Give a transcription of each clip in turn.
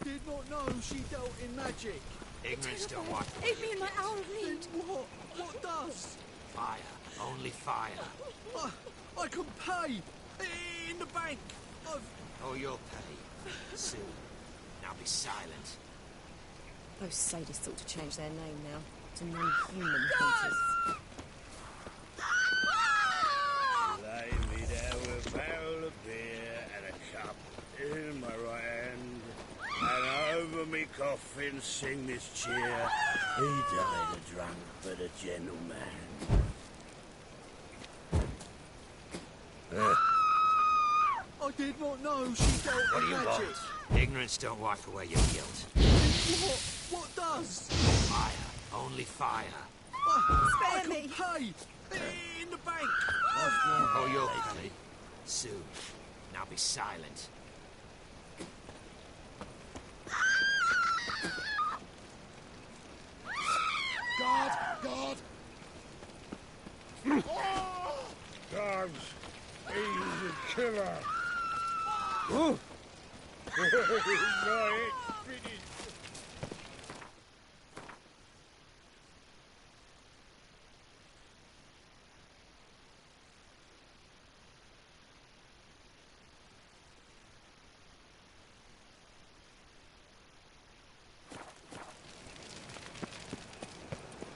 did not know she dealt in magic. Ignorance don't want Aid me in my hour of need. What? What does? fire. Only fire. I can pay! In the bank! Oh, you'll pay. Soon. Now be silent. Those sadists ought to change their name now to non-human hunters. Lay me down with a barrel of beer and a cup in my right hand, and over me coffin sing this cheer. He died a drunk but a gentleman. I did not know she dealt What do in you magic. want? Ignorance don't wipe away your guilt. What does? Fire. Only fire. I Spare can me. pay! In the bank! Oh, you'll pay. Soon. Now be silent. God! God! Dogs! He's a killer! Oh! My head's finished!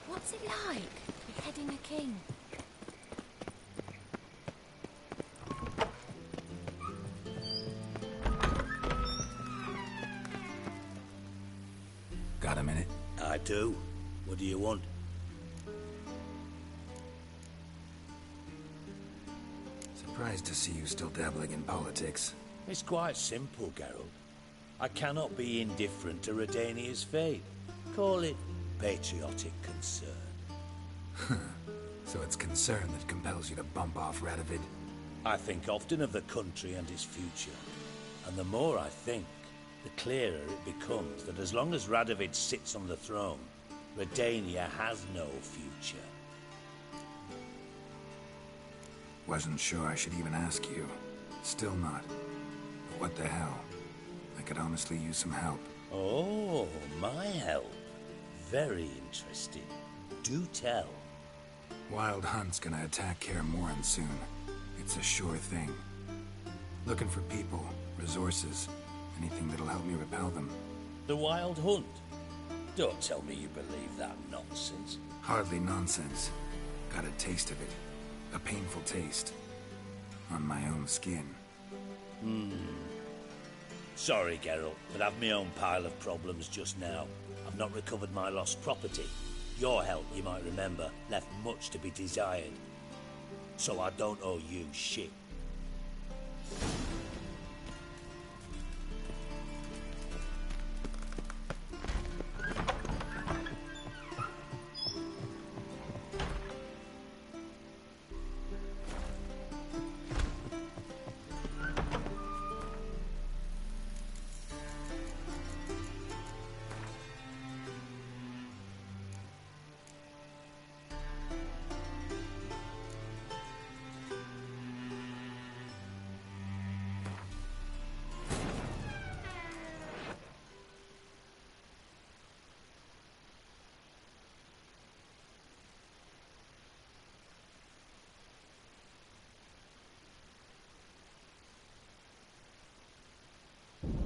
What's it like, beheading a king? Got a minute? I do. What do you want? Surprised to see you still dabbling in politics. It's quite simple, Geralt. I cannot be indifferent to Redania's fate. Call it patriotic concern. So it's concern that compels you to bump off Radovid? I think often of the country and its future. And the more I think, the clearer it becomes that as long as Radovid sits on the throne, Redania has no future. Wasn't sure I should even ask you. Still not. But what the hell? I could honestly use some help. Oh, my help. Very interesting. Do tell. Wild Hunt's gonna attack Kaer Morhen soon. It's a sure thing. Looking for people, resources, anything that'll help me repel them. The Wild Hunt? Don't tell me you believe that nonsense. Hardly nonsense. Got a taste of it. A painful taste. On my own skin. Sorry, Geralt, but I've my own pile of problems just now. I've not recovered my lost property. Your help, you might remember, left much to be desired. So I don't owe you shit.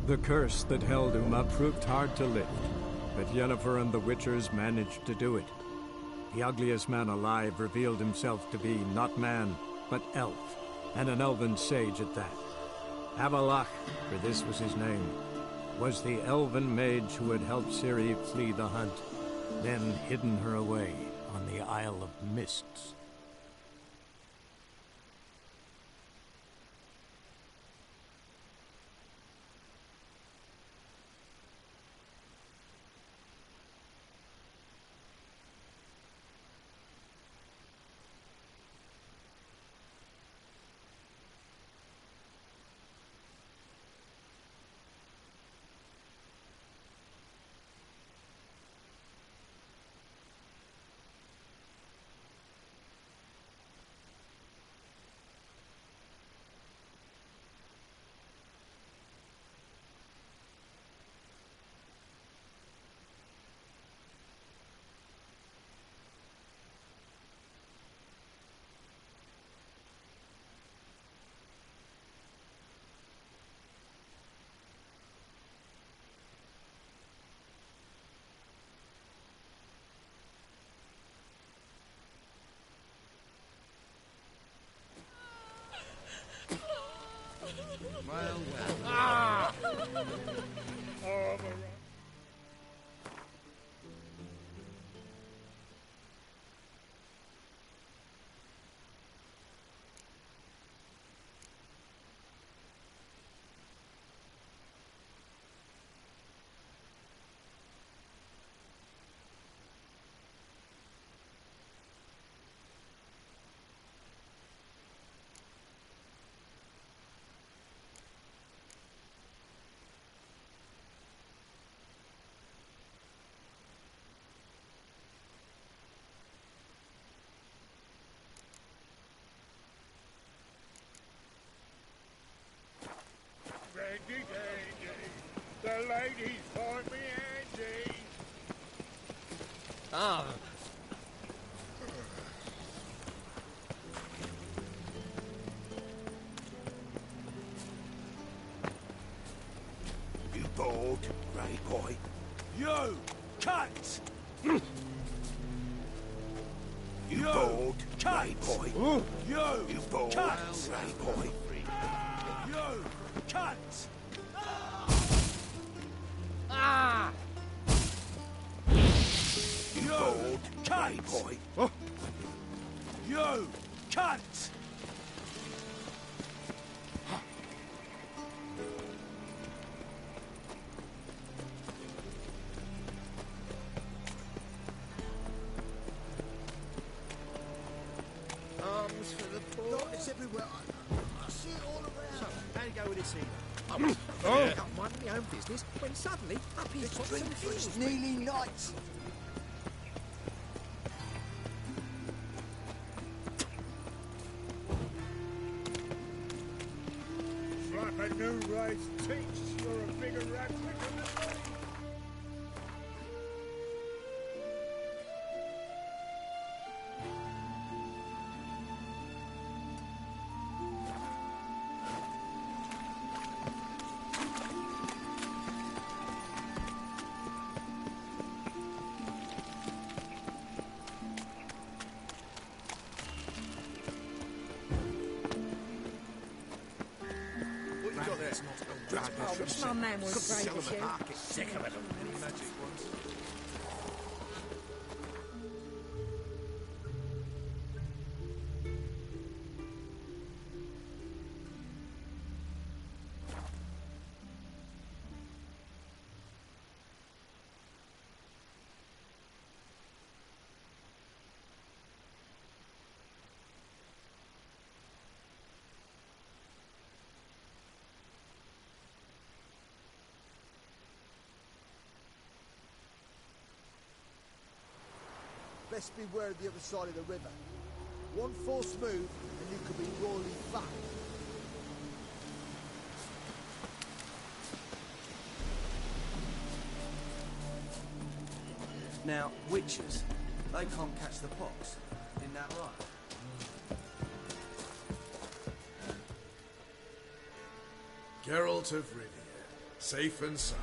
The curse that held Uma proved hard to lift, but Yennefer and the Witchers managed to do it. The ugliest man alive revealed himself to be not man, but elf, and an elven sage at that. Avalach, for this was his name, was the elven mage who had helped Ciri flee the hunt, then hidden her away on the Isle of Mists. Well, well. Ah! Oh, Randy Dandy, the ladies find me Andy. Ah. You bored, Ray boy? You! Cunt! You bored, Ray Cunt! boy? You! You bored, Cunt! Ray boy? You! Cunt! Ah! You bored, Ray boy? You! Cunt! Arms for the poor. It's everywhere. I see it all around. So, how do you go with this evening? I was out minding my own business when suddenly up he pops and kills It's me. nearly night. It's like a new race teach you're a bigger rat than me. What you got there? I wish my man was as brave as you. Sick of it. Any magic ones? Best beware of the other side of the river. One false move and you could be royally fucked. Now, witches, they can't catch the pox. Isn't that right? Geralt of Rivia, safe and sound.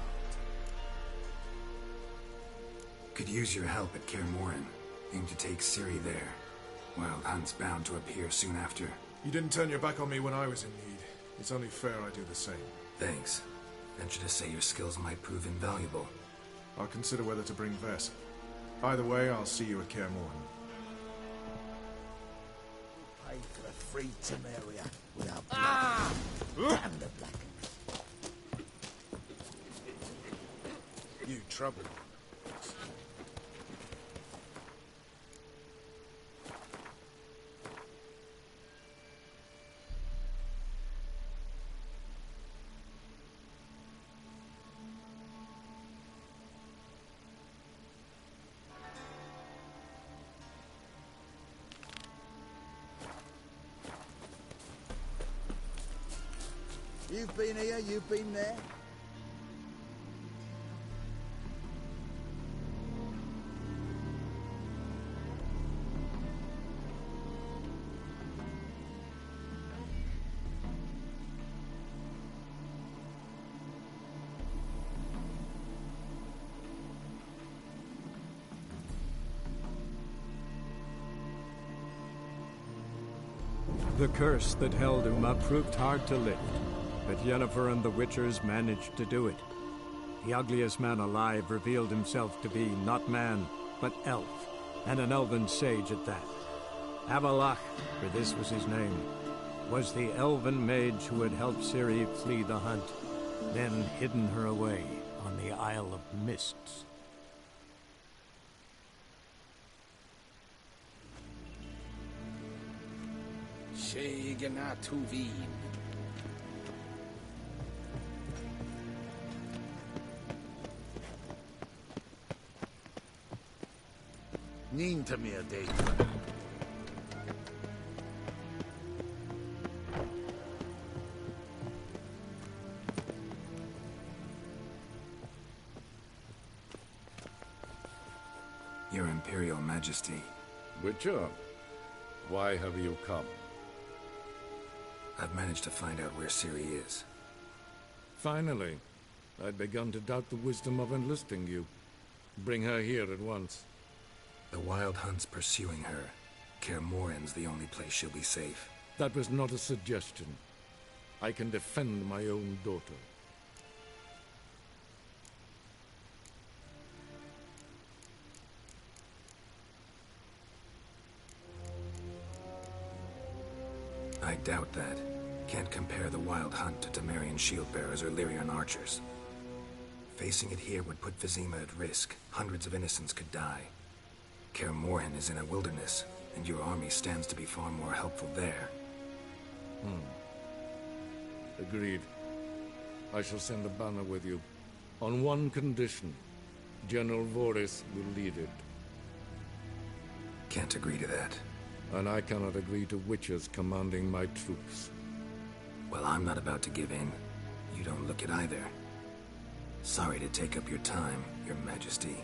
Could use your help at Kaer Morhen. Aim to take Ciri there. Wild Hunt's bound to appear soon after. You didn't turn your back on me when I was in need. It's only fair I do the same. Thanks. Venture to say your skills might prove invaluable. I'll consider whether to bring Vess. Either way, I'll see you at Kaer Morhen. Pay for the free Temeria without blood. Damn the black. You trouble. You've been here, you've been there. The curse that held Uma proved hard to lift, but Yennefer and the Witchers managed to do it. The ugliest man alive revealed himself to be not man, but elf, and an elven sage at that. Avalach, for this was his name, was the elven mage who had helped Ciri flee the hunt, then hidden her away on the Isle of Mists. Shegenatuvin. Ninta mir date. Your Imperial Majesty. Witcher, why have you come? I've managed to find out where Ciri is. Finally. I'd begun to doubt the wisdom of enlisting you. Bring her here at once. The Wild Hunt's pursuing her. Kaer Morhen's the only place she'll be safe. That was not a suggestion. I can defend my own daughter. I doubt that. Can't compare the Wild Hunt to Temerian shield-bearers or Lyrian archers. Facing it here would put Vizima at risk. Hundreds of innocents could die. Kaer Morhen is in a wilderness, and your army stands to be far more helpful there. Agreed. I shall send a banner with you. On one condition. General Voris will lead it. Can't agree to that. And I cannot agree to witches commanding my troops. Well, I'm not about to give in. You don't look it either. Sorry to take up your time, Your Majesty.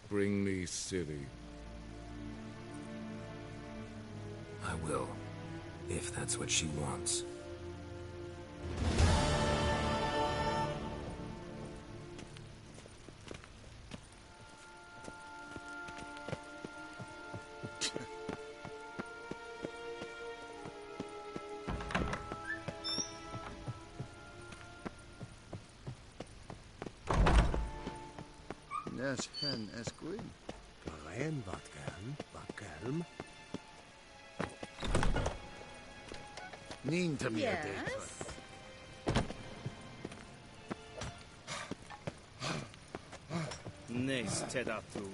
Bring me Ciri. I will, if that's what she wants. Yes, hen, esquin. Ren Vatkelm. Ninta mir date. Nes tedatu.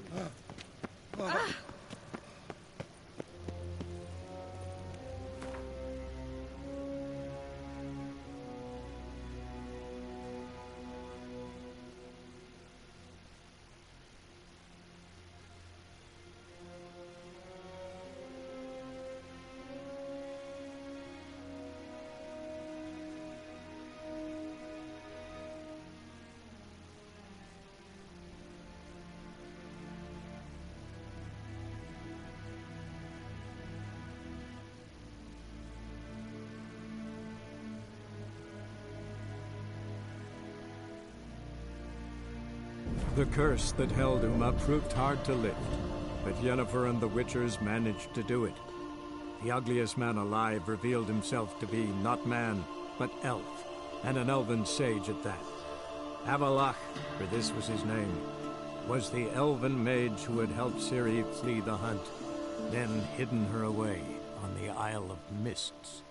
The curse that held Uma proved hard to lift, but Yennefer and the Witchers managed to do it. The ugliest man alive revealed himself to be not man, but elf, and an elven sage at that. Avalach, for this was his name, was the elven mage who had helped Ciri flee the hunt, then hidden her away on the Isle of Mists.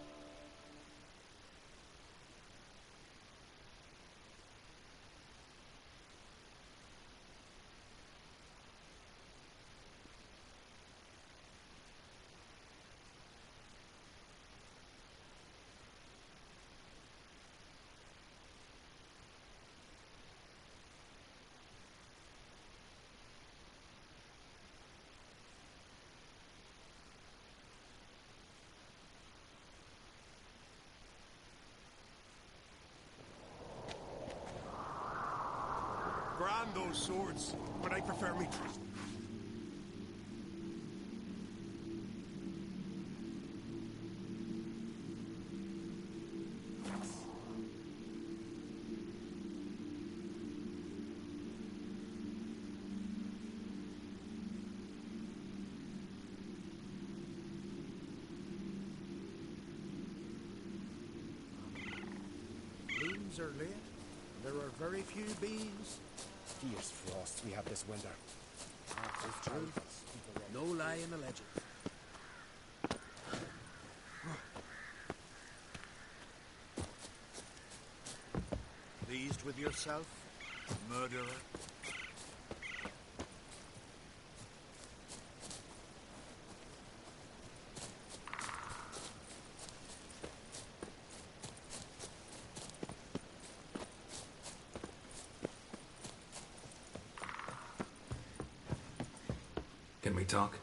Grand those swords, but I prefer me trust. Blooms are late. There are very few bees. Fierce frosts we have this winter. It's true. No lie in the legend. Pleased with yourself, murderer? Can we talk?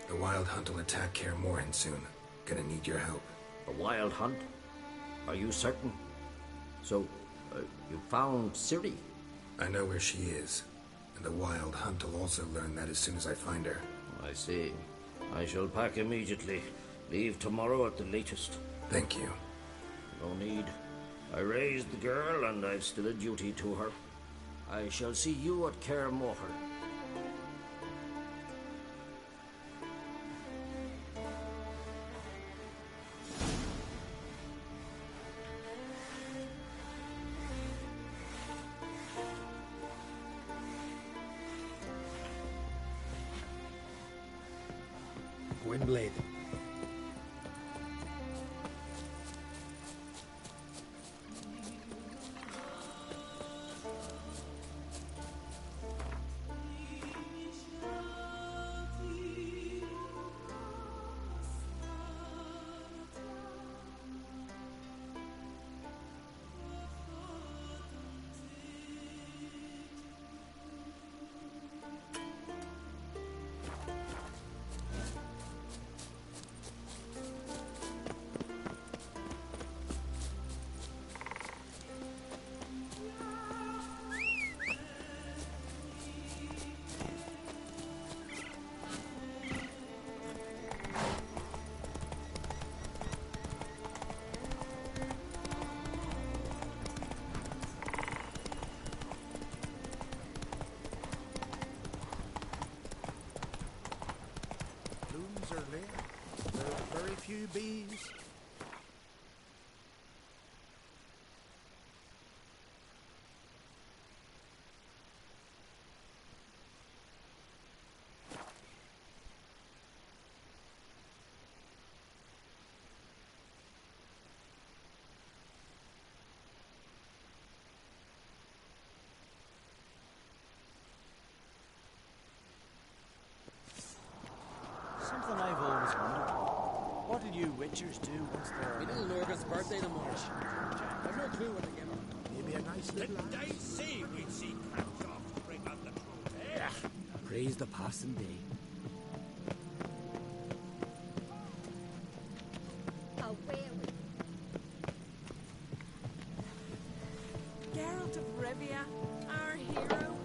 The Wild Hunt will attack Kaer Morhen soon. Gonna need your help. A wild hunt? Are you certain? So, you found Ciri? I know where she is. And the Wild Hunt will also learn that as soon as I find her. I see. I shall pack immediately. Leave tomorrow at the latest. Thank you. No need. I raised the girl, and I've still a duty to her. I shall see you at Kaer Morhen. Gwynblade. Blooms are late. There are very few bees. Something I've always wondered. What do you witchers do once they're... We didn't know his birthday tomorrow. I've no clue what to give him. Maybe a nice little... Didn't I say we'd see Cranshaw to bring out the truth, eh? Yeah. Praise the passing day. Geralt of Rivia, our hero.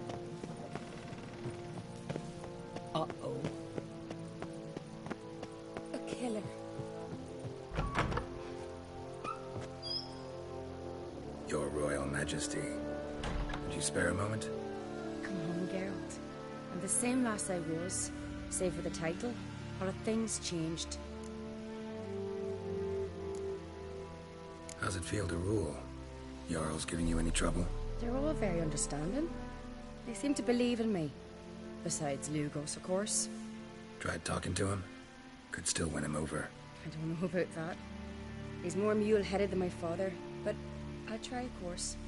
Uh-oh. A killer. Your Royal Majesty. Would you spare a moment? Come home, Geralt. I'm the same lass I was, save for the title. All of things changed. How's it feel to rule? Jarl's giving you any trouble? They're all very understanding. They seem to believe in me. Besides Lugos, of course. Tried talking to him? Could still win him over. I don't know about that. He's more mule-headed than my father, but I'll try, of course.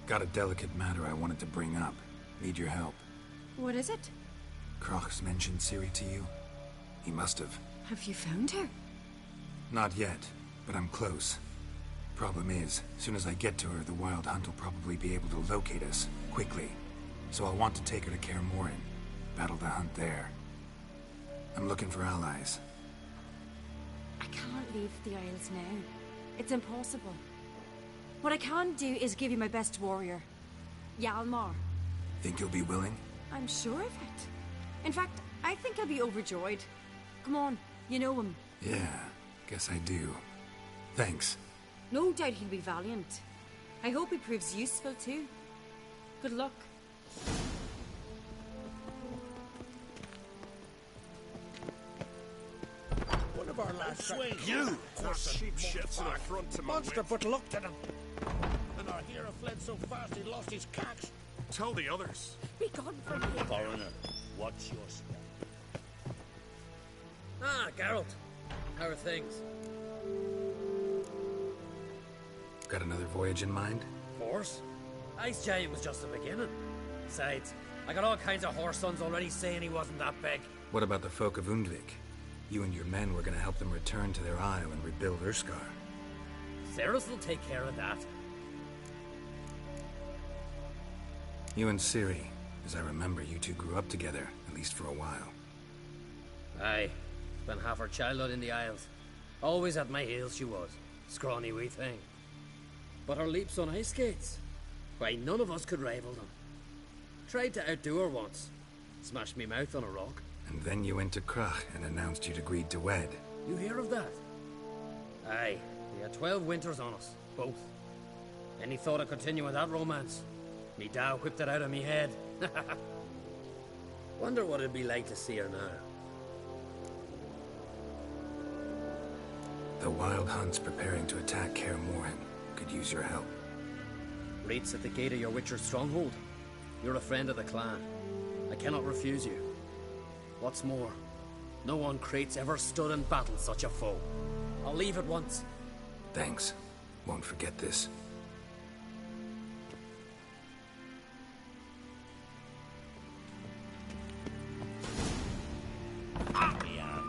Got a delicate matter I wanted to bring up. Need your help. What is it? Crach's mentioned Ciri to you? He must have. Have you found her? Not yet, but I'm close. Problem is, soon as I get to her, the Wild Hunt will probably be able to locate us, quickly. So I'll want to take her to Kaer Morhen, battle the hunt there. I'm looking for allies. I can't leave the Isles now. It's impossible. What I can do is give you my best warrior, Hjalmar. Think you'll be willing? I'm sure of it. In fact, I think I'll be overjoyed. Come on, you know him. Yeah, guess I do. Thanks. No doubt he'll be valiant. I hope he proves useful too. Good luck. swing. You! Horse sheep shits in front to my Monster, wit. but look at him. And our hero fled so fast he lost his cax. Tell the others. Be gone from here. Foreigner, what's your step? Ah, Geralt. How are things? Got another voyage in mind? Of course. Ice Giant was just the beginning. Besides, I got all kinds of horse sons already saying he wasn't that big. What about the folk of Undvik? You and your men were gonna help them return to their isle and rebuild Urskar. Cerys will take care of that. You and Ciri, as I remember, you two grew up together, at least for a while. Aye. Spent half her childhood in the Isles. Always at my heels she was. Scrawny wee thing. But her leaps on ice skates? Why, none of us could rival them. Tried to outdo her once. Smashed me mouth on a rock. And then you went to Krach and announced you'd agreed to wed. You hear of that? Aye. We had 12 winters on us. Both. Any thought of continuing that romance? Me da whipped it out of me head. Wonder what it'd be like to see her now. The Wild Hunt's preparing to attack Kaer Morhen. Could use your help. Rates at the gate of your Witcher's stronghold. You're a friend of the clan. I cannot refuse you. What's more, no one Crate's ever stood and battled such a foe. I'll leave at once. Thanks. Won't forget this.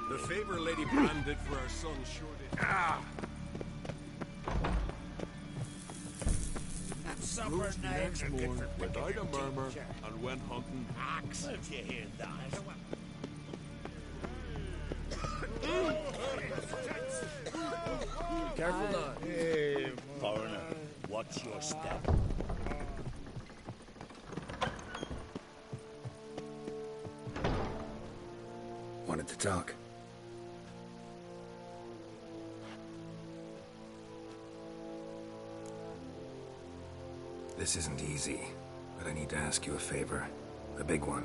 The favor Lady Bran did for our son sure did. Ah! Supper Next morning, without a murmur, and went hunting. Axe. If you hear that. Careful now. Hey, foreigner, what's your step? Wanted to talk. This isn't easy, but I need to ask you a favor. A big one.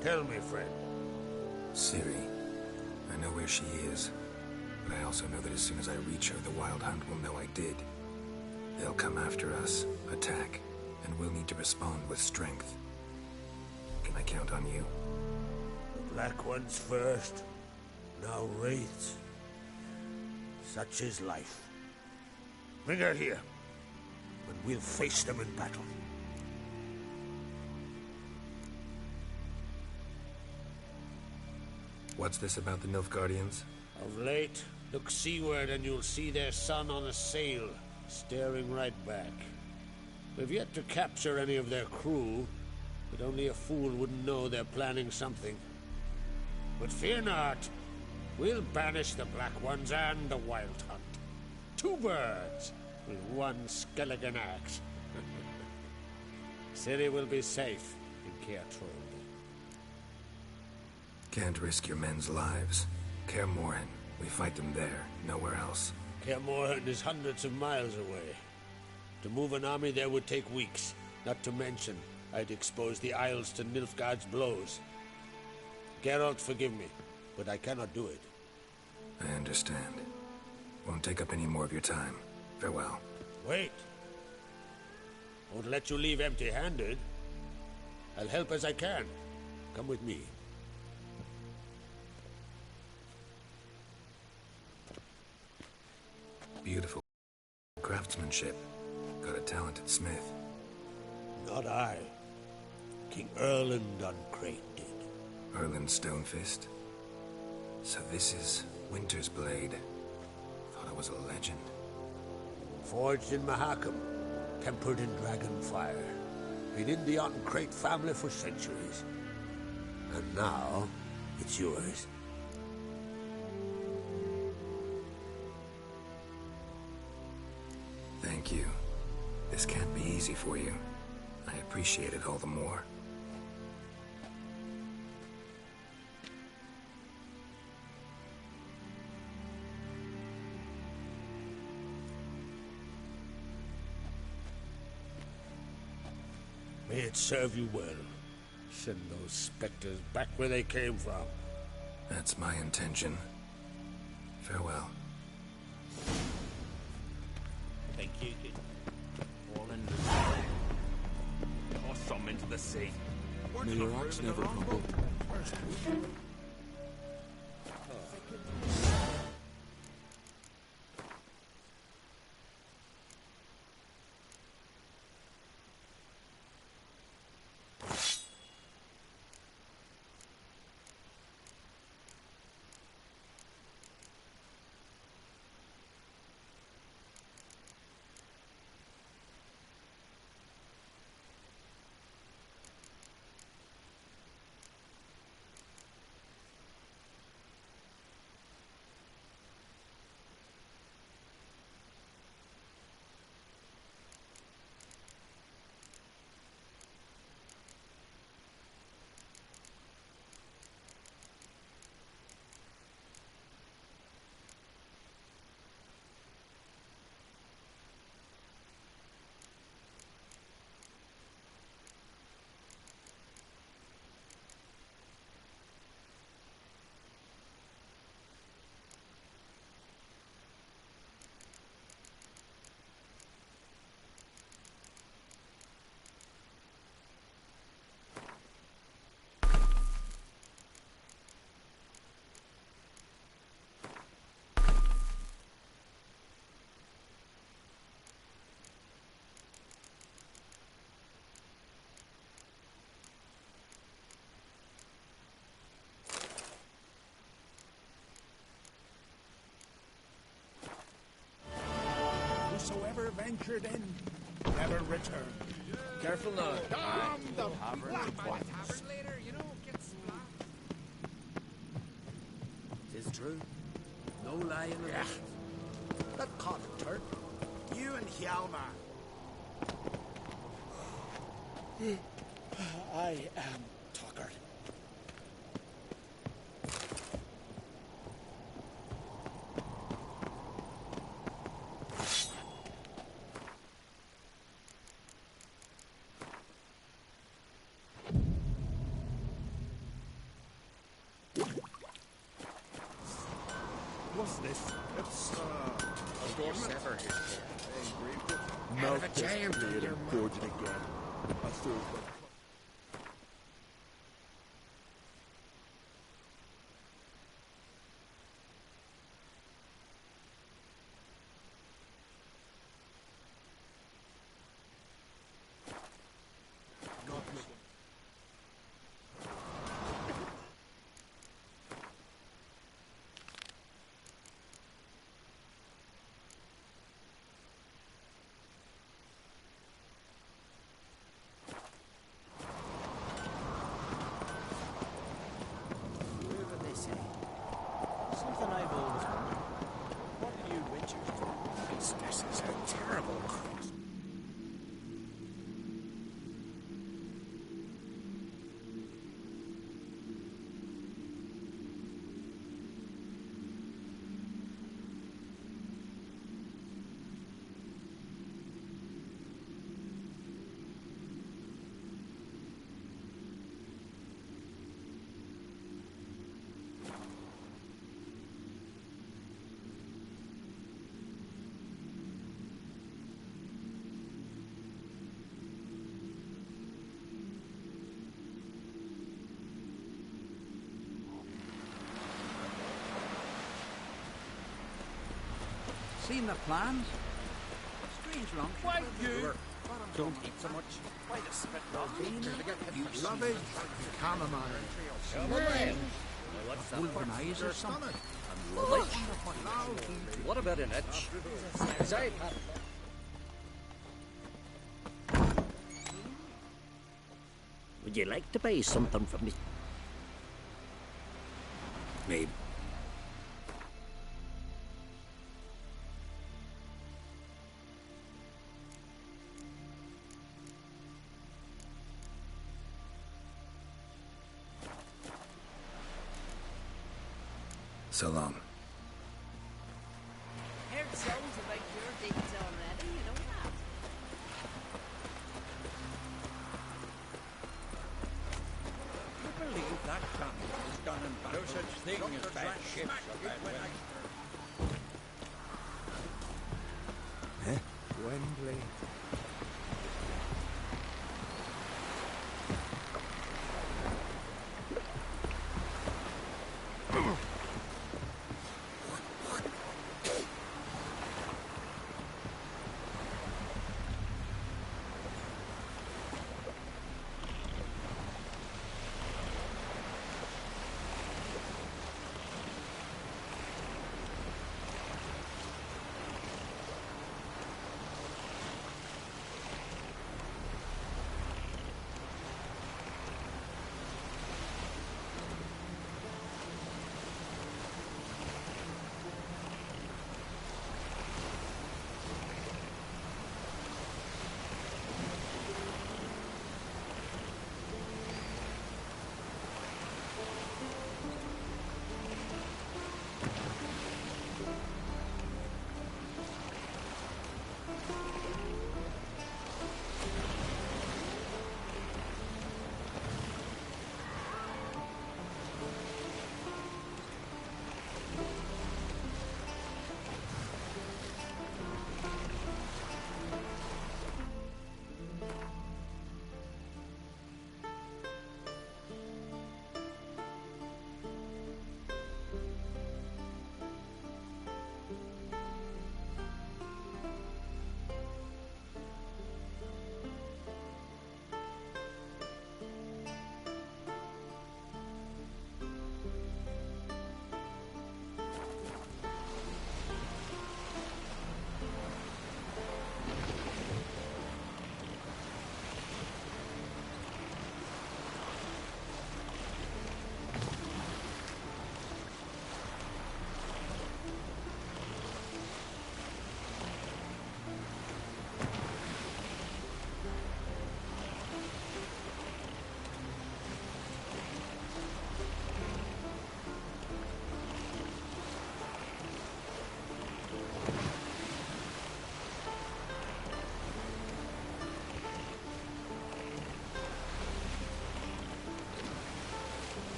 Tell me, friend. Ciri. I know where she is, but I also know that as soon as I reach her, the Wild Hunt will know I did. They'll come after us, attack, and we'll need to respond with strength. Can I count on you? The Black Ones first, now Wraiths. Such is life. Bring her here, and we'll face them in battle. What's this about the Nilfgaardians? Of late, look seaward and you'll see their sun on a sail, staring right back. We've yet to capture any of their crew, but only a fool wouldn't know they're planning something. But fear not, we'll banish the Black Ones and the Wild Hunt. 2 birds with 1 skeleton axe. Ciri will be safe in Kaer Trolde. Can't risk your men's lives. Kaer Morhen. We fight them there, nowhere else. Kaer Morhen is hundreds of miles away. To move an army there would take weeks. Not to mention, I'd expose the Isles to Nilfgaard's blows. Geralt, forgive me, but I cannot do it. I understand. Won't take up any more of your time. Farewell. Wait. Won't let you leave empty-handed. I'll help as I can. Come with me. Beautiful craftsmanship. Got a talented smith. Not I. King Erland Uncrate did. Erland Stonefist. So this is Winter's Blade. Thought I was a legend. Forged in Mahakam, tempered in dragon fire. Been in the Uncrate family for centuries. And now, it's yours. Thank you. This can't be easy for you. I appreciate it all the more. May it serve you well. Send those specters back where they came from. That's my intention. Farewell. Think you could fall into the sea? Toss some into the sea. May your axe never crumble. Whosoever ventured in, never returned. Careful now. Damn the Tavern black later, you know, get splat. 'Tis true. No lie in the Yeah. That can't turn. You and Hjalmar. I am tuckered. What's this? It's, Sever his head. Melt a giant this blade in your and forge it again. A sword that Whatever they say. Something I've always wondered. What do you witchers do? This is a terrible cross. Seen the plans? Strange long. Why you? Don't eat so much. Why the spit off? Lovage, chamomile. Golden eyes or something. What about an itch? As I Would you like to buy something from me? Maybe. So long. Heard songs about your deeds already, you know that? You believe that camp is done in battle? No such thing as bad ships. Wembley.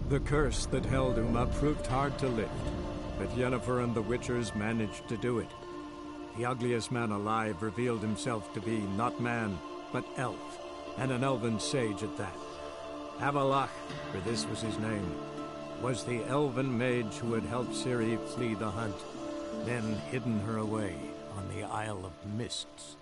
The curse that held Uma proved hard to lift, but Yennefer and the Witchers managed to do it. The ugliest man alive revealed himself to be not man, but elf, and an elven sage at that. Avalach, for this was his name, was the elven mage who had helped Ciri flee the hunt, then hidden her away on the Isle of Mists.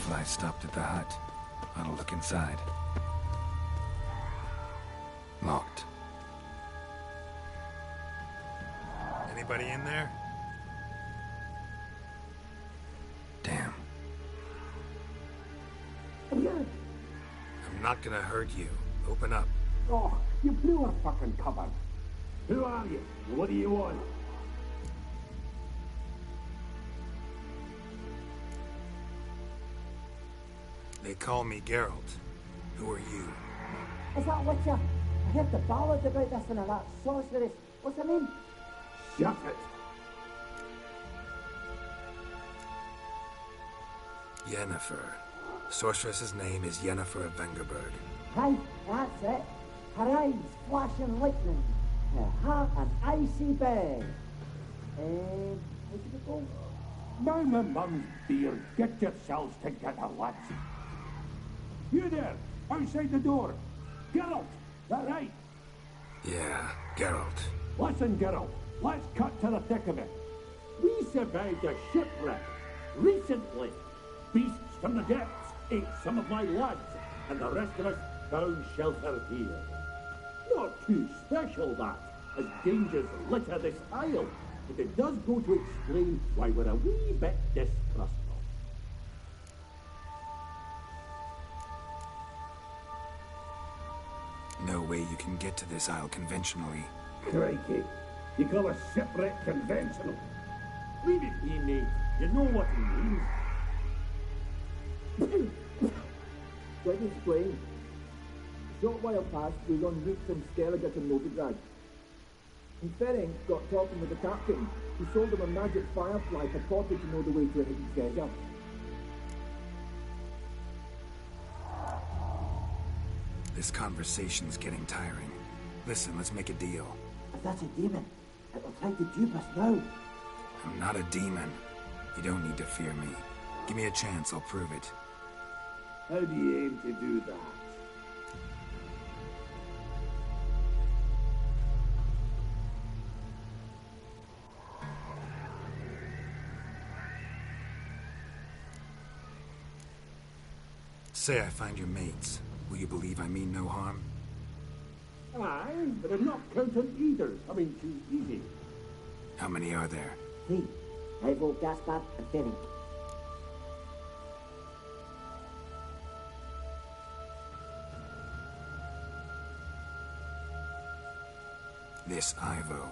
I stopped at the hut. I'll look inside. Locked. Anybody in there? Damn. I'm not gonna hurt you. Open up. Oh, you blew our fucking cover. Who are you? What do you want? They call me Geralt. Who are you? Is that Witcher? I heard the ballad about this and that sorceress. What's her name? Shut it. Yennefer. Sorceress's name is Yennefer of Vengerberg. Aye, that's it. Her eyes flashing lightning. Her heart an icy bed. How should it go? Man the mum's beard, get yourselves together, lads. You there, outside the door. Geralt, that right? Yeah, Geralt. Listen, Geralt, let's cut to the thick of it. We survived a shipwreck recently. Beasts from the depths ate some of my lads, and the rest of us found shelter here. Not too special, that, as dangers litter this isle. but it does go to explain why we're a wee bit distrustful. No way you can get to this isle conventionally. Crikey, you call a shipwreck conventional? Leave it be, mate. You know what he means. Let me explain. A short while past, we were on route from Skellige to Novigrad. And Ferenc got talking with the captain, who sold him a magic firefly purported to know the way to a hidden treasure. This conversation's getting tiring. Listen, let's make a deal. If that's a demon, it will try to dupe us now. I'm not a demon. You don't need to fear me. Give me a chance, I'll prove it. How do you aim to do that? Say I find your mates. Will you believe I mean no harm? Aye, but I'm not counting either. Coming too easy. How many are there? 3. Ivo, Gaspar, and Ferenc. This Ivo.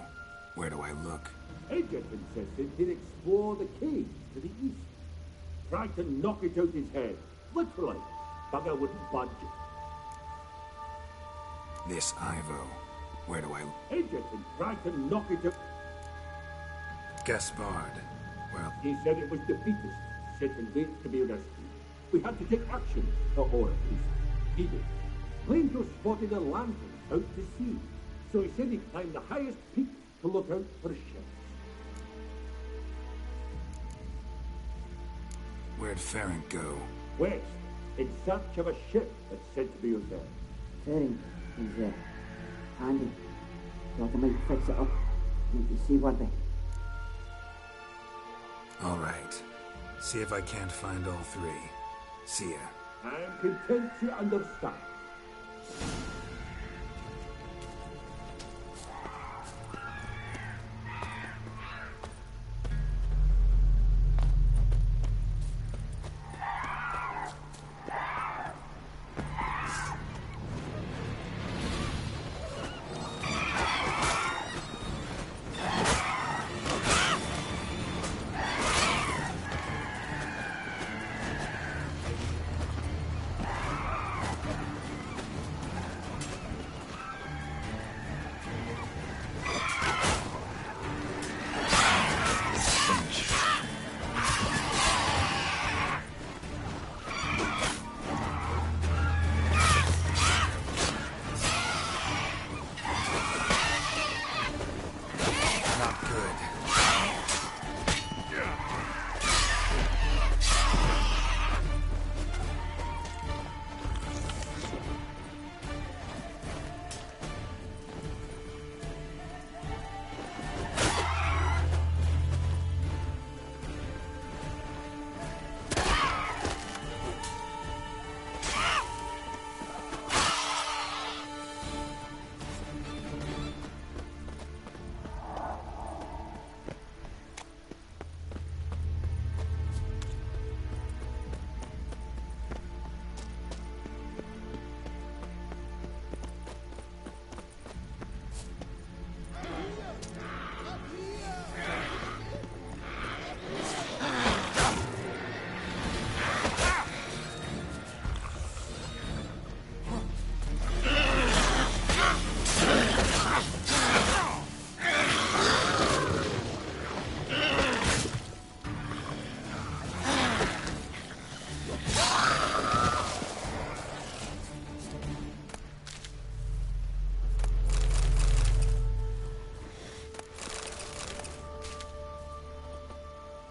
Where do I look? Edget insisted he'd explore the cave to the east. Tried to knock it out his head. Literally. Bugger wouldn't budge. This Ivo. Where do I... Edgerton tried to knock it out. Gaspard. Well... He said it was defeatist. Sit and wait to be rescued. We had to take action. Or at least, he did. Claimed to have spotted a lantern out to sea. So he said he'd climb the highest peak to look out for ships. Where'd Ferenc go? West, in search of a ship that's said to be out there. Ferenc is handy. Thought I might fix it up. Need to see what they... All right. See if I can't find all 3. See ya. I'm content to understand.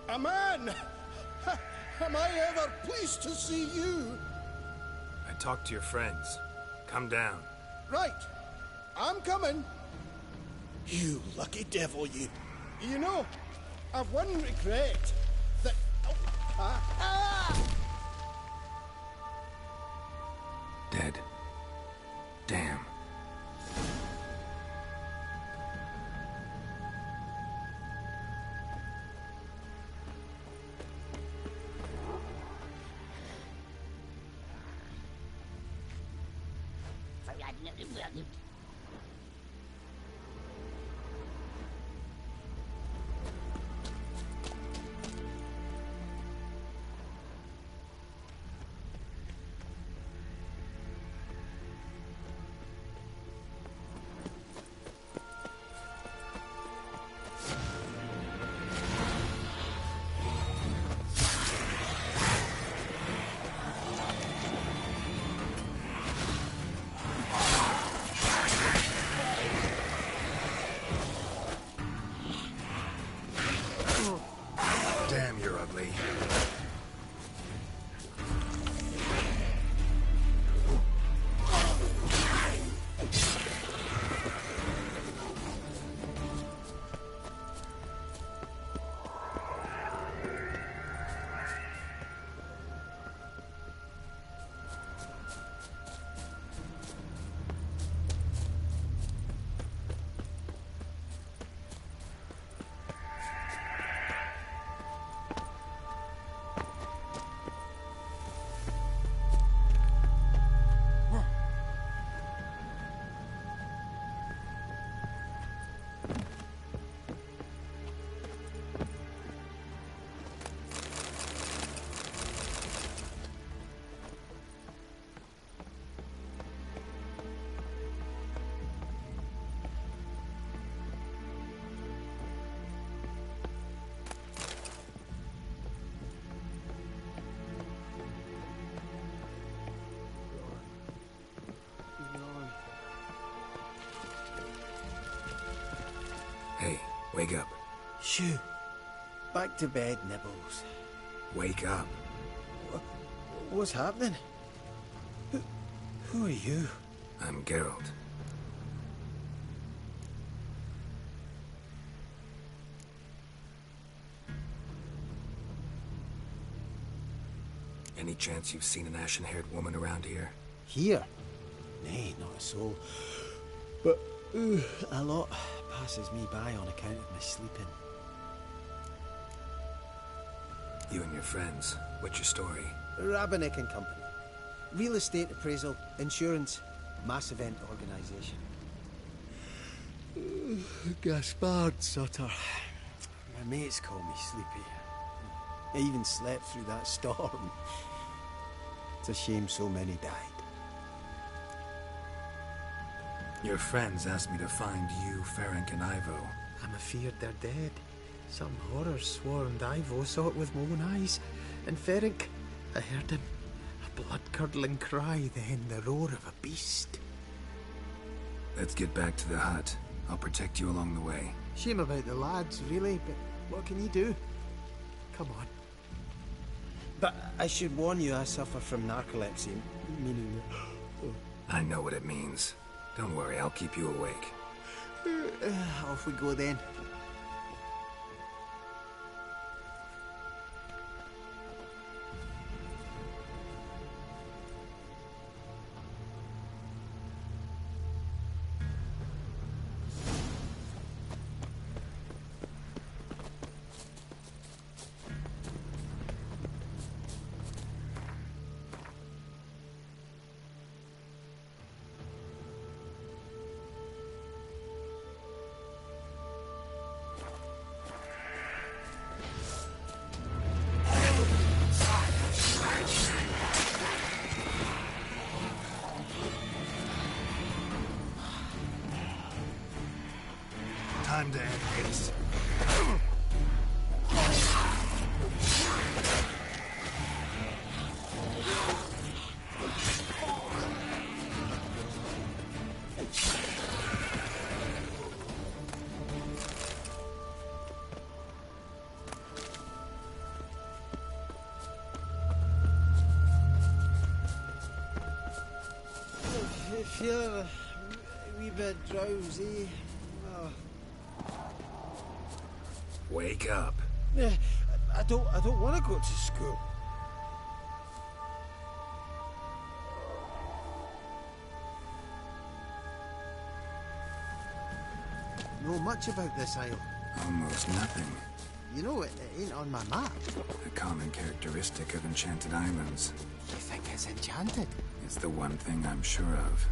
A man! Am I ever pleased to see you? I talked to your friends. Come down. Right. I'm coming. You lucky devil, you. You know, I've one regret. That... Oh, Dead. Damn. Damn, you're ugly. Hey, wake up. Shoo. Back to bed, Nibbles. Wake up. What's happening? Who are you? I'm Geralt. Any chance you've seen an ashen-haired woman around here? Here? Nay, not a soul. But a lot passes me by on account of my sleeping. You and your friends, what's your story? Rabbinick and Company. Real estate appraisal, insurance, mass event organisation. Gaspard Sutter. My mates call me Sleepy. I even slept through that storm. It's a shame so many died. Your friends asked me to find you, Ferenc, and Ivo. I'm afeard they're dead. Some horror-swarmed Ivo saw it with my own eyes. And Ferenc, I heard him. A blood-curdling cry, then the roar of a beast. Let's get back to the hut. I'll protect you along the way. Shame about the lads, really, but what can you do? Come on. But I should warn you, I suffer from narcolepsy, meaning... I know what it means. Don't worry, I'll keep you awake. Off we go then. Time to end this. I feel a wee bit drowsy. Wake up. I don't want to go to school. Know much about this isle? Almost nothing. You know, it ain't on my map. A common characteristic of enchanted islands. You think it's enchanted? It's the one thing I'm sure of.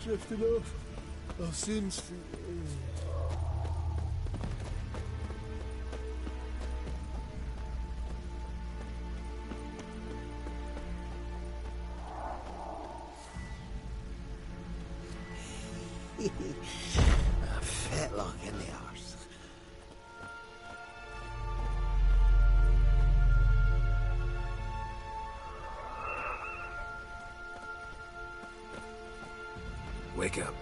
drifting off. I'll soon see. A fetlock in the arse. Wake up.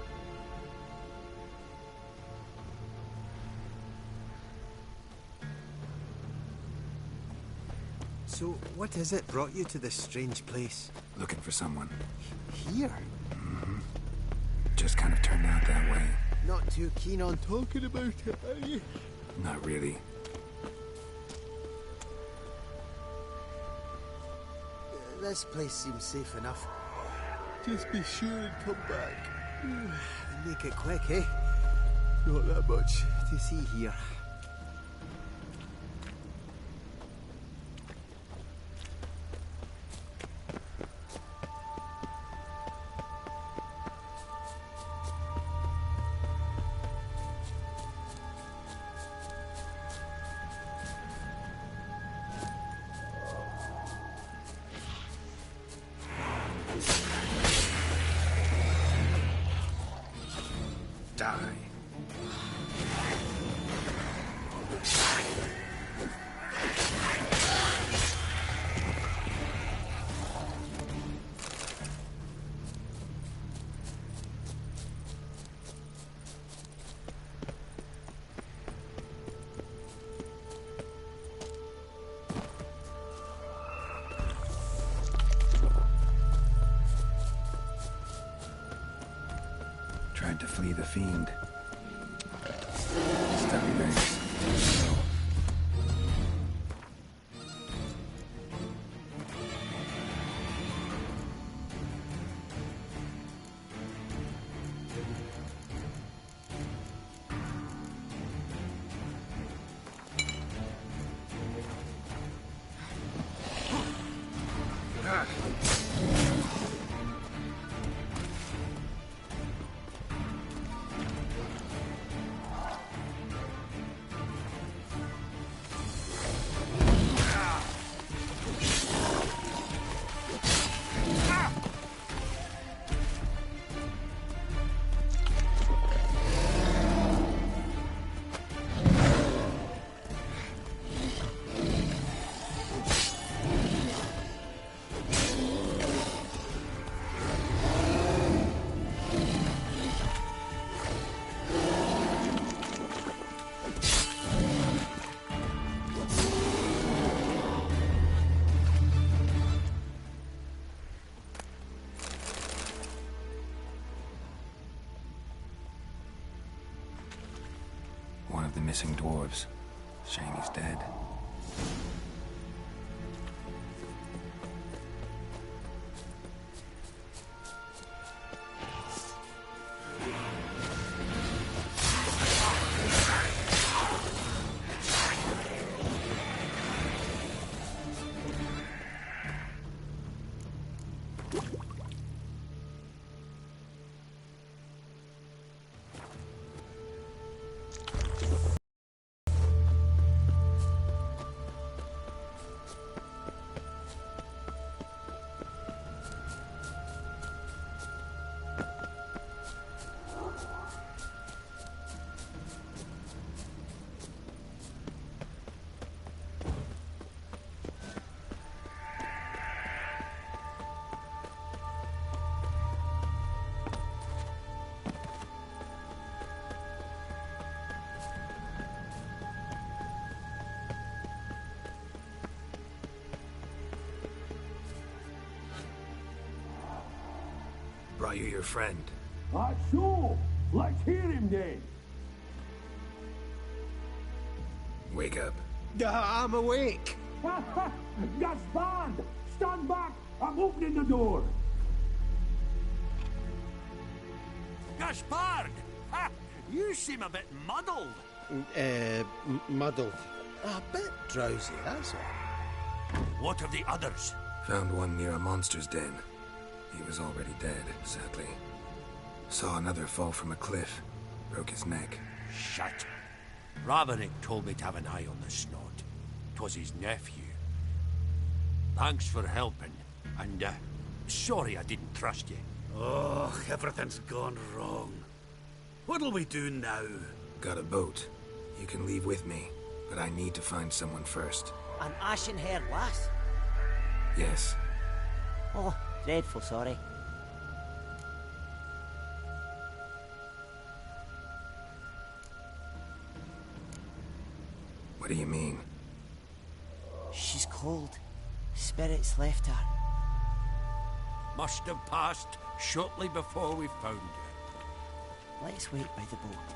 So, what is it brought you to this strange place? Looking for someone. Here? Just kind of turned out that way. Not too keen on talking about it, are you? Not really. This place seems safe enough. Just be sure and come back. And make it quick, eh? Not that much to see here. Die. Tried to flee the fiend. Stubby legs. One of the missing dwarves. Shame he's dead. Brought you your friend. So, let's hear him then. Wake up. I'm awake. Gaspard, stand back. I'm opening the door. Gaspard! Ha! You seem a bit muddled. Muddled. A bit drowsy, that's all. What of the others? Found one near a monster's den. He was already dead, sadly. Saw another fall from a cliff. Broke his neck. Shut. Ravenick told me to have an eye on the snot. 'Twas his nephew. Thanks for helping, and sorry I didn't trust you. Oh, everything's gone wrong. What'll we do now? Got a boat. You can leave with me, but I need to find someone first. An ashen-haired lass? Yes. Oh, dreadful sorry. What do you mean? She's cold. Spirits left her. Must have passed shortly before we found her. Let's wait by the boat.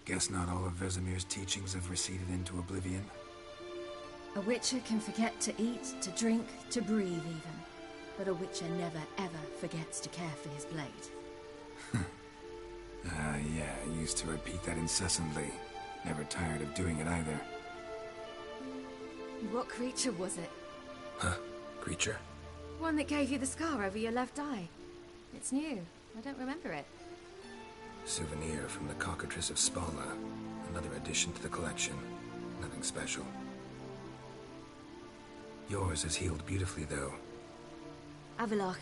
Guess not all of Vesemir's teachings have receded into oblivion. A witcher can forget to eat, to drink, to breathe even. But a witcher never ever forgets to care for his blade. Yeah, I used to repeat that incessantly. Never tired of doing it either. What creature was it? Huh? Creature? One that gave you the scar over your left eye. It's new. I don't remember it. Souvenir from the Cockatrice of Spala. Another addition to the collection. Nothing special. Yours is healed beautifully, though. Avalok.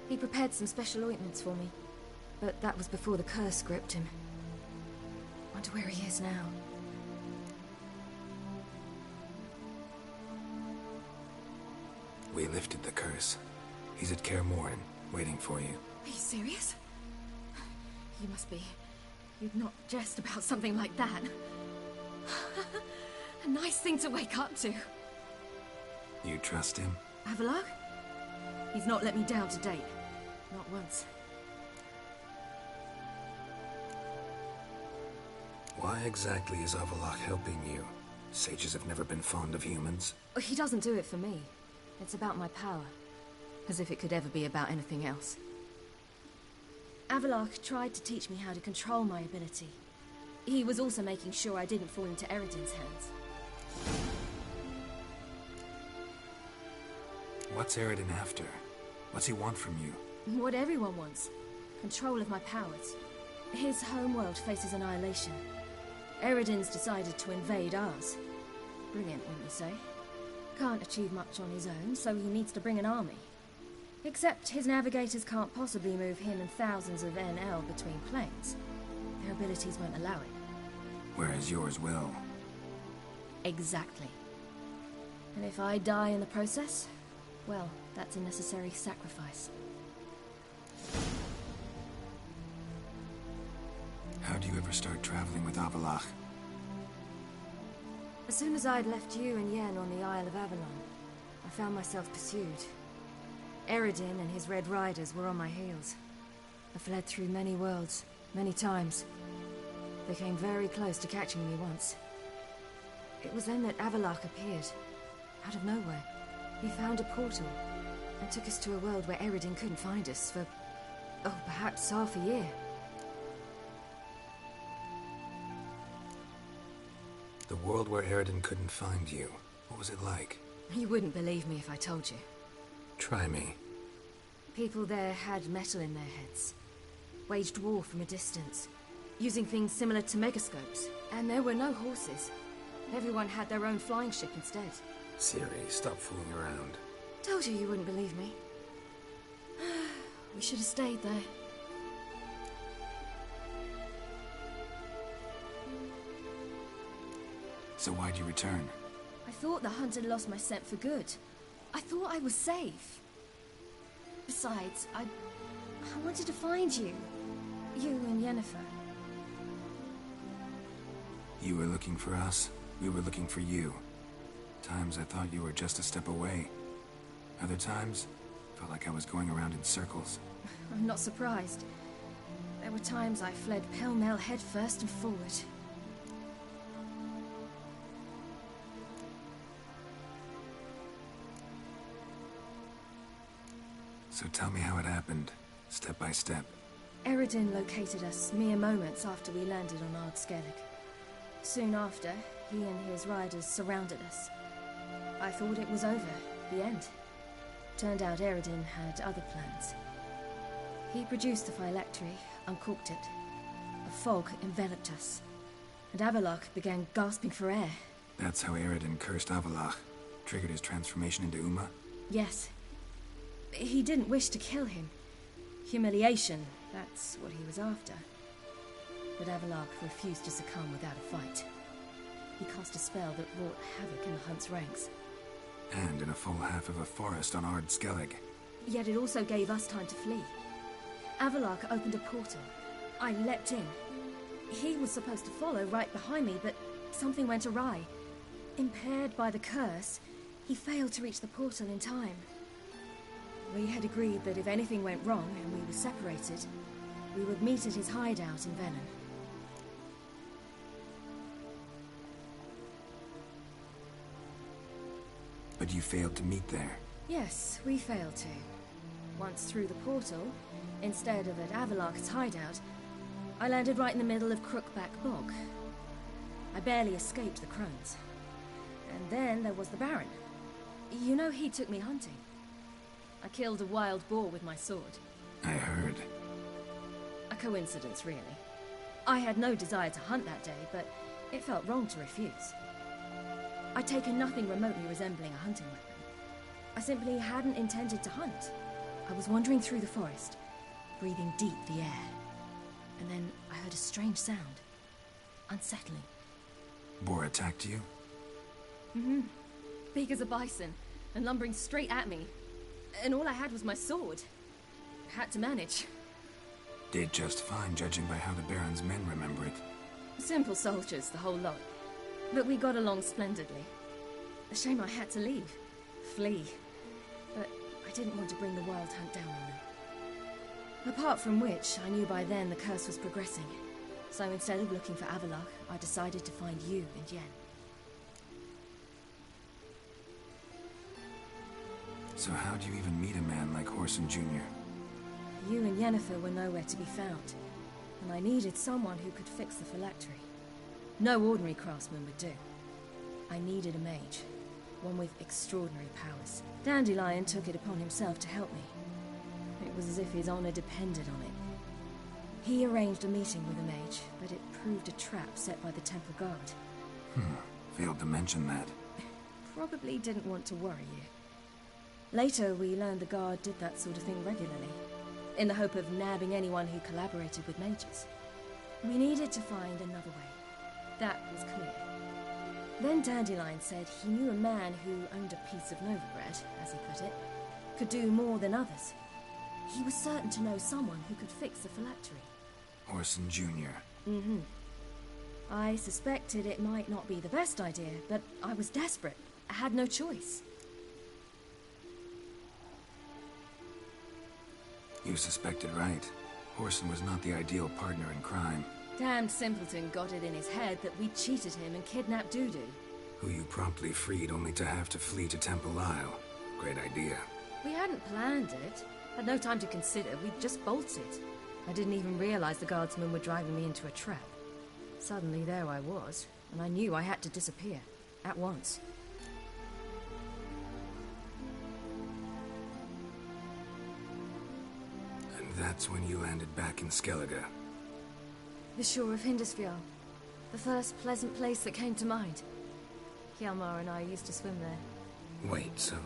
He prepared some special ointments for me. But that was before the curse gripped him. Wonder where he is now. We lifted the curse. He's at Kaer Morhen, waiting for you. Are you serious? You must be. You'd not jest about something like that. A nice thing to wake up to. You trust him? Avalok? He's not let me down to date. Not once. Why exactly is Avalok helping you? Sages have never been fond of humans. He doesn't do it for me. It's about my power. As if it could ever be about anything else. Avalok tried to teach me how to control my ability. He was also making sure I didn't fall into Eredin's hands. What's Eredin after? What's he want from you? What everyone wants. Control of my powers. His homeworld faces annihilation. Eredin's decided to invade ours. Brilliant, wouldn't you say? Can't achieve much on his own, so he needs to bring an army. Except his navigators can't possibly move him and thousands of NL between planes. Their abilities won't allow it. Whereas yours will. Exactly. And if I die in the process, well, that's a necessary sacrifice. How do you ever start traveling with Avalach? As soon as I'd left you and Yen on the Isle of Avalon, I found myself pursued. Eredin and his Red Riders were on my heels. I fled through many worlds, many times. They came very close to catching me once. It was then that Avalach appeared, out of nowhere. He found a portal, and took us to a world where Eredin couldn't find us for, oh, perhaps half a year. The world where Eredin couldn't find you. What was it like? You wouldn't believe me if I told you. Try me. People there had metal in their heads. Waged war from a distance, using things similar to megascopes. And there were no horses. Everyone had their own flying ship instead. Siri, stop fooling around. Told you wouldn't believe me. We should have stayed there. So why'd you return? I thought the hunt had lost my scent for good. I thought I was safe. Besides, I wanted to find you. You and Yennefer. You were looking for us. We were looking for you. Times I thought you were just a step away. Other times, felt like I was going around in circles. I'm not surprised. There were times I fled pell-mell head first and forward. So tell me how it happened, step by step. Eredin located us mere moments after we landed on Ard Skellig. Soon after, he and his riders surrounded us. I thought it was over, the end. Turned out Eredin had other plans. He produced the phylactery, uncorked it. A fog enveloped us, and Avalok began gasping for air. That's how Eredin cursed Avalach, triggered his transformation into Uma? Yes. He didn't wish to kill him. Humiliation, that's what he was after. But Avalok refused to succumb without a fight. He cast a spell that wrought havoc in the hunt's ranks. And in a full half of a forest on Ard Skellig. Yet it also gave us time to flee. Avalok opened a portal. I leapt in. He was supposed to follow right behind me, but something went awry. Impaired by the curse, he failed to reach the portal in time. We had agreed that if anything went wrong and we were separated, we would meet at his hideout in Venom. But you failed to meet there. Yes, we failed to. Once through the portal, instead of at Avalok's hideout, I landed right in the middle of Crookback Bog. I barely escaped the crones. And then there was the Baron. You know, he took me hunting. I killed a wild boar with my sword. I heard. A coincidence, really. I had no desire to hunt that day, but it felt wrong to refuse. I'd taken nothing remotely resembling a hunting weapon. I simply hadn't intended to hunt. I was wandering through the forest, breathing deep the air. And then I heard a strange sound. Unsettling. Boar attacked you? Mm-hmm. Big as a bison, and lumbering straight at me. And all I had was my sword. Had to manage. Did just fine, judging by how the Baron's men remember it. Simple soldiers, the whole lot. But we got along splendidly. A shame I had to leave. Flee. But I didn't want to bring the wild hunt down on them. Apart from which, I knew by then the curse was progressing. So instead of looking for Avalok, I decided to find you and Yen. So how'd you even meet a man like Horson Jr.? You and Yennefer were nowhere to be found, and I needed someone who could fix the phylactery. No ordinary craftsman would do. I needed a mage, one with extraordinary powers. Dandelion took it upon himself to help me. It was as if his honor depended on it. He arranged a meeting with a mage, but it proved a trap set by the Temple Guard. Failed to mention that. Probably didn't want to worry you. Later, we learned the Guard did that sort of thing regularly, in the hope of nabbing anyone who collaborated with mages. We needed to find another way. That was clear. Then Dandelion said he knew a man who owned a piece of Nova bread, as he put it, could do more than others. He was certain to know someone who could fix the phylactery. Horson Jr. Mm-hmm. I suspected it might not be the best idea, but I was desperate. I had no choice. You suspected right. Horson was not the ideal partner in crime. Damned simpleton got it in his head that we cheated him and kidnapped Dudu. Who you promptly freed only to have to flee to Temple Isle. Great idea. We hadn't planned it. Had no time to consider. We just bolted. I didn't even realize the guardsmen were driving me into a trap. Suddenly there I was, and I knew I had to disappear. At once. And that's when you landed back in Skellige. The shore of Hindisfjall. The first pleasant place that came to mind. Hjalmar and I used to swim there. Wait, so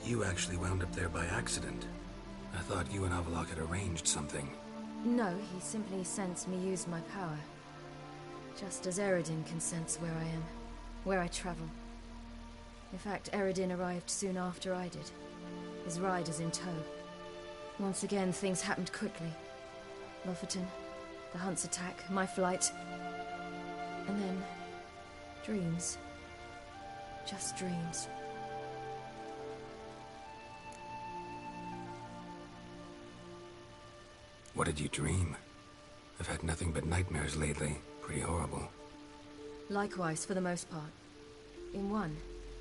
you actually wound up there by accident? I thought you and Avallac'h had arranged something. No, he simply sensed me use my power. Just as Eredin can sense where I am, where I travel. In fact, Eredin arrived soon after I did. His riders in tow. Once again, things happened quickly. Lofoten, the hunt's attack, my flight. And then, dreams. Just dreams. What did you dream? I've had nothing but nightmares lately. Pretty horrible. Likewise, for the most part. In one,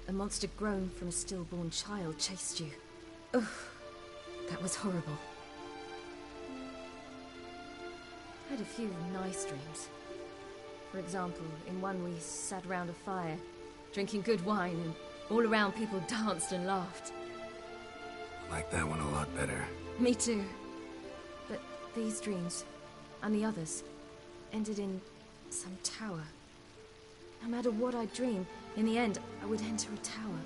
a monster grown from a stillborn child chased you. Ugh, that was horrible. I had a few nice dreams. For example, in one we sat around a fire, drinking good wine, and all around people danced and laughed. I like that one a lot better. Me too. But these dreams, and the others, ended in some tower. No matter what I dream, in the end, I would enter a tower.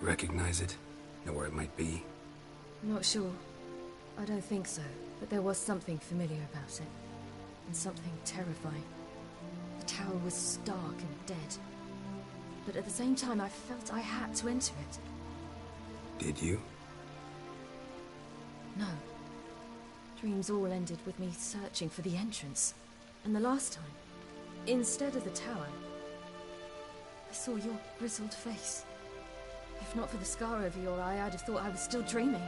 Recognize it? Know where it might be? Not sure. I don't think so, but there was something familiar about it. And something terrifying. The tower was stark and dead. But at the same time, I felt I had to enter it. Did you? No. Dreams all ended with me searching for the entrance. And the last time, instead of the tower, I saw your grizzled face. If not for the scar over your eye, I'd have thought I was still dreaming.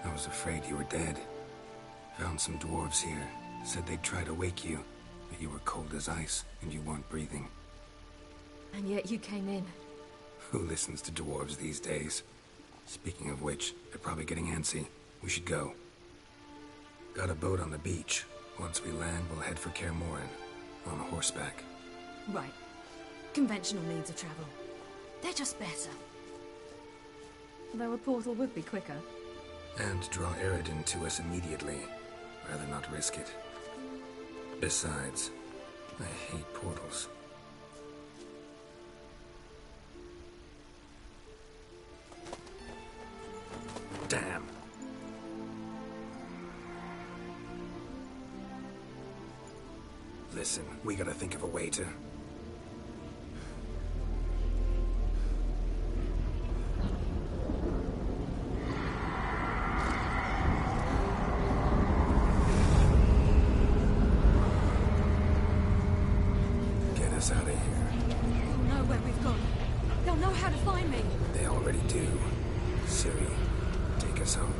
I was afraid you were dead. Found some dwarves here. Said they'd try to wake you, but you were cold as ice, and you weren't breathing. And yet you came in. Who listens to dwarves these days? Speaking of which, they're probably getting antsy. We should go. Got a boat on the beach. Once we land, we'll head for Kaer Morhen. On horseback. Right. Conventional means of travel. They're just better. Though a portal would be quicker. And draw Eredin to us immediately. Rather not risk it. Besides, I hate portals. Damn. Listen, we gotta think of a way to... Get us out of here. They'll know where we've gone. They'll know how to find me. They already do. Ciri, take us home.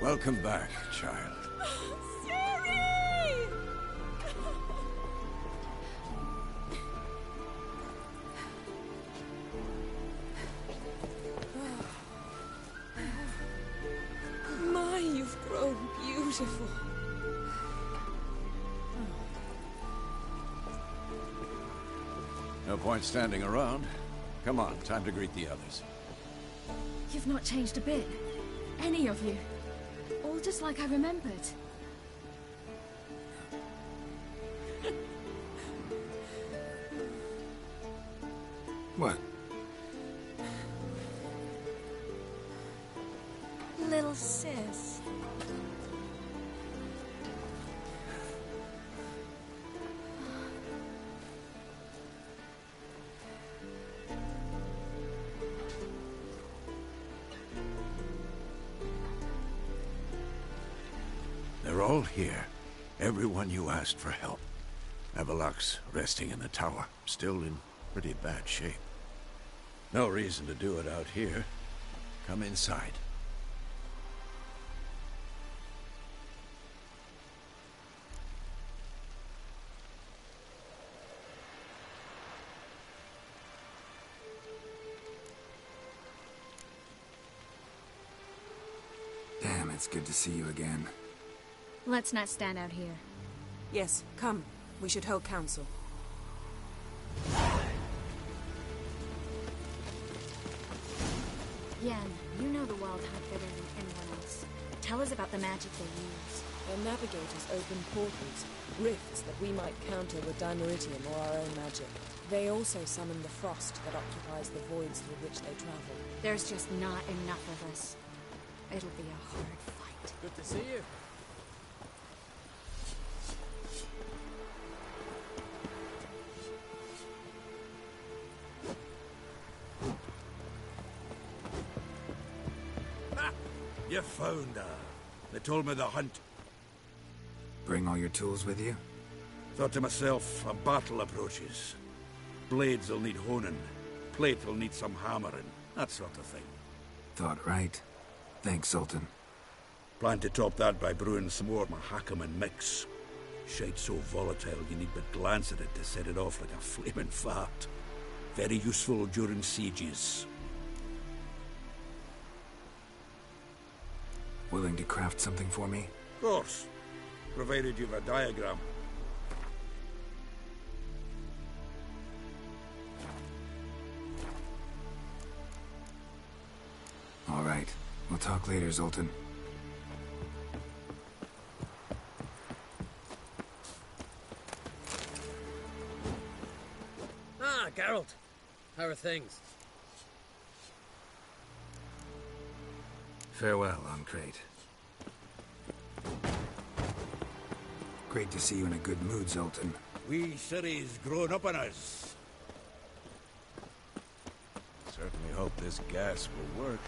Welcome back, child. Siri! My, you've grown beautiful. No point standing around. Come on, time to greet the others. You've not changed a bit. Any of you. All just like I remembered. What? Little sis. They're all here. Everyone you asked for help. Avalok's resting in the tower, still in pretty bad shape. No reason to do it out here. Come inside. Damn, it's good to see you again. Let's not stand out here. Yes, come. We should hold council. Yan, you know the Wild Hunt better than anyone else. Tell us about the magic they use. Their navigators open portals, rifts that we might counter with dimeritium or our own magic. They also summon the frost that occupies the voids through which they travel. There's just not enough of us. It'll be a hard fight. Good to see you. You found her. They told me the hunt. Bring all your tools with you? Thought to myself, a battle approaches. Blades will need honing. Plate will need some hammering. That sort of thing. Thought right. Thanks, Sultan. Plan to top that by brewing some more Mahakaman mix. Shite so volatile you need but glance at it to set it off like a flaming fart. Very useful during sieges. Willing to craft something for me? Of course. Provided you've a diagram. All right. We'll talk later, Zoltan. Ah, Geralt. How are things? Farewell, Ancrate. Great to see you in a good mood, Zoltan. We Ciri's grown up on us. Certainly hope this gas will work.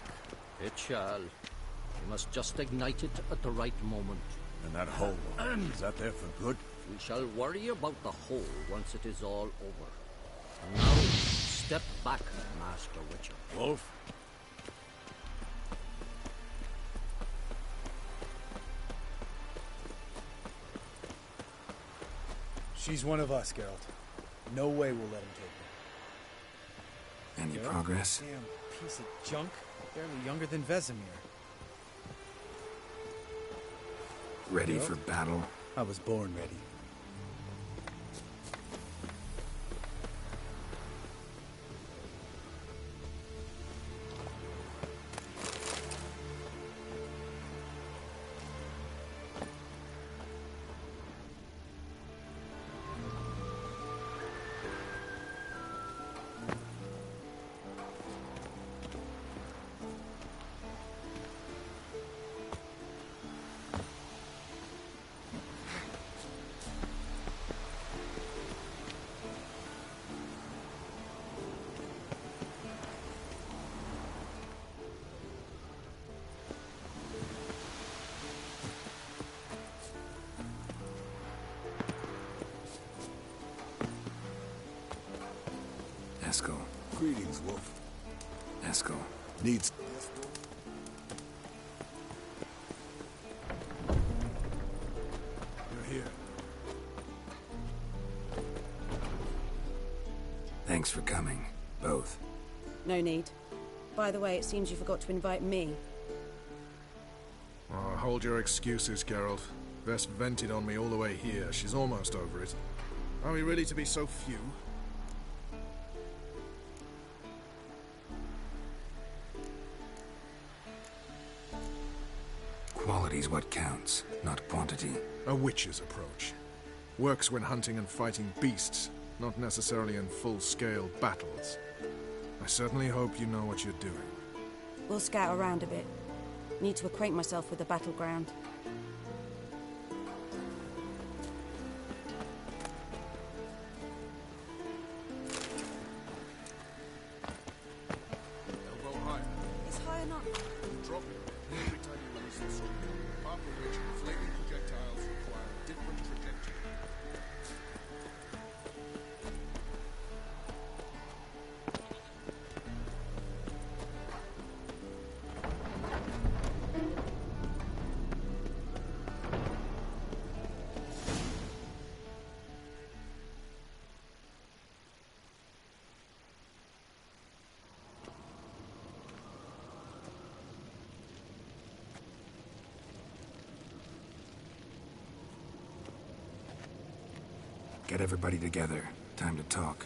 It shall. We must just ignite it at the right moment. And that hole, is that there for good? We shall worry about the hole once it is all over. Now, step back, Master Witcher. Wolf? She's one of us, Geralt. No way we'll let him take her. Any progress? Damn piece of junk. Barely younger than Vesemir. Ready for battle? I was born ready. Eskel. Greetings, Wolf. Eskel. Needs... Thanks for coming, both. No need. By the way, it seems you forgot to invite me. Oh, hold your excuses, Geralt. Vess vented on me all the way here. She's almost over it. Are we really to be so few? Quality's what counts, not quantity. A witch's approach. Works when hunting and fighting beasts, not necessarily in full-scale battles. I certainly hope you know what you're doing. We'll scout around a bit. Need to acquaint myself with the battleground. Elbow higher. It's high enough. Drop it every time you release the sword. After which, flaming projectiles require a different trajectory. Get everybody together. Time to talk.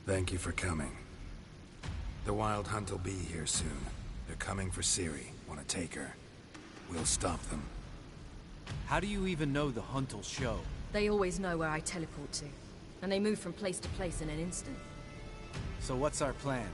Thank you for coming. The Wild Hunt will be here soon. They're coming for Ciri. Want to take her? We'll stop them. How do you even know the Hunt will show? They always know where I teleport to. And they move from place to place in an instant. So what's our plan?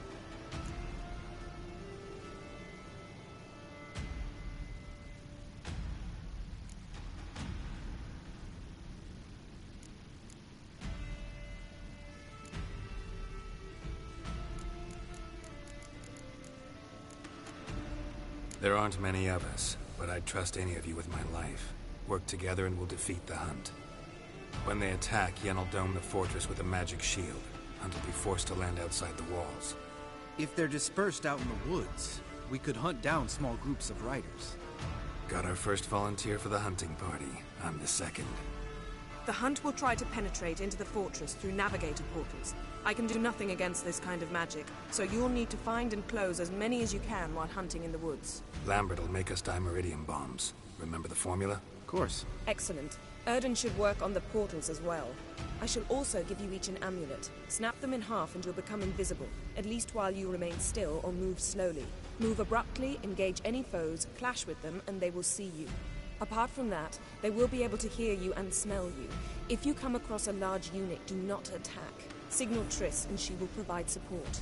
There aren't many of us, but I'd trust any of you with my life. Work together and we'll defeat the Hunt. When they attack, Yen will dome the fortress with a magic shield. Hunt will be forced to land outside the walls. If they're dispersed out in the woods, we could hunt down small groups of riders. Got our first volunteer for the hunting party. I'm the second. The Hunt will try to penetrate into the fortress through navigator portals. I can do nothing against this kind of magic, so you'll need to find and close as many as you can while hunting in the woods. Lambert will make us dimeridium bombs. Remember the formula? Of course. Excellent. Erden should work on the portals as well. I shall also give you each an amulet. Snap them in half and you'll become invisible, at least while you remain still or move slowly. Move abruptly, engage any foes, clash with them, and they will see you. Apart from that, they will be able to hear you and smell you. If you come across a large unit, do not attack. Signal Triss and she will provide support.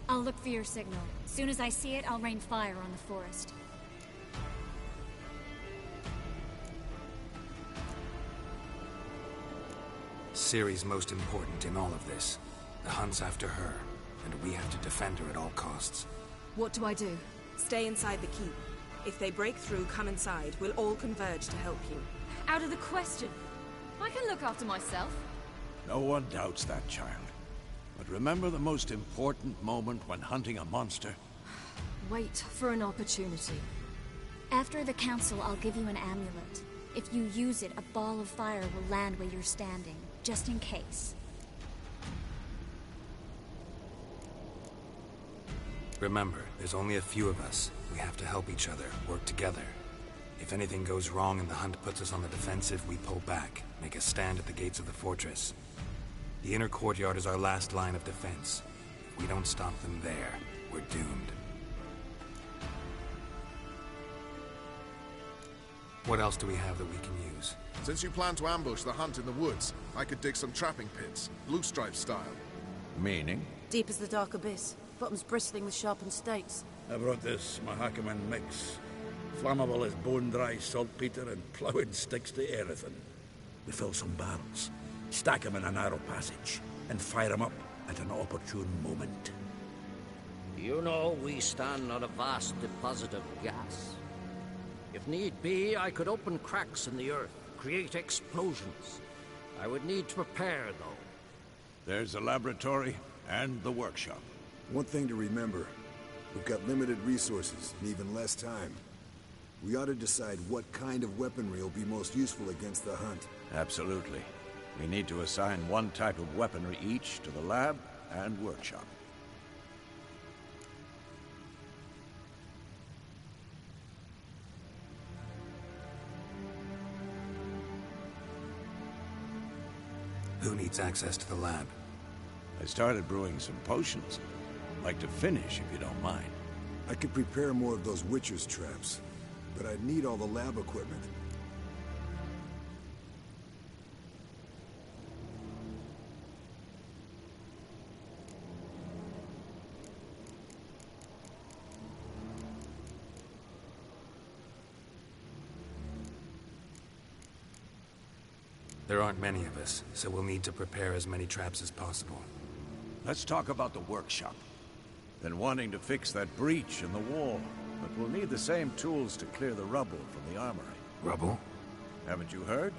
I'll look for your signal. Soon as I see it, I'll rain fire on the forest. Ciri's most important in all of this. The Hunt's after her, and we have to defend her at all costs. What do I do? Stay inside the keep. If they break through, come inside. We'll all converge to help you. Out of the question. I can look after myself. No one doubts that, child. But remember the most important moment when hunting a monster? Wait for an opportunity. After the council, I'll give you an amulet. If you use it, a ball of fire will land where you're standing, just in case. Remember, there's only a few of us. We have to help each other, work together. If anything goes wrong and the Hunt puts us on the defensive, we pull back, make a stand at the gates of the fortress. The inner courtyard is our last line of defense. If we don't stop them there, we're doomed. What else do we have that we can use? Since you plan to ambush the Hunt in the woods, I could dig some trapping pits, blue stripe style. Meaning? Deep as the dark abyss. Bottoms bristling with sharpened stakes. I brought this Mahakaman mix. Flammable as bone-dry saltpeter and ploughing sticks to everything. We fill some barrels, stack them in a narrow passage, and fire 'em up at an opportune moment. You know, we stand on a vast deposit of gas. If need be, I could open cracks in the earth, create explosions. I would need to prepare, though. There's the laboratory and the workshop. One thing to remember, we've got limited resources and even less time. We ought to decide what kind of weaponry will be most useful against the hunt. Absolutely. We need to assign one type of weaponry each to the lab and workshop. Who needs access to the lab? I started brewing some potions. I'd like to finish, if you don't mind. I could prepare more of those Witcher's traps, but I'd need all the lab equipment. There aren't many of us, so we'll need to prepare as many traps as possible. Let's talk about the workshop. Been wanting to fix that breach in the wall, but we'll need the same tools to clear the rubble from the armory. Rubble? Haven't you heard?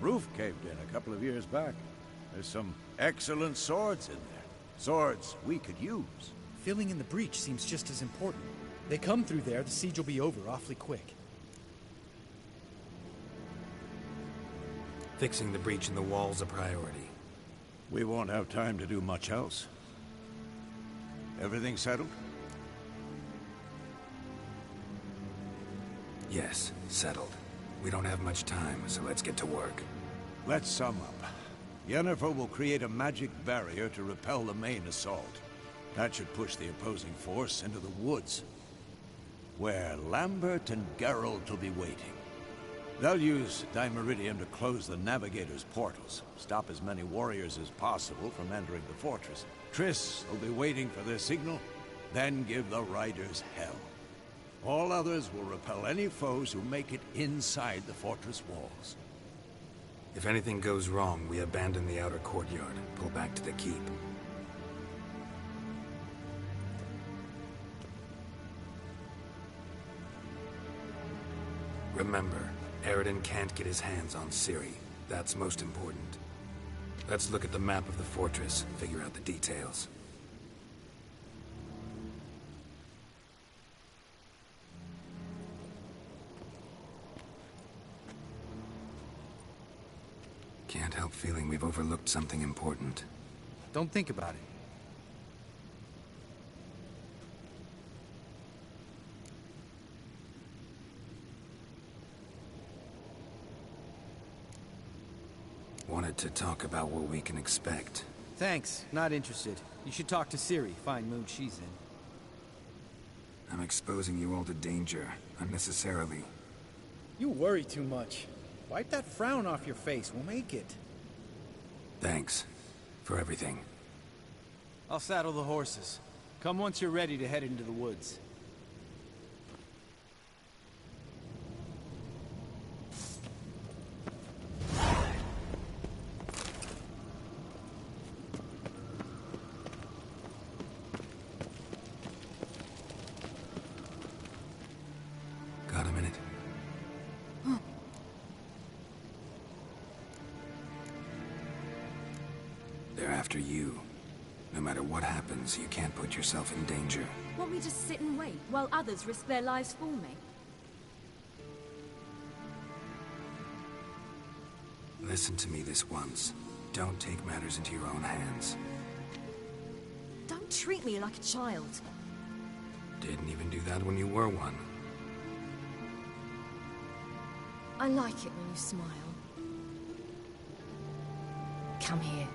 Roof caved in a couple of years back. There's some excellent swords in there. Swords we could use. Filling in the breach seems just as important. They come through there, the siege will be over awfully quick. Fixing the breach in the wall's a priority. We won't have time to do much else. Everything settled? Yes, settled. We don't have much time, so let's get to work. Let's sum up. Yennefer will create a magic barrier to repel the main assault. That should push the opposing force into the woods, where Lambert and Geralt will be waiting. They'll use Dimeridium to close the Navigator's portals, stop as many warriors as possible from entering the fortress. Triss will be waiting for their signal, then give the riders hell. All others will repel any foes who make it inside the fortress walls. If anything goes wrong, we abandon the outer courtyard, pull back to the keep. Remember, Eridan can't get his hands on Ciri. That's most important. Let's look at the map of the fortress, figure out the details. Can't help feeling we've overlooked something important. Don't think about it. Wanted to talk about what we can expect. Thanks, not interested. You should talk to Ciri, find mood she's in. I'm exposing you all to danger, unnecessarily. You worry too much. Wipe that frown off your face, we'll make it. Thanks. For everything. I'll saddle the horses. Come once you're ready to head into the woods. Got a minute? They're after you. No matter what happens, you can't put yourself in danger. Want me to sit and wait while others risk their lives for me? Listen to me this once. Don't take matters into your own hands. Don't treat me like a child. Didn't even do that when you were one. I like it when you smile. Come here.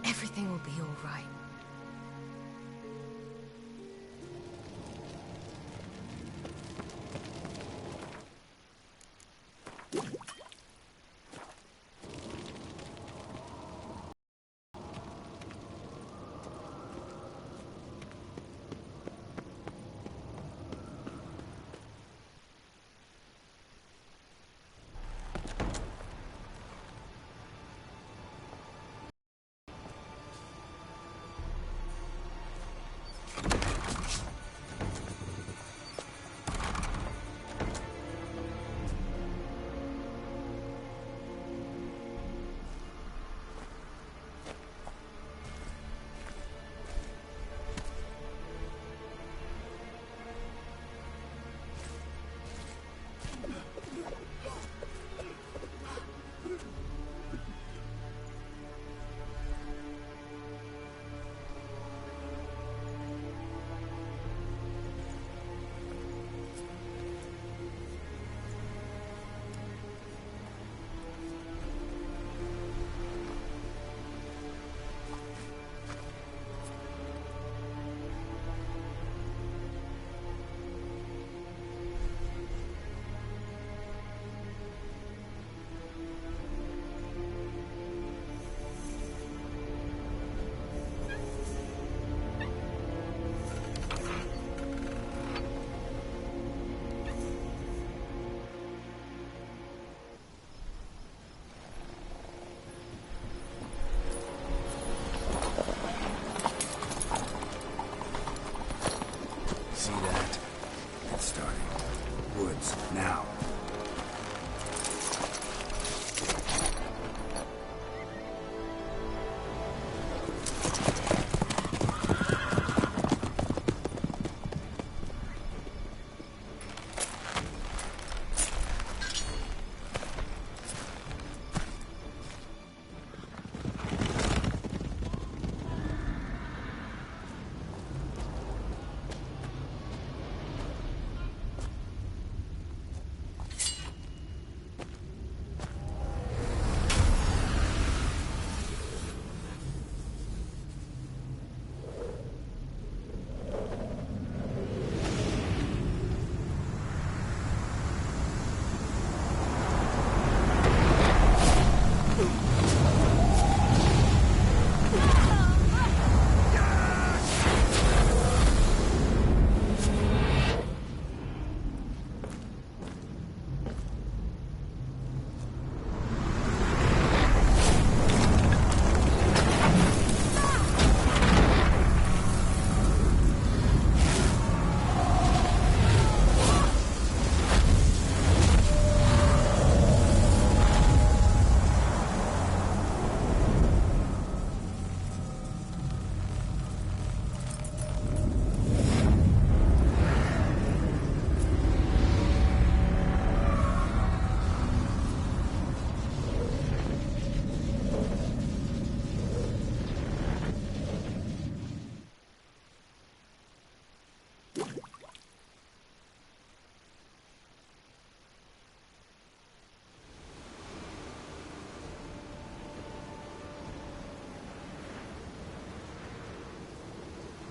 Everything will be all right.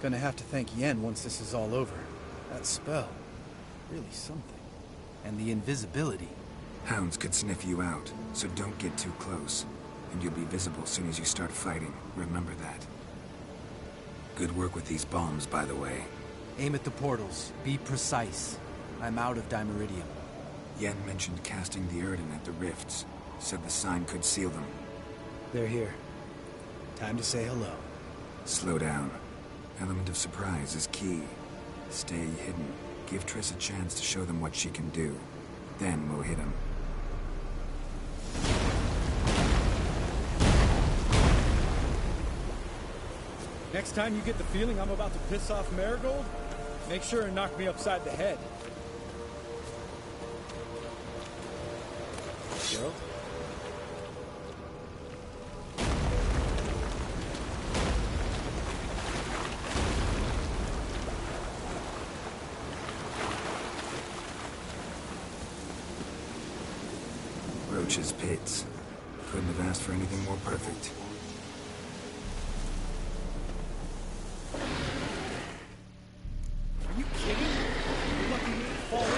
Gonna have to thank Yen once this is all over. That spell, really something. And the invisibility. Hounds could sniff you out, so don't get too close. And you'll be visible soon as you start fighting. Remember that. Good work with these bombs, by the way. Aim at the portals. Be precise. I'm out of Dimeridium. Yen mentioned casting the Erden at the rifts. Said the sign could seal them. They're here. Time to say hello. Slow down. Element of surprise is key. Stay hidden. Give Triss a chance to show them what she can do. Then we'll hit them. Next time you get the feeling I'm about to piss off Marigold, make sure and knock me upside the head. Geralt? Roach's pits. Couldn't have asked for anything more perfect. Are you kidding? You're lucky you didn't fall in.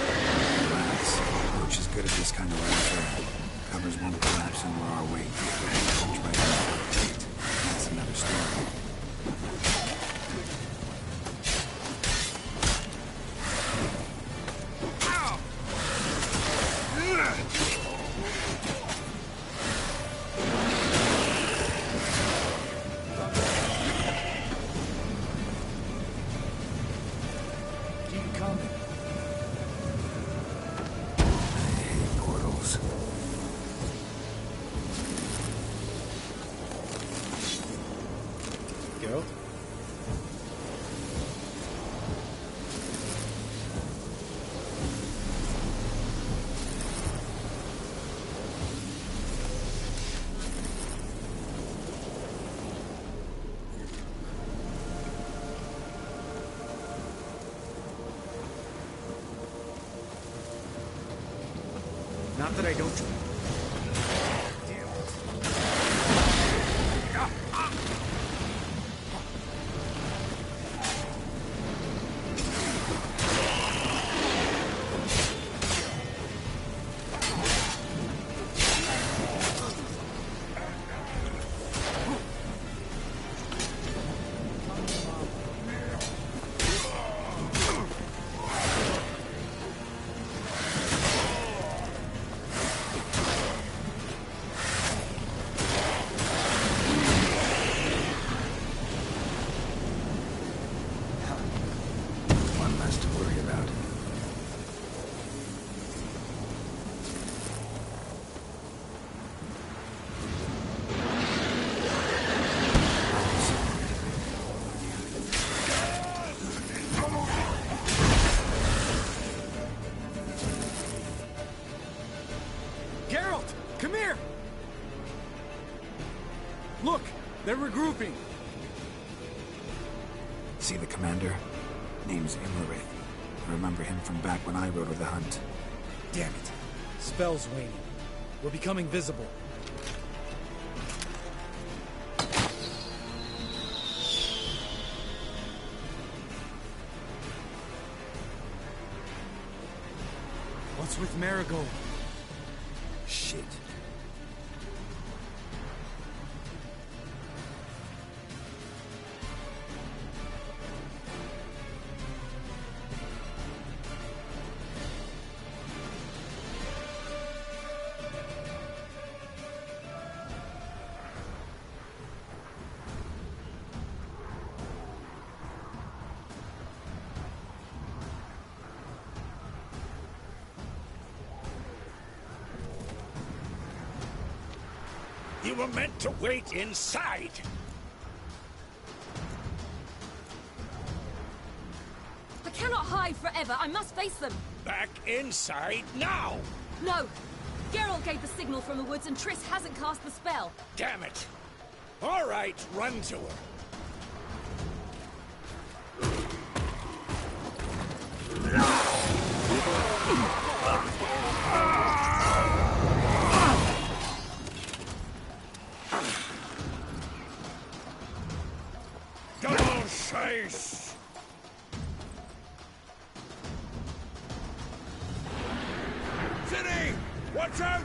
Relax. Roach is good at this kind of warfare. Covers won't collapse under our weight. Punch right out. That's another story. Geralt? Not that I don't... Geralt! Come here! Look! They're regrouping! See the commander? Name's Imlerith. I remember him from back when I rode with the hunt. Damn it. Spell's waning. We're becoming visible. What's with Marigold? Shit. You were meant to wait inside! I cannot hide forever. I must face them. Back inside now! No. Geralt gave the signal from the woods and Triss hasn't cast the spell. Damn it! All right, run to her. Double Scheiß! City! Watch out!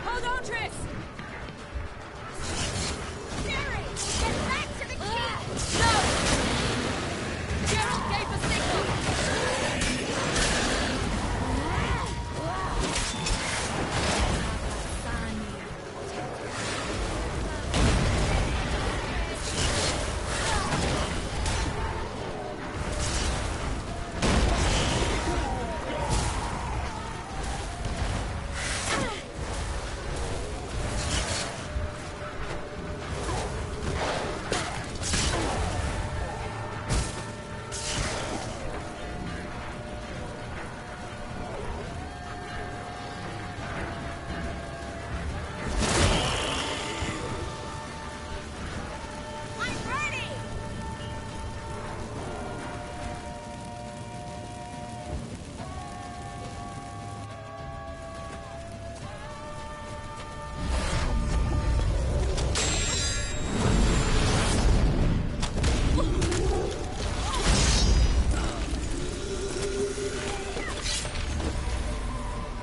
Hold on, Triss! Jerry! Get back to the kid! No! Gerald gave the signal!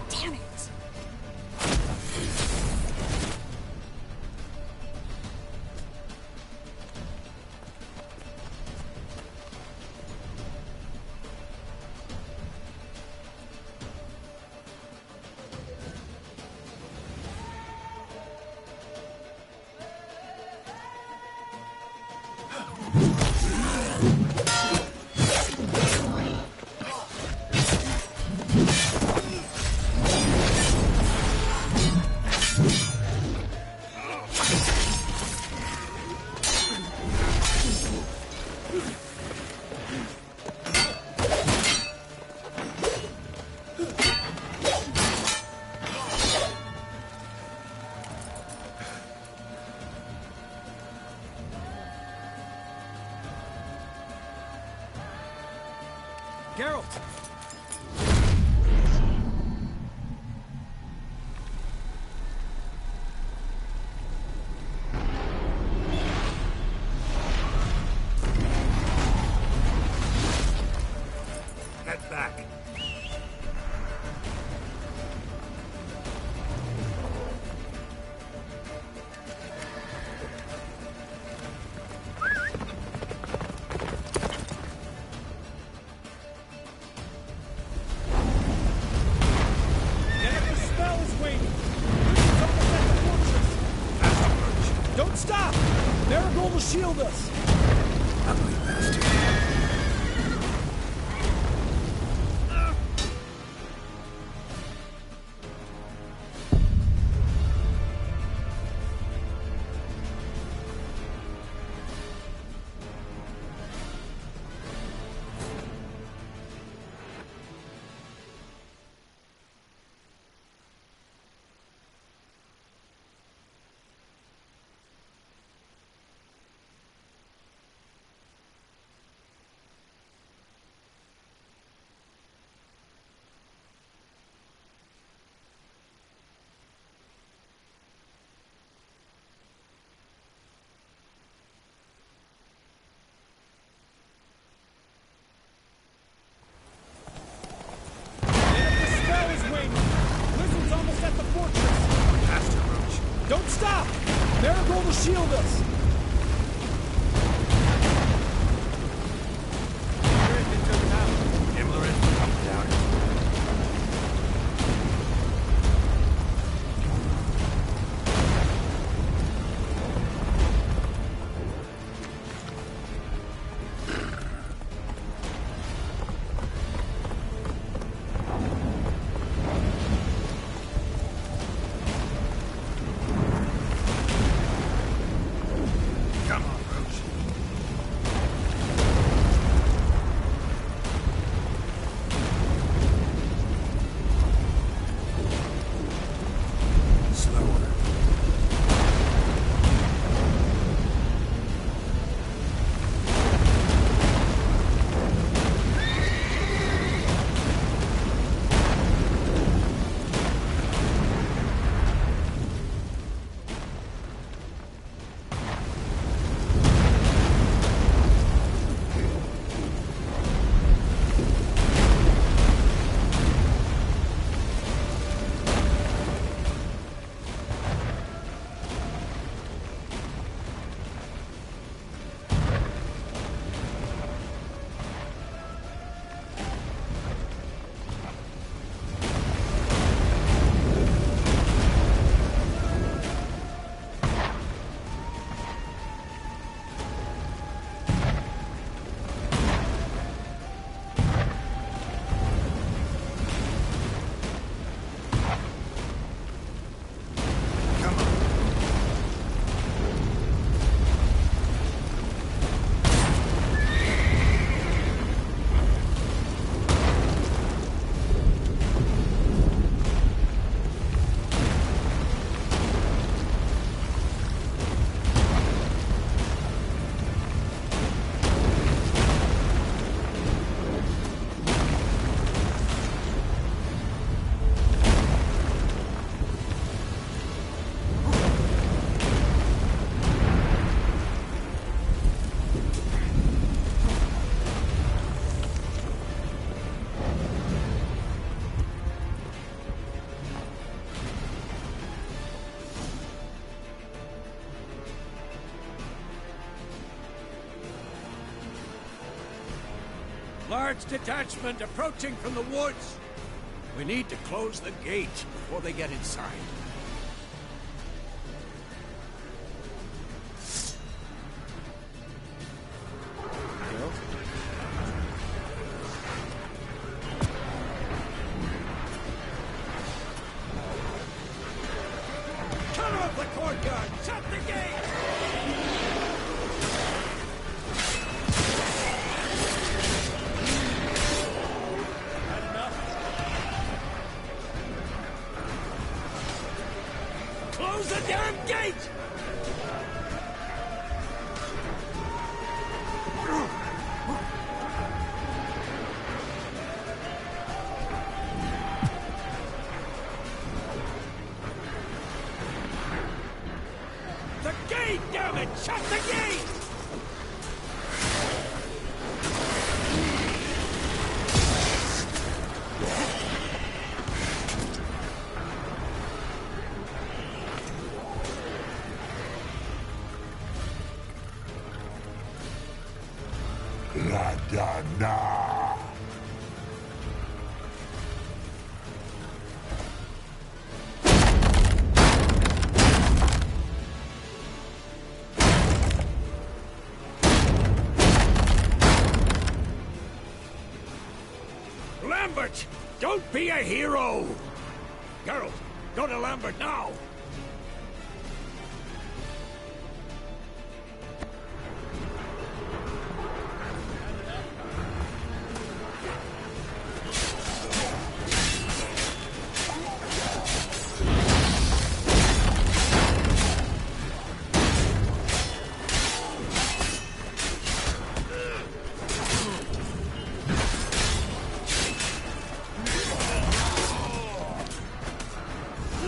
Damn it! Geralt! Get back! Don't stop! Marigold will shield us! Ugly bastard. Don't stop! Marigold will shield us! Himmler, come down. Large detachment approaching from the woods. We need to close the gate before they get inside. Cut off the courtyard! Shut the gate! Close the damn gate! The gate, damn it! Shut the gate! La da na. Lambert! Don't be a hero! Geralt, go to Lambert now!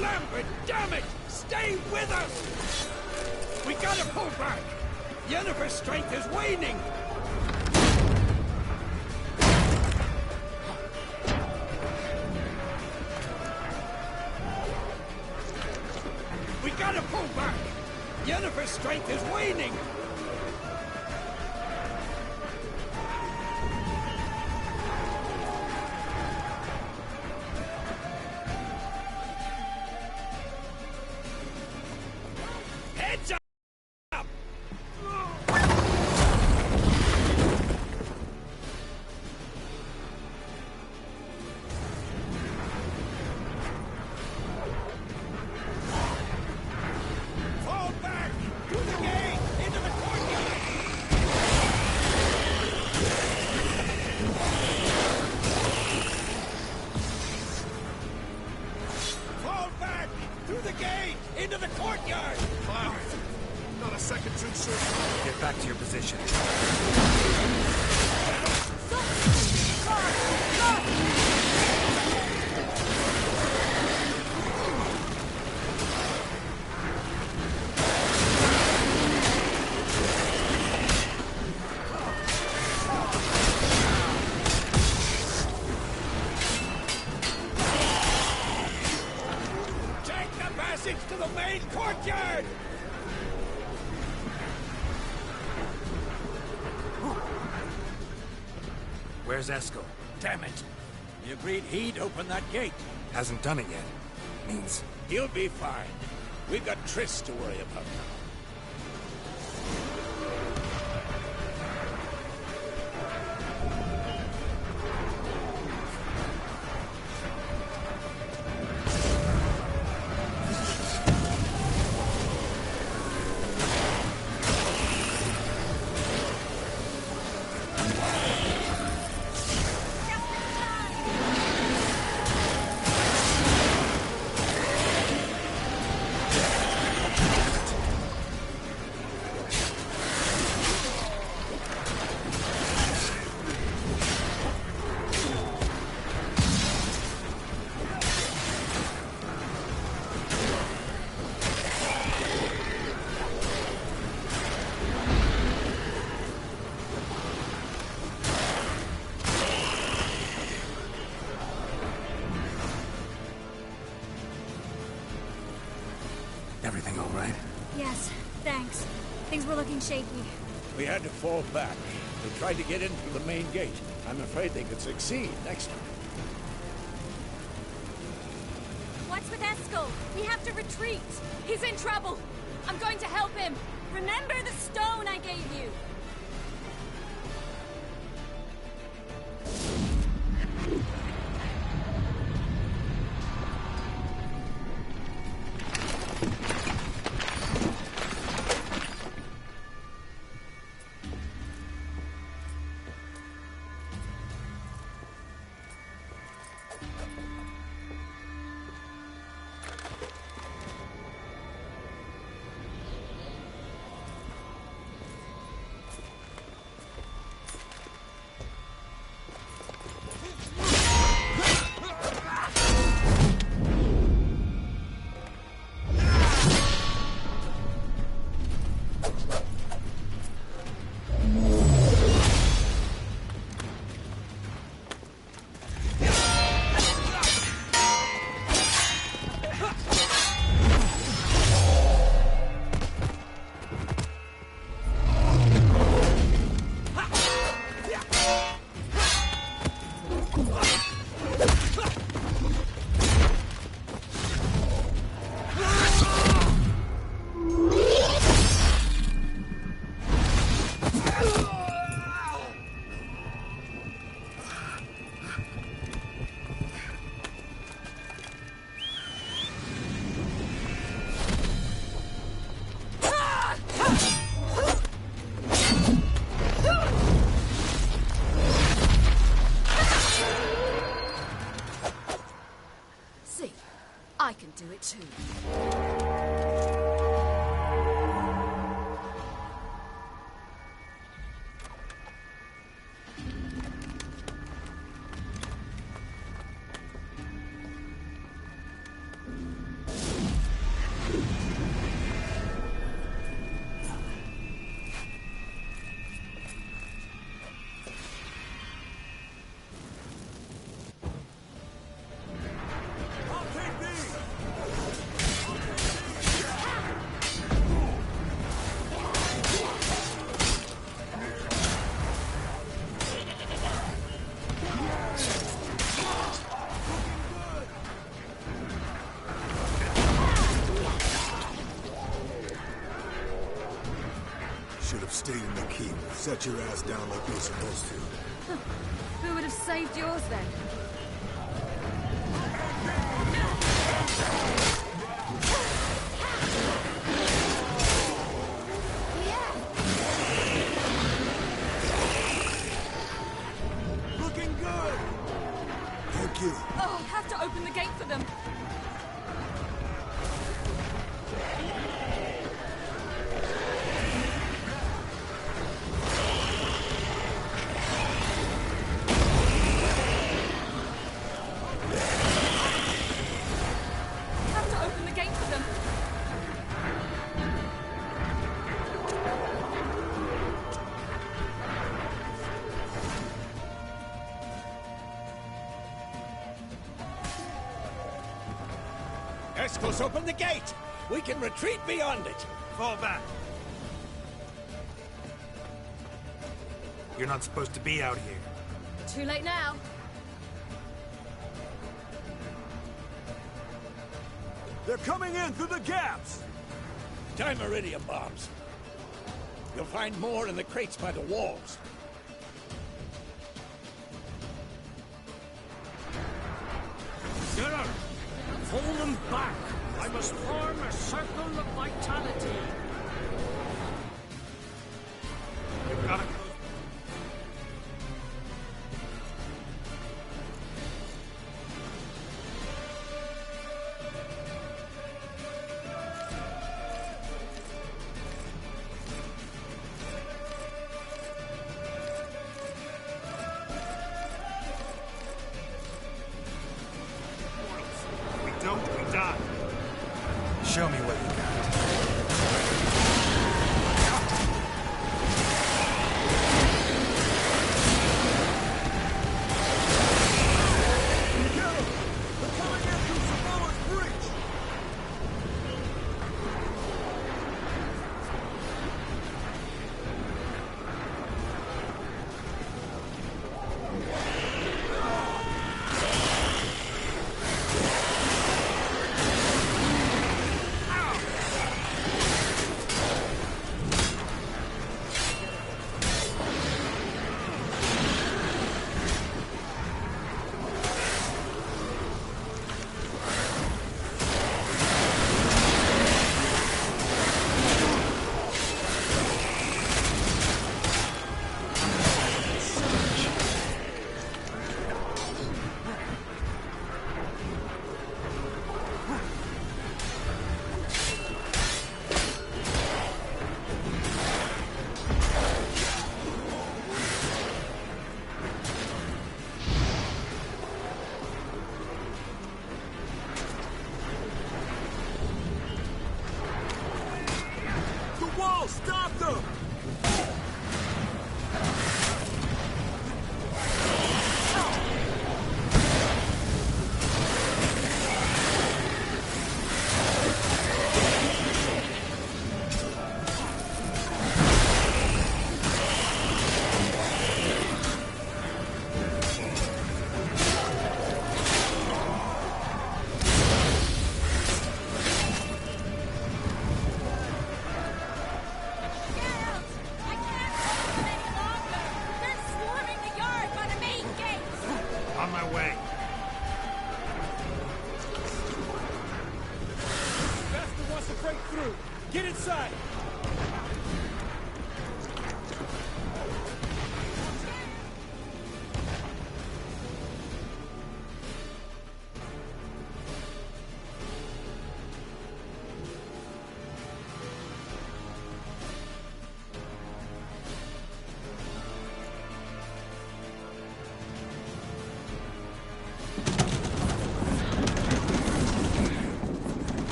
Lambert, damn it! Stay with us! We gotta pull back! Yennefer's strength is waning! We gotta pull back! Yennefer's strength is waning! Heads up! Fall back! Through the gate! Into the courtyard! Fall back! Through the gate! Into the courtyard! Not a second too soon. Get back to your position. Take the passage to the main courtyard! Where's Eskel? Damn it! We agreed he'd open that gate. Hasn't done it yet. Means He'll be fine. We've got Triss to worry about now. everything all right? Yes, thanks. Things were looking shaky. We had to fall back. They tried to get in through the main gate. I'm afraid they could succeed next time. What's with Eskel? We have to retreat. He's in trouble. I'm going to help him. Remember the stone I gave you. I can do it too. Stayed in the keep. Set your ass down like you're supposed to. Who would have saved yours then? Looking good! Thank you. Oh, I have to open the gate for them. Eskel's open the gate! We can retreat beyond it! Fall back. You're not supposed to be out here. Too late now. They're coming in through the gaps! Time iridium bombs. You'll find more in the crates by the walls. Sir! Pull them back! I must form a circle of vitality! You've got to close. Show me what you got. on my way. Bastard wants to break through. Get inside.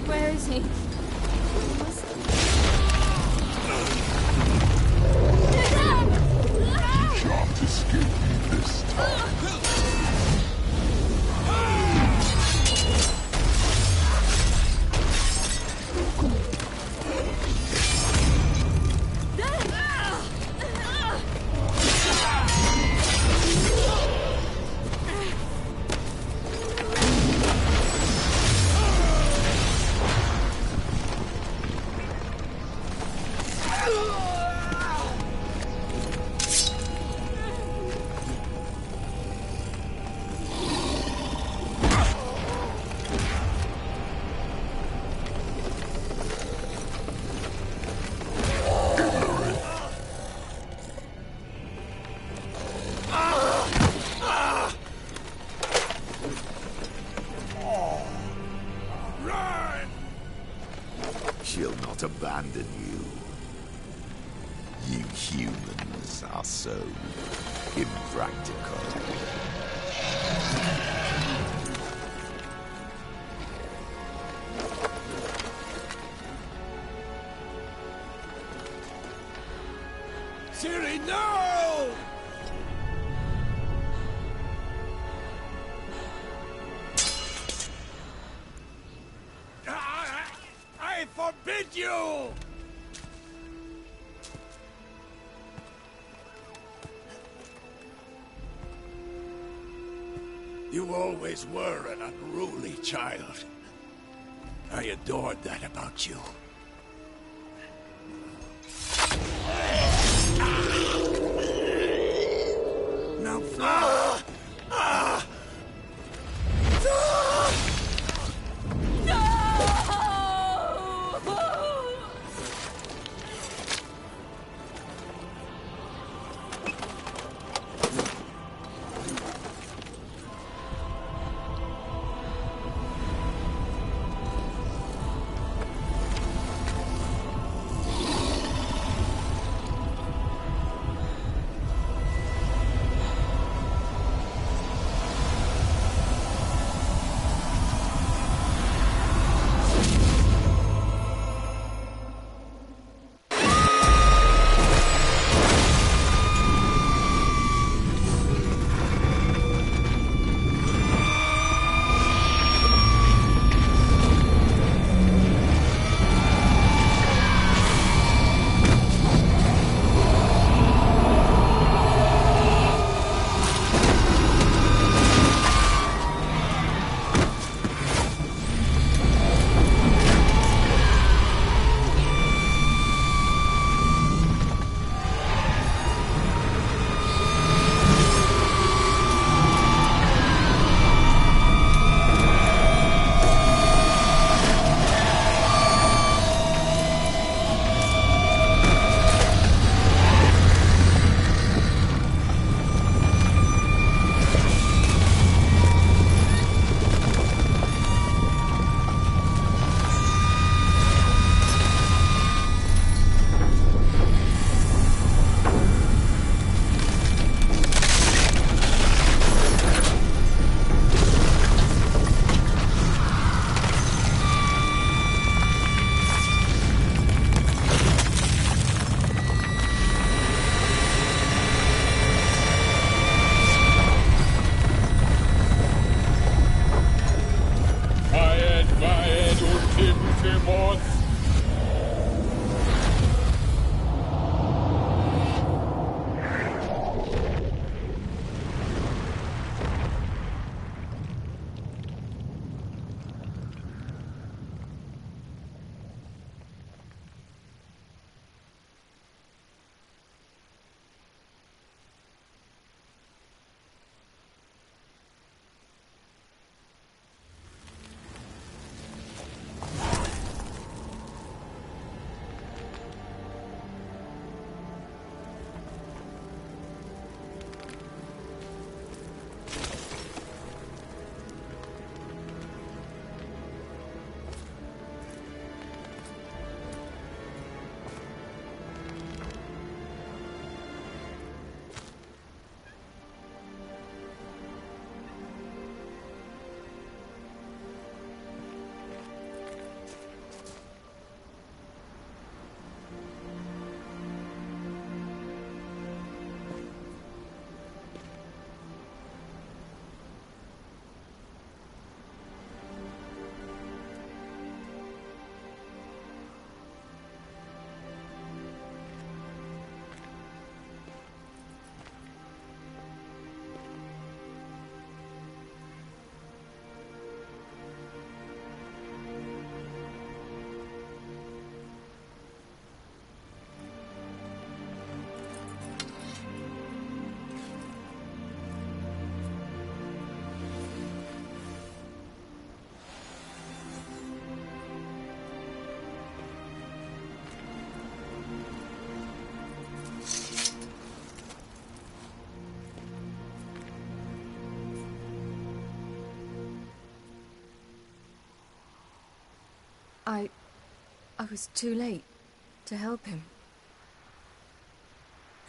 Where is he? Can't escape me this time. She'll not abandon you. You humans are so impractical. Ciri, no! I forbid you! You always were an unruly child. I adored that about you. Now fly! I was too late to help him.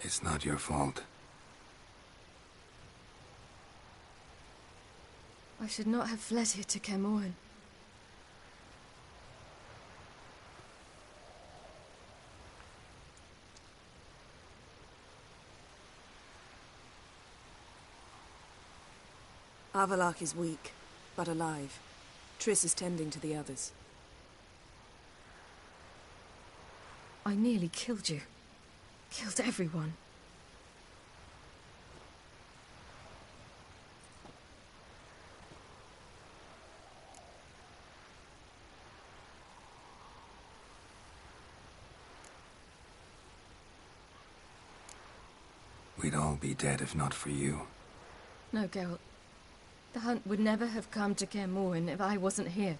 It's not your fault. I should not have fled here to Camoran. Avalak is weak, but alive. Triss is tending to the others. I nearly killed you. Killed everyone. We'd all be dead if not for you. No, Geralt. The hunt would never have come to Kaer Morhen if I wasn't here.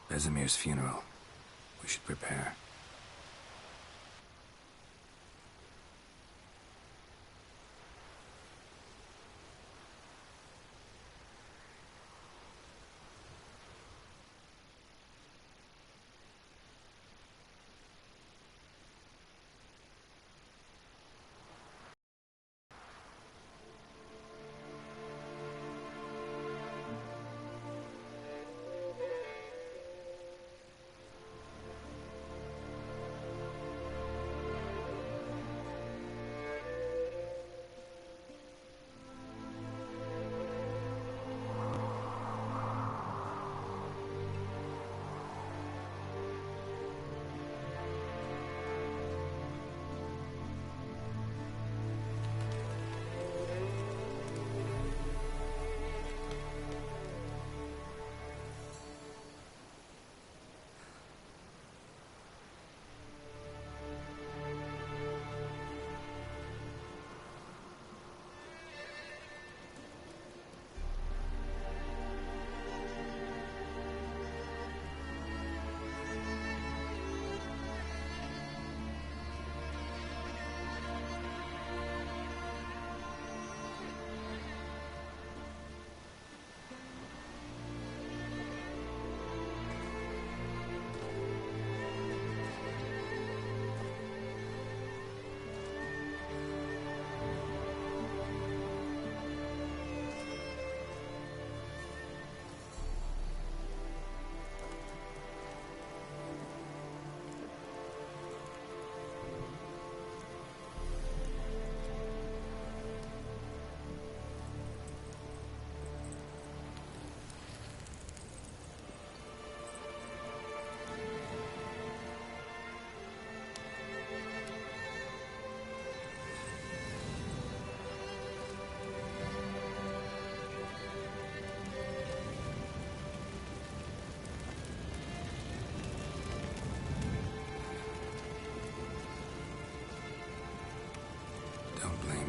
Vesemir's funeral. We should prepare.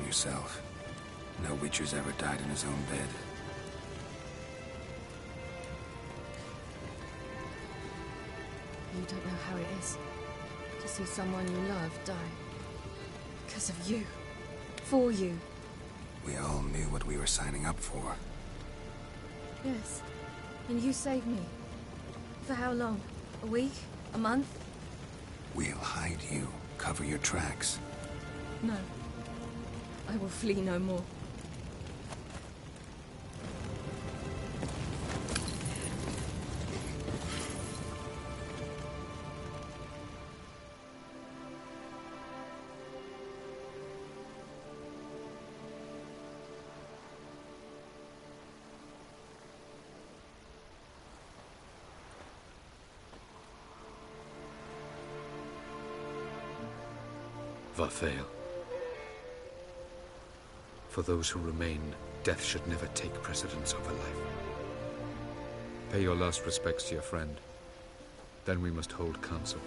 Yourself. No Witcher's ever died in his own bed. You don't know how it is to see someone you love die. Because of you. For you. We all knew what we were signing up for. Yes. And you saved me. For how long? A week? A month? We'll hide you. Cover your tracks. No. I will flee no more. Varthael. For those who remain, death should never take precedence over life. Pay your last respects to your friend. Then we must hold council.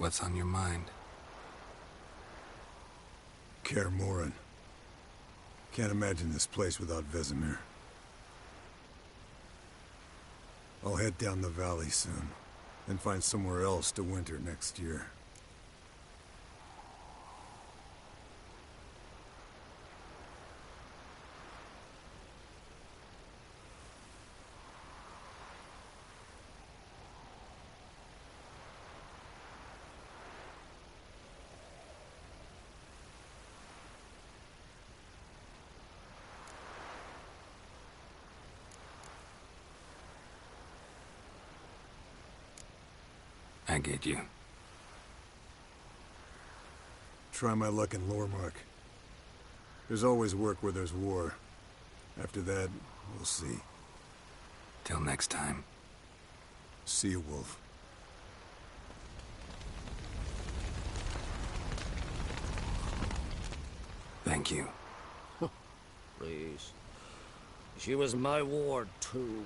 What's on your mind? Kaer Morhen. Can't imagine this place without Vesemir. I'll head down the valley soon, and find somewhere else to winter next year. I get you. Try my luck in Lormark. There's always work where there's war. After that, we'll see. Till next time. See you, Wolf. Thank you. Please. She was my ward, too.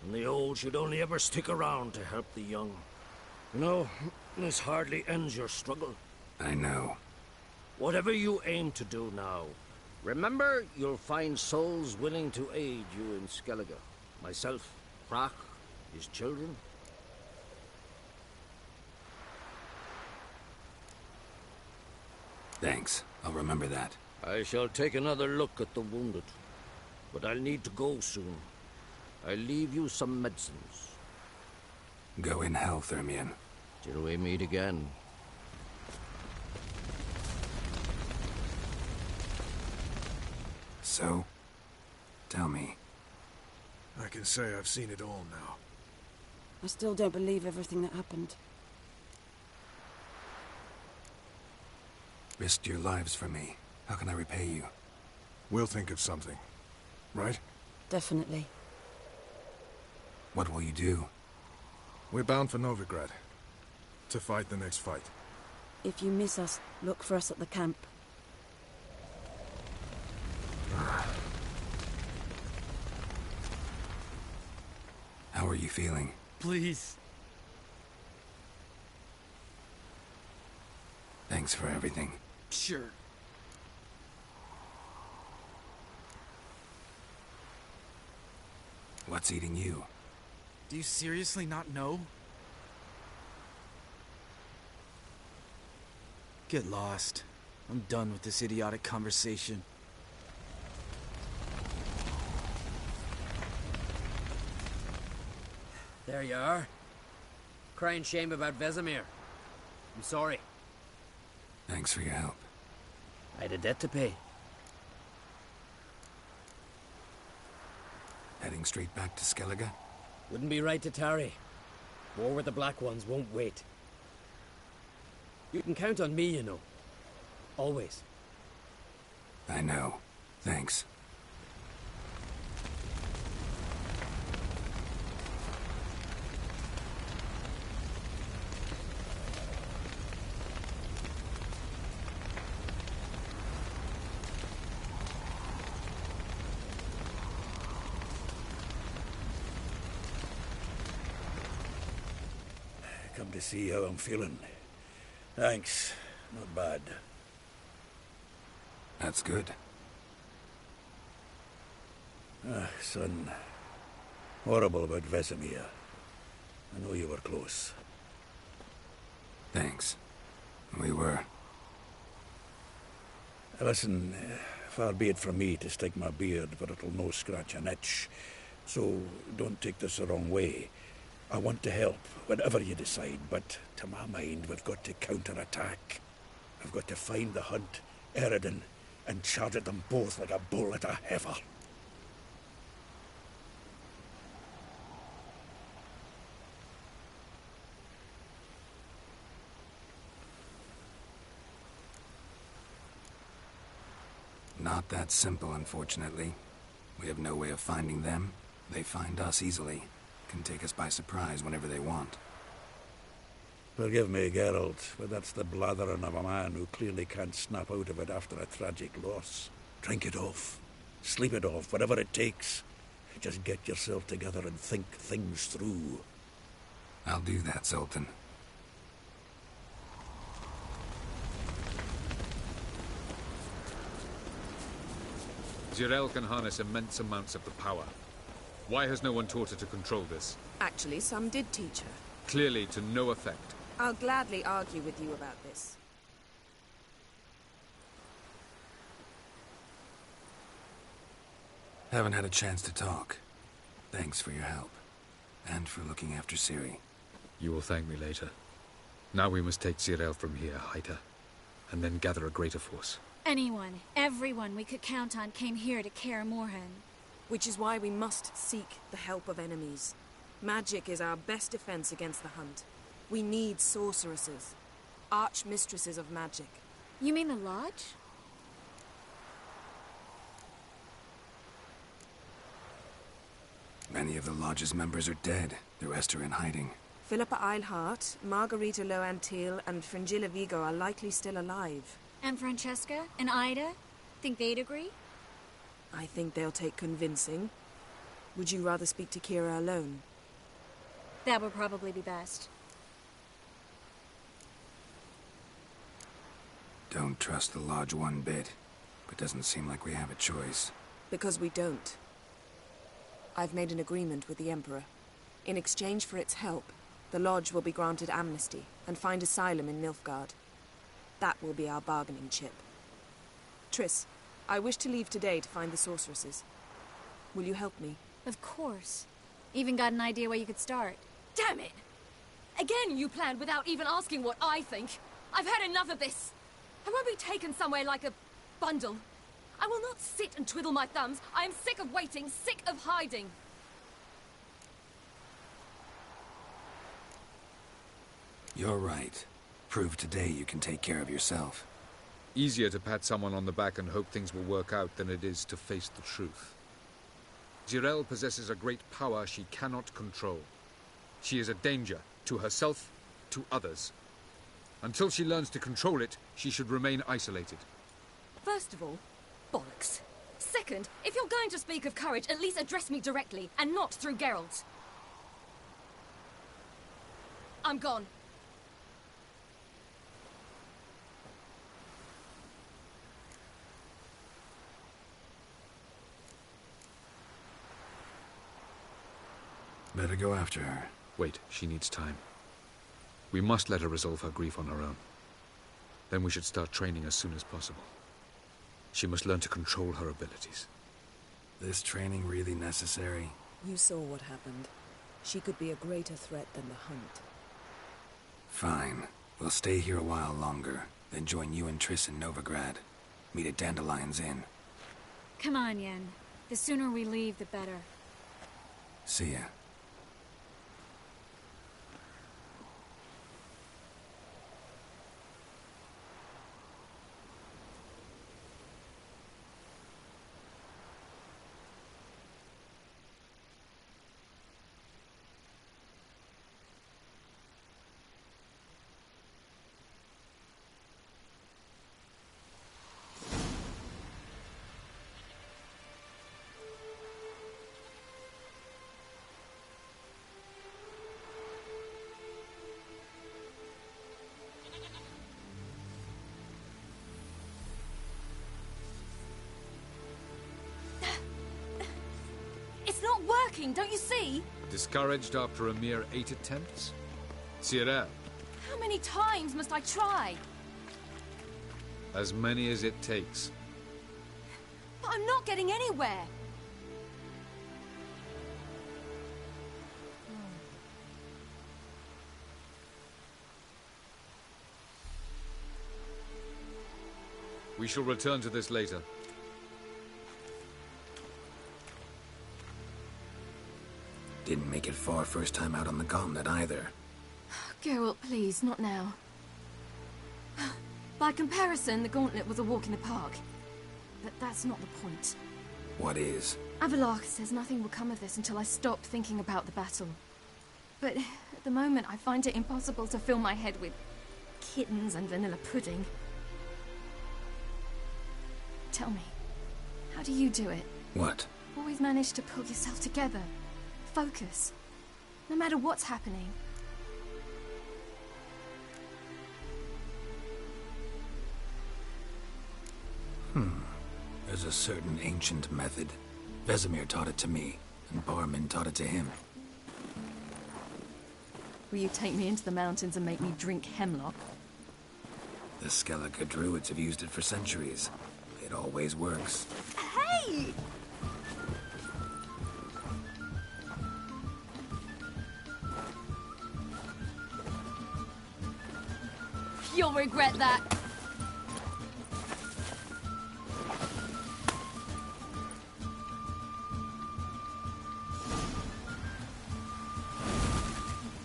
And the old should only ever stick around to help the young. You know, this hardly ends your struggle. I know. Whatever you aim to do now, remember you'll find souls willing to aid you in Skellige. Myself, Crach, his children. Thanks. I'll remember that. I shall take another look at the wounded. But I'll need to go soon. I'll leave you some medicines. Go in hell, Thermian. Till we meet again. So, tell me. I can say I've seen it all now. I still don't believe everything that happened. Risked your lives for me. How can I repay you? We'll think of something. Right? Definitely. What will you do? We're bound for Novigrad. To fight the next fight. If you miss us, look for us at the camp. How are you feeling? Please. Thanks for everything. Sure. What's eating you? Do you seriously not know? Get lost. I'm done with this idiotic conversation. There you are. Crying shame about Vesemir. I'm sorry. Thanks for your help. I had a debt to pay. Heading straight back to Skellige? Wouldn't be right to tarry. War with the Black Ones won't wait. You can count on me, you know. Always. I know. Thanks. Come to see how I'm feeling. Thanks. Not bad. That's good. Son. Horrible about Vesemir. I know you were close. Thanks. We were. Listen, far be it from me to stick my beard, but it'll no scratch an itch. So don't take this the wrong way. I want to help, whatever you decide, but to my mind, we've got to counterattack. I've got to find the hunt, Eredin, and charge at them both like a bull at a heifer. Not that simple, unfortunately. We have no way of finding them. They find us easily. Can take us by surprise whenever they want. Forgive me, Geralt, but that's the blathering of a man who clearly can't snap out of it after a tragic loss. Drink it off. Sleep it off, whatever it takes. Just get yourself together and think things through. I'll do that, Sultan. Zirel can harness immense amounts of the power. Why has no one taught her to control this? Actually, some did teach her. Clearly to no effect. I'll gladly argue with you about this. Haven't had a chance to talk. Thanks for your help. And for looking after Ciri. You will thank me later. Now we must take Zirel from here, hide her, and then gather a greater force. Anyone, everyone we could count on came here to Kaer Morhen. Which is why we must seek the help of enemies. Magic is our best defense against the Hunt. We need sorceresses. Archmistresses of magic. You mean the Lodge? Many of the Lodge's members are dead. The rest are in hiding. Philippa Eilhart, Margarita Loantil, and Fringilla Vigo are likely still alive. And Francesca? And Ida? Think they'd agree? I think they'll take convincing. Would you rather speak to Kira alone? That would probably be best. Don't trust the Lodge one bit, but doesn't seem like we have a choice. Because we don't. I've made an agreement with the Emperor. In exchange for its help, the Lodge will be granted amnesty and find asylum in Nilfgaard. That will be our bargaining chip. Triss, I wish to leave today to find the sorceresses. Will you help me? Of course. Even got an idea where you could start. Damn it! Again you planned without even asking what I think. I've had enough of this. I won't be taken somewhere like a bundle. I will not sit and twiddle my thumbs. I am sick of waiting, sick of hiding. You're right. Prove today you can take care of yourself. Easier to pat someone on the back and hope things will work out than it is to face the truth. Zirel possesses a great power she cannot control. She is a danger to herself, to others. Until she learns to control it, she should remain isolated. First of all, bollocks. Second, if you're going to speak of courage, at least address me directly, and not through Geralt. I'm gone. Better go after her. Wait, she needs time. We must let her resolve her grief on her own. Then we should start training as soon as possible. She must learn to control her abilities. This training really necessary? You saw what happened. She could be a greater threat than the Hunt. Fine. We'll stay here a while longer, then join you and Triss in Novigrad. Meet at Dandelion's Inn. Come on, Yen. The sooner we leave, the better. See ya. Not working, don't you see? Discouraged after a mere 8 attempts? Zirel. How many times must I try? As many as it takes. But I'm not getting anywhere. We shall return to this later. Didn't make it far first time out on the gauntlet either. Geralt, please, not now. By comparison, the gauntlet was a walk in the park. But that's not the point. What is? Avallac'h says nothing will come of this until I stop thinking about the battle. But at the moment, I find it impossible to fill my head with kittens and vanilla pudding. Tell me, how do you do it? What? Always manage to pull yourself together. Focus. No matter what's happening. As There's a certain ancient method. Vesemir taught it to me, and Barman taught it to him. Will you take me into the mountains and make me drink hemlock? The Skellige druids have used it for centuries. It always works. Hey! You'll regret that.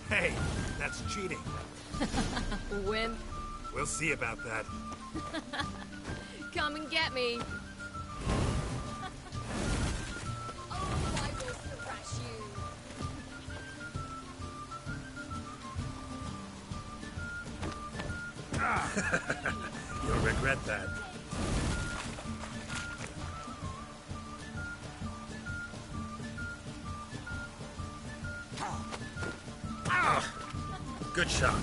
Hey, that's cheating. Wimp. We'll see about that. Come and get me. Oh, I will thrash you. You'll regret that. Good shot.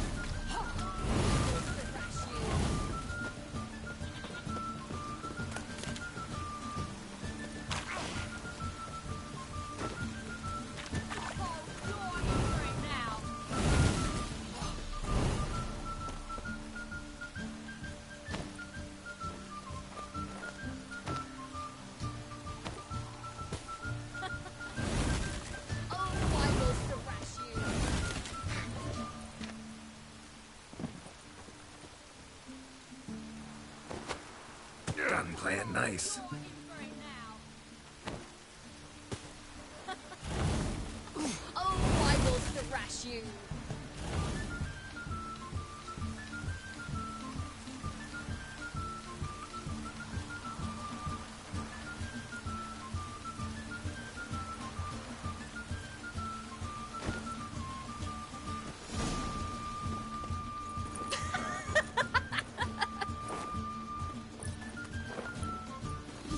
Done playing nice. Oh, I will thrash you.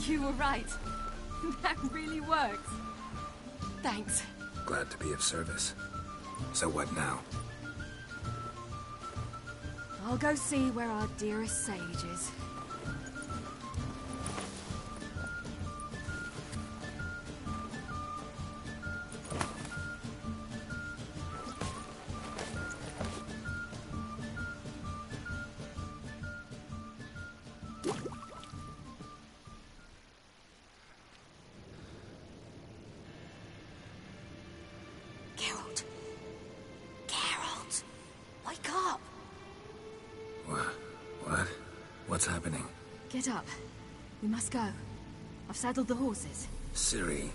You were right. That really works. Thanks. Glad to be of service. So what now? I'll go see where our dearest sage is. Geralt. Geralt. Wake up. What? What's happening? Get up. We must go. I've saddled the horses. Ciri,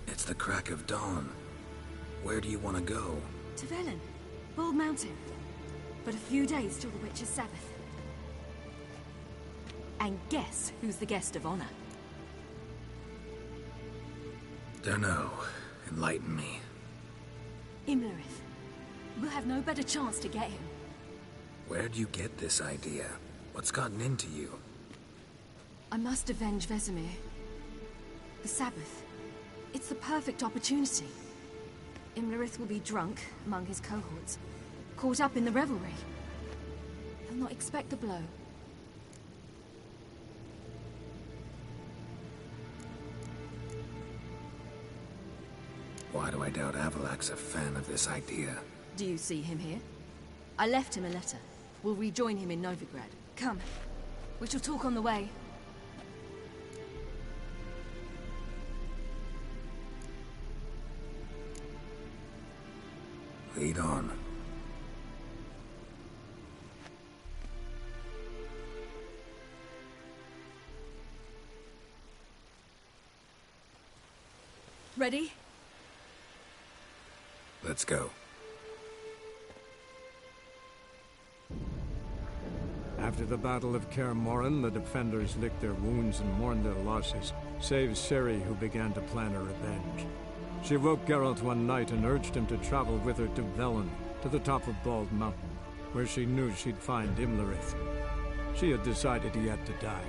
it's the crack of dawn. Where do you want to go? To Velen. Bald Mountain. But a few days till the Witch's Sabbath. And guess who's the guest of honor? Dunno. Enlighten me. Imlerith. We'll have no better chance to get him. Where'd you get this idea? What's gotten into you? I must avenge Vesemir. The Sabbath. It's the perfect opportunity. Imlerith will be drunk among his cohorts, caught up in the revelry. He'll not expect the blow. Why do I doubt Avalak's a fan of this idea? Do you see him here? I left him a letter. We'll rejoin him in Novigrad. Come. We shall talk on the way. Lead on. Ready? Let's go. After the Battle of Kaer Morhen, the defenders licked their wounds and mourned their losses, save Ciri, who began to plan her revenge. She woke Geralt one night and urged him to travel with her to Velen, to the top of Bald Mountain, where she knew she'd find Imlerith. She had decided he had to die.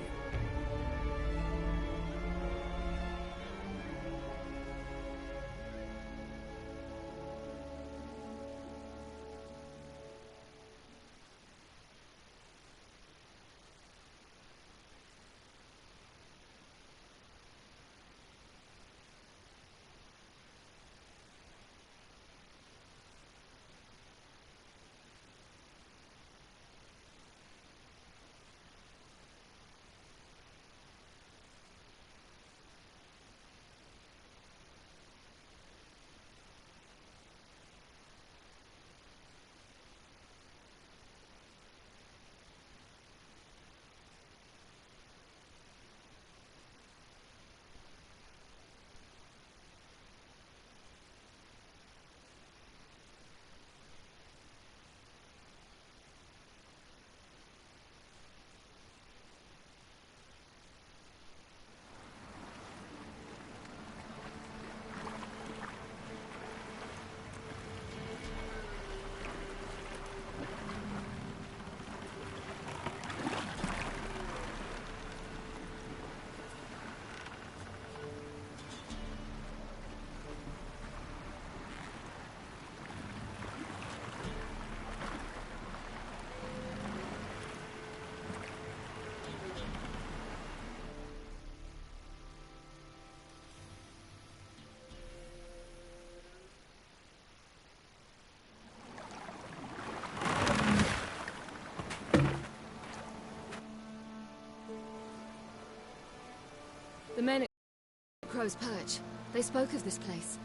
Crow's Perch, they spoke of this place.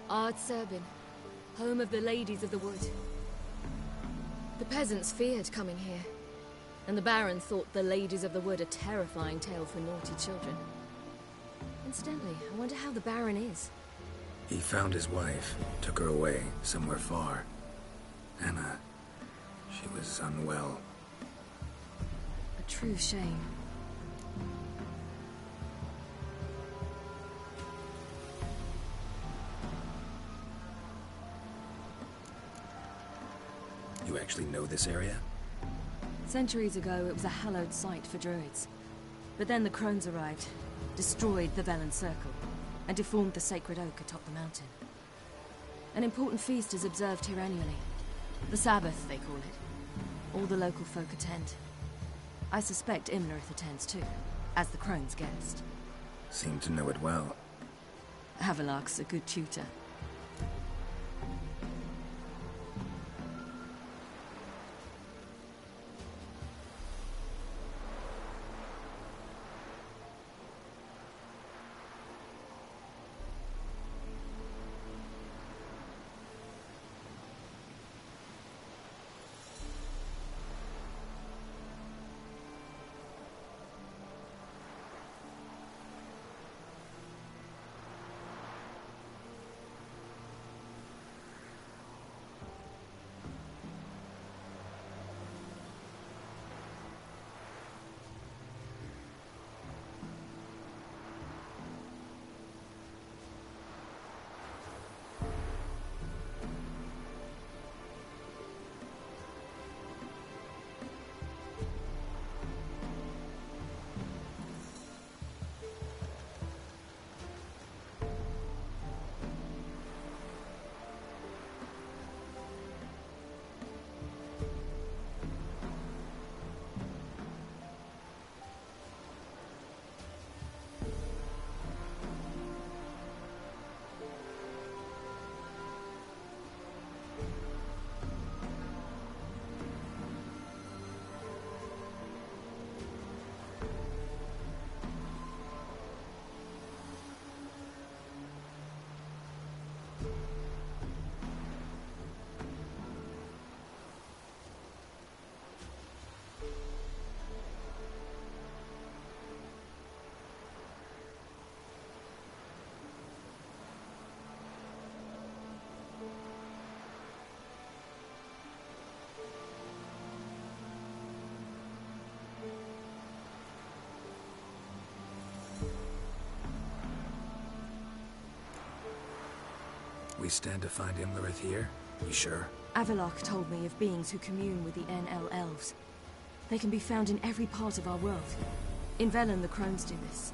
Ard Serbin, home of the Ladies of the Wood. The peasants feared coming here, and the Baron thought the Ladies of the Wood a terrifying tale for naughty children. Incidentally, I wonder how the Baron is. He found his wife, took her away, somewhere far. Anna, she was unwell. A true shame. You actually know this area? Centuries ago, it was a hallowed site for druids. But then the crones arrived, destroyed the Velen Circle, and deformed the sacred oak atop the mountain. An important feast is observed here annually. The Sabbath, they call it. All the local folk attend. I suspect Imlerith attends too, as the crone's guest. Seem to know it well. Havelock's a good tutor. We stand to find Imlerith here? You sure? Avalok told me of beings who commune with the NL elves. They can be found in every part of our world. In Velen, the crones do this.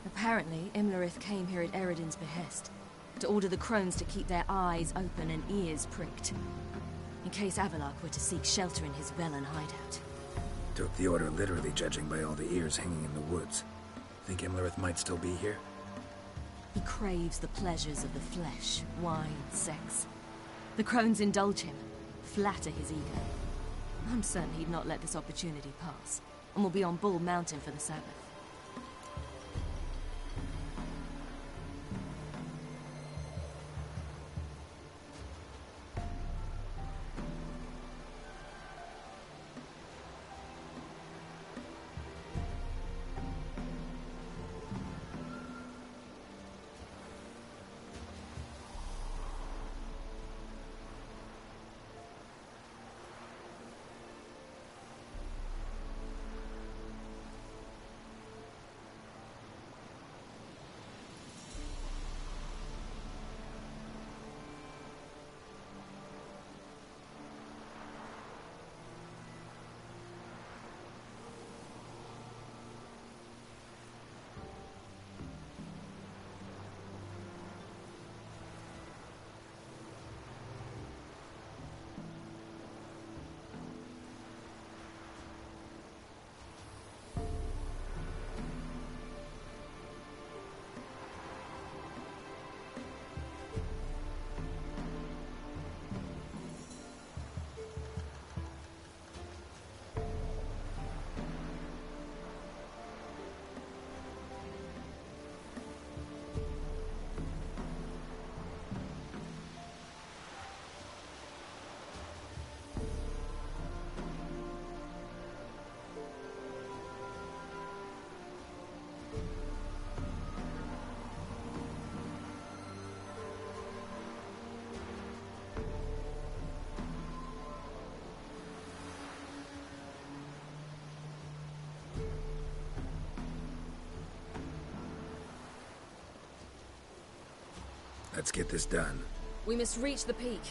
Apparently, Imlerith came here at Eredin's behest, to order the crones to keep their eyes open and ears pricked, in case Avalok were to seek shelter in his Velen hideout. Took the order literally, judging by all the ears hanging in the woods. Think Imlerith might still be here? He craves the pleasures of the flesh, wine, sex. The crones indulge him, flatter his ego. I'm certain he'd not let this opportunity pass, and will be on Bull Mountain for the Sabbath. Let's get this done. We must reach the peak.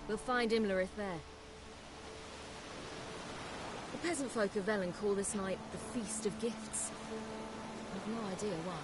We'll find Imlerith there. The peasant folk of Velen call this night the Feast of Gifts. I've no idea why.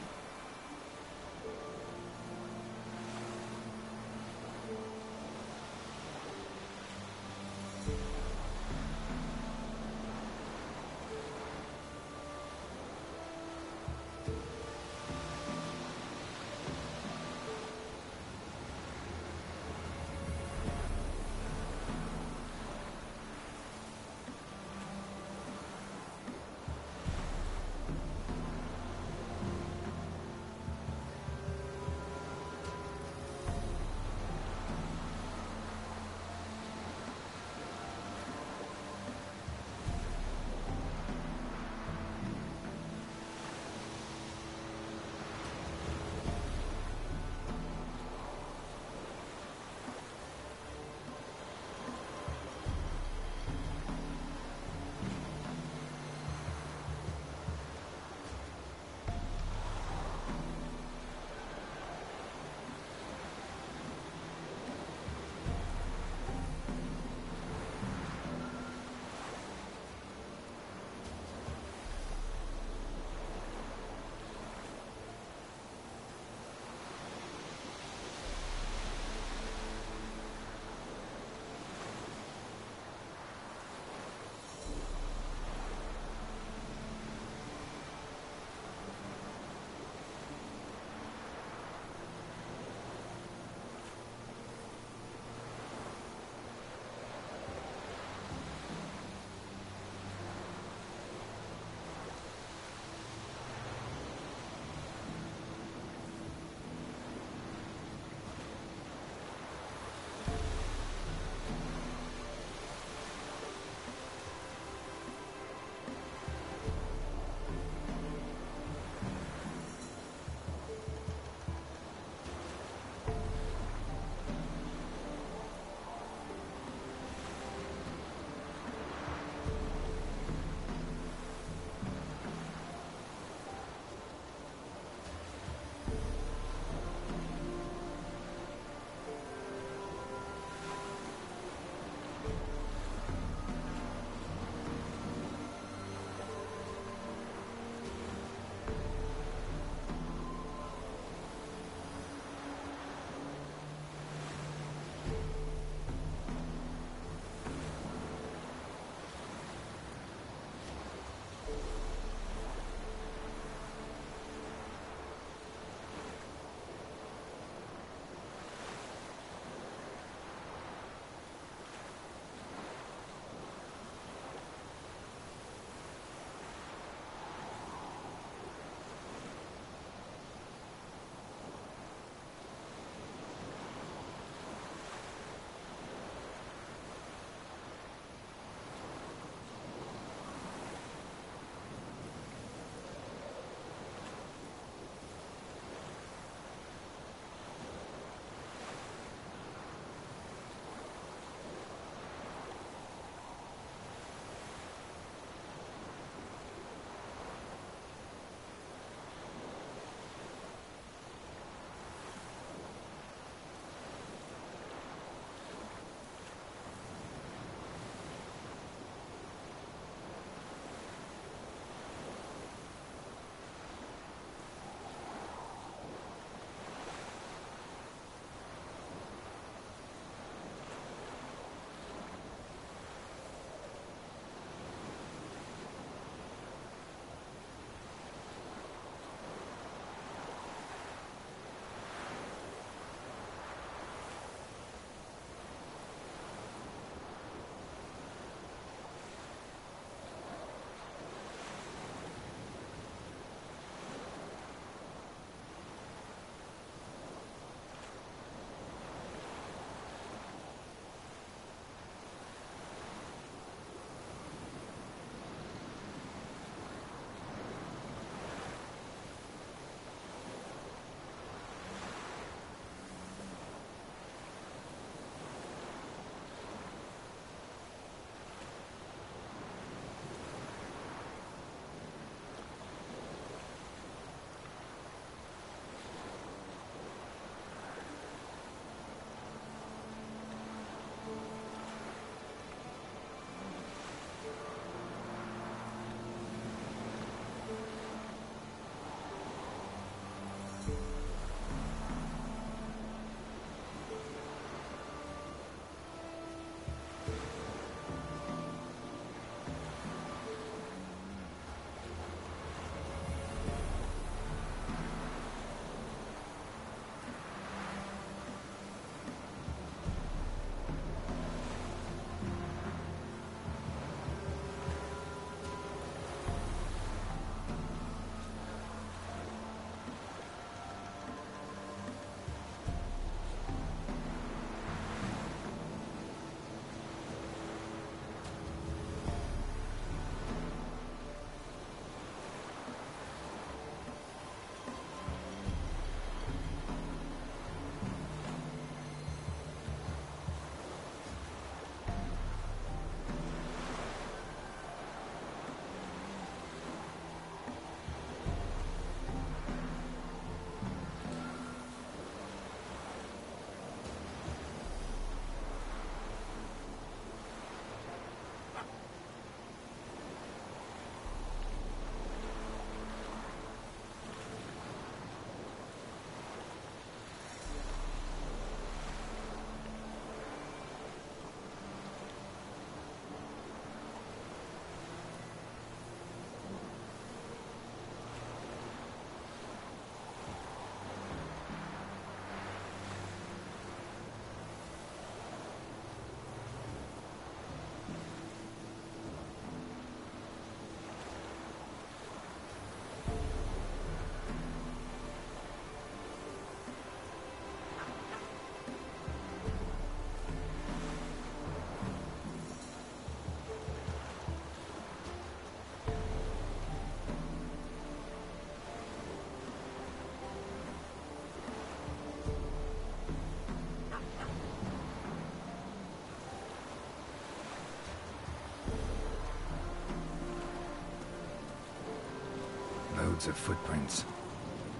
Loads of footprints.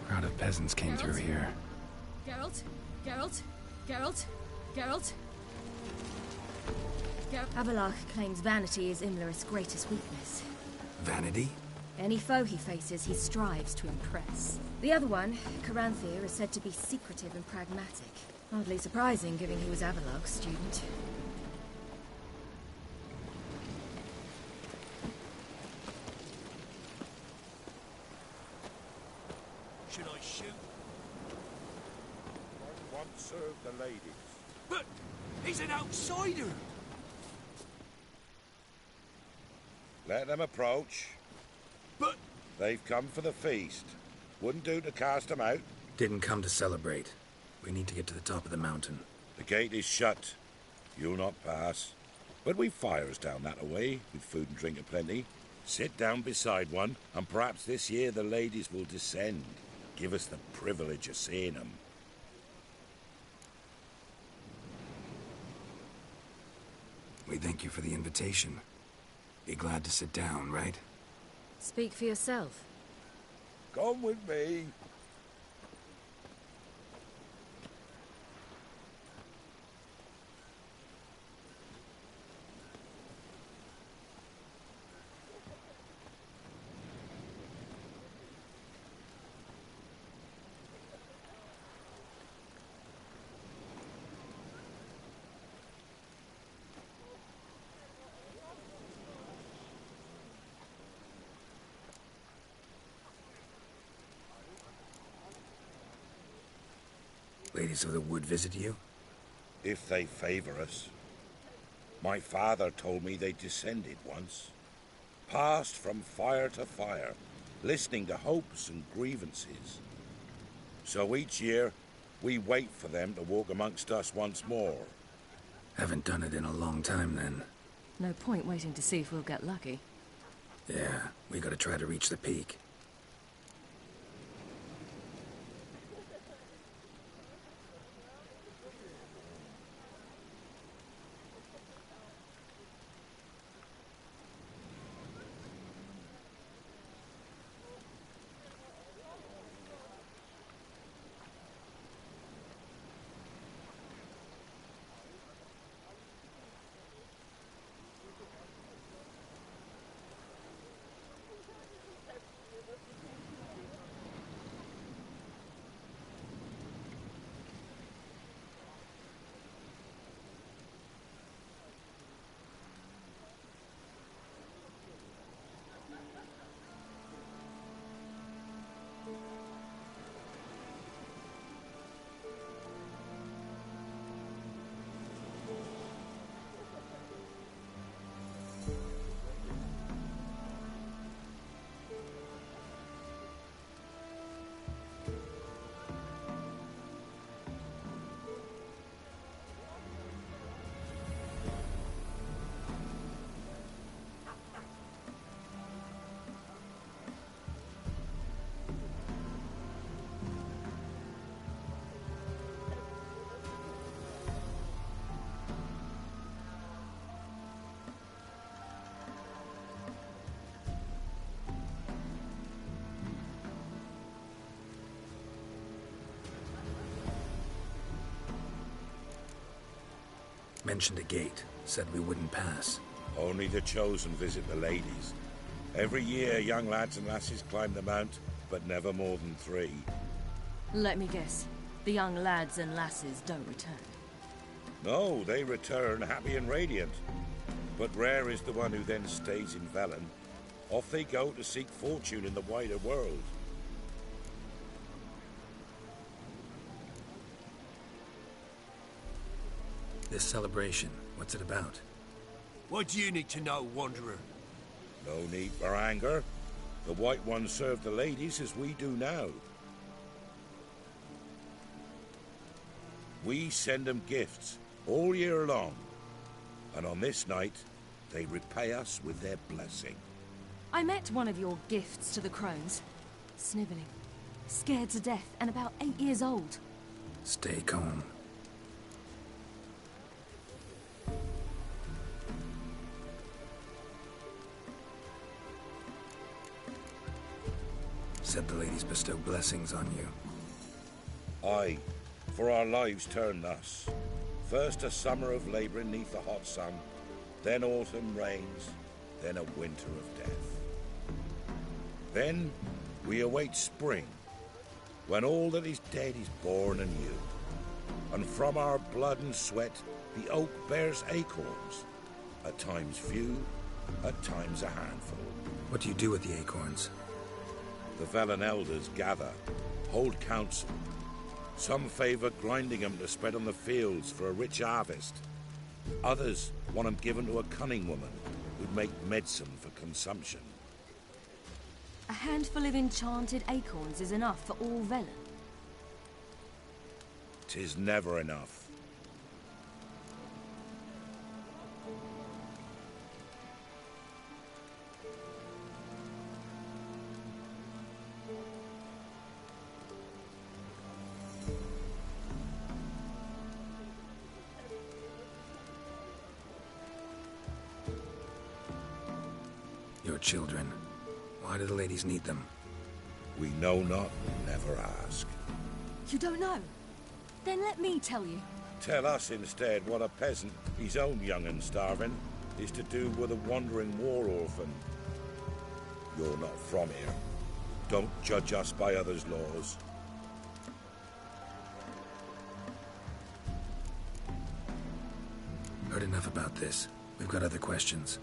A crowd of peasants came through here. Geralt? Geralt? Geralt? Geralt? Avallac'h claims vanity is Imlerith's greatest weakness. Vanity? Any foe he faces, he strives to impress. The other one, Caranthir, is said to be secretive and pragmatic. Hardly surprising, given he was Avallac'h's student. Should I shoot? I once served the ladies. But he's an outsider! Let them approach. But... They've come for the feast. Wouldn't do to cast them out. Didn't come to celebrate. We need to get to the top of the mountain. The gate is shut. You'll not pass. But we've fires down that away, with food and drink aplenty. Sit down beside one, and perhaps this year the ladies will descend. Give us the privilege of seeing them. We thank you for the invitation. Be glad to sit down, right? Speak for yourself. Come with me. Ladies of the Wood visit you? If they favor us. My father told me they descended once. Passed from fire to fire, listening to hopes and grievances. So each year, we wait for them to walk amongst us once more. Haven't done it in a long time, then. No point waiting to see if we'll get lucky. Yeah, we gotta try to reach the peak. Mentioned a gate. Said we wouldn't pass. Only the chosen visit the ladies. Every year, young lads and lasses climb the mount, but never more than 3. Let me guess. The young lads and lasses don't return. No, they return happy and radiant. But rare is the one who then stays in Velen. Off they go to seek fortune in the wider world. This celebration, what's it about? What do you need to know, Wanderer? No need for anger. The White Ones serve the ladies as we do now. We send them gifts all year long. And on this night, they repay us with their blessing. I met one of your gifts to the crones. Sniveling. Scared to death and about 8 years old. Stay calm. Said the ladies bestow blessings on you. Aye, for our lives turn thus. First a summer of labouring neath the hot sun, then autumn rains, then a winter of death. Then we await spring, when all that is dead is born anew. And from our blood and sweat the oak bears acorns, at times few, at times a handful. What do you do with the acorns? The Velen elders gather, hold council. Some favour grinding them to spread on the fields for a rich harvest. Others want them given to a cunning woman who'd make medicine for consumption. A handful of enchanted acorns is enough for all Velen. 'Tis never enough. Your children. Why do the ladies need them? We know not, never ask. You don't know? Then let me tell you. Tell us instead what a peasant, his own young and starving, is to do with a wandering war orphan. You're not from here. Don't judge us by others' laws. Heard enough about this. We've got other questions.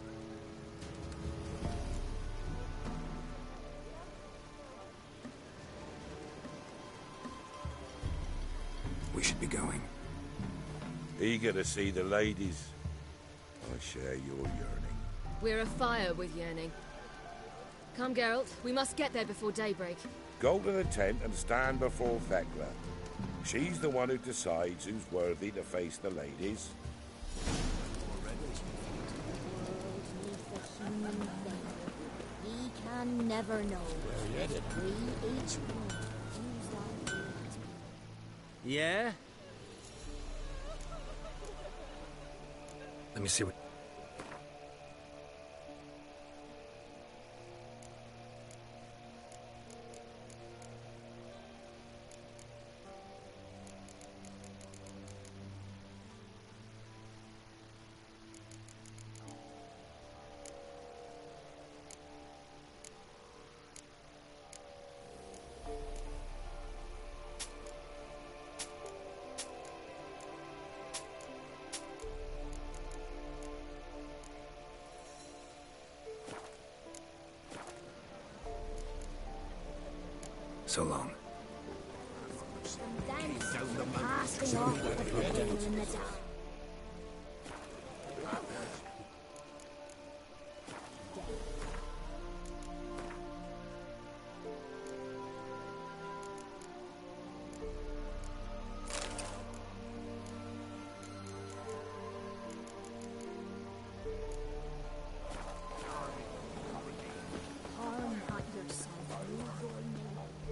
We should be going. Eager to see the ladies. I share your yearning. We're afire with yearning. Come, Geralt. We must get there before daybreak. Go to the tent and stand before Thekla. She's the one who decides who's worthy to face the ladies. We can never know. We each one. Yeah? Let me see what... So long. Casting off the people in the dark.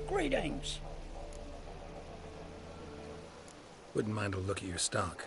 Greetings. Wouldn't mind a look at your stock.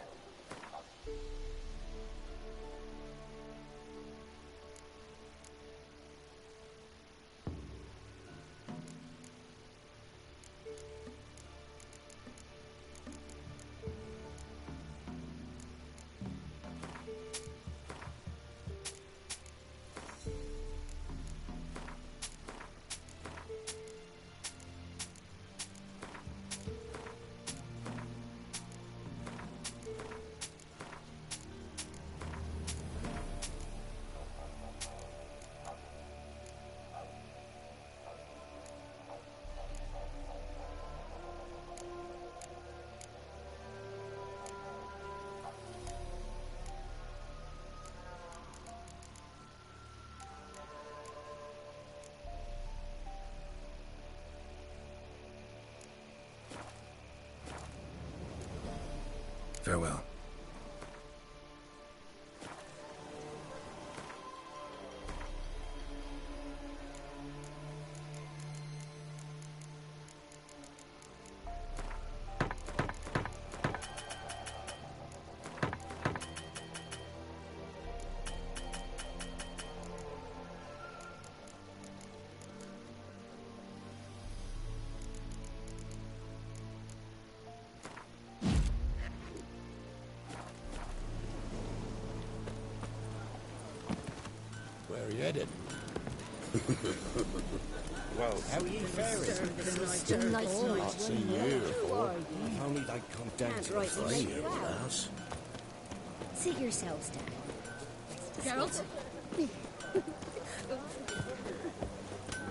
Farewell. Where are you headed? Well, how are you faring? Not see you before. If only they'd come down to the fray, you lass. Sit yourselves down. Geralt?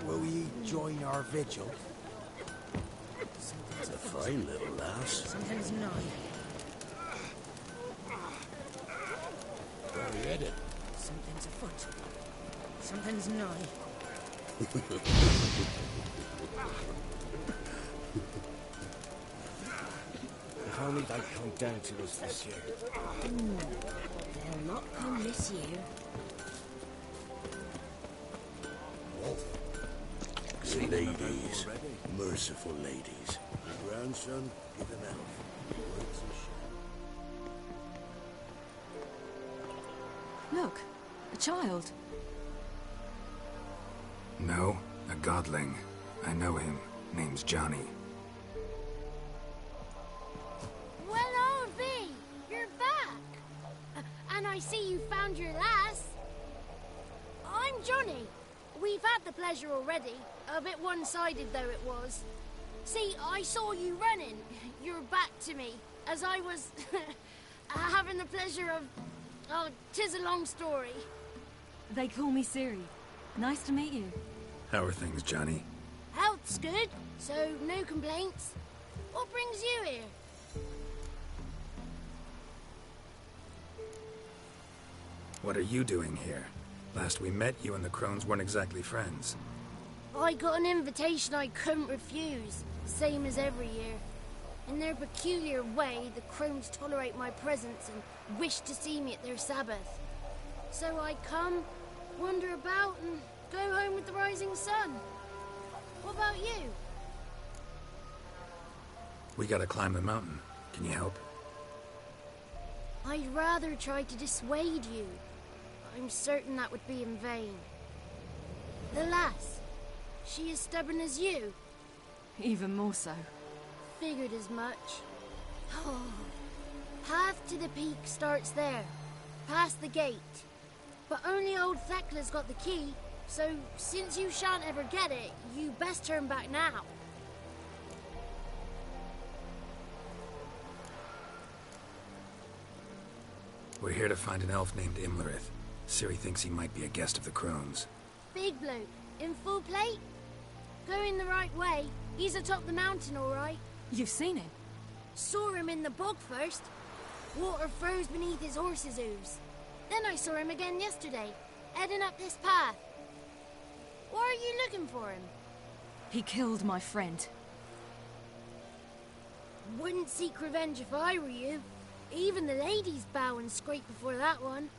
Will ye join our vigil? It's a fine little lass. Something's nigh. Where are you headed? Something's afoot. Something's nigh. If only they'd come down to us this year. They'll not come this year. Ladies. Merciful ladies. Your grandson, give an elf. Works a Look, a child. No, a godling. I know him. Name's Johnny. Well, old V, you're back. And I see you found your lass. I'm Johnny. We've had the pleasure already. A bit one-sided though it was. See, I saw you running. Your back to me. As I was having the pleasure of... Oh, 'tis a long story. They call me Ciri. Nice to meet you. How are things, Johnny? Health's good, so no complaints. What brings you here? What are you doing here? Last we met, you and the Crones weren't exactly friends. I got an invitation I couldn't refuse, same as every year. In their peculiar way, the Crones tolerate my presence and wish to see me at their Sabbath. So I come, wander about, and go home with the rising sun. What about you? We gotta climb the mountain. Can you help? I'd rather try to dissuade you. I'm certain that would be in vain. The lass, she as stubborn as you? Even more so. Figured as much. Path to the peak starts there, past the gate. But only old Thekla's got the key, so since you shan't ever get it, you best turn back now. We're here to find an elf named Imlerith. Ciri thinks he might be a guest of the Crones. Big bloke, in full plate? Going the right way. He's atop the mountain, all right. You've seen him? Saw him in the bog first. Water froze beneath his horse's hooves. Then I saw him again yesterday, heading up this path. Why are you looking for him? He killed my friend. Wouldn't seek revenge if I were you. Even the ladies bow and scrape before that one.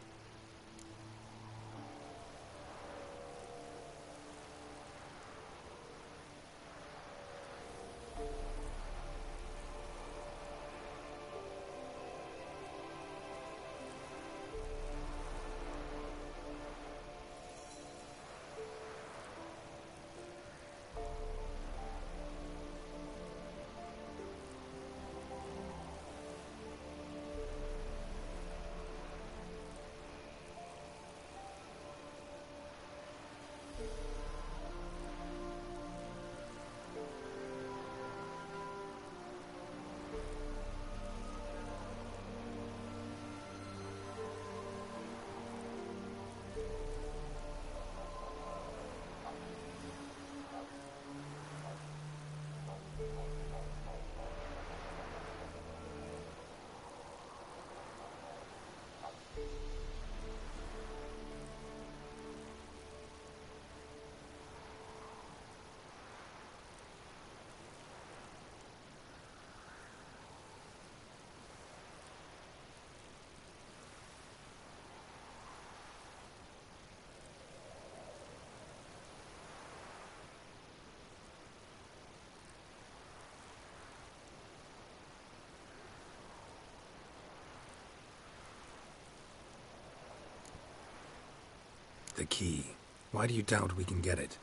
The key. Why do you doubt we can get it?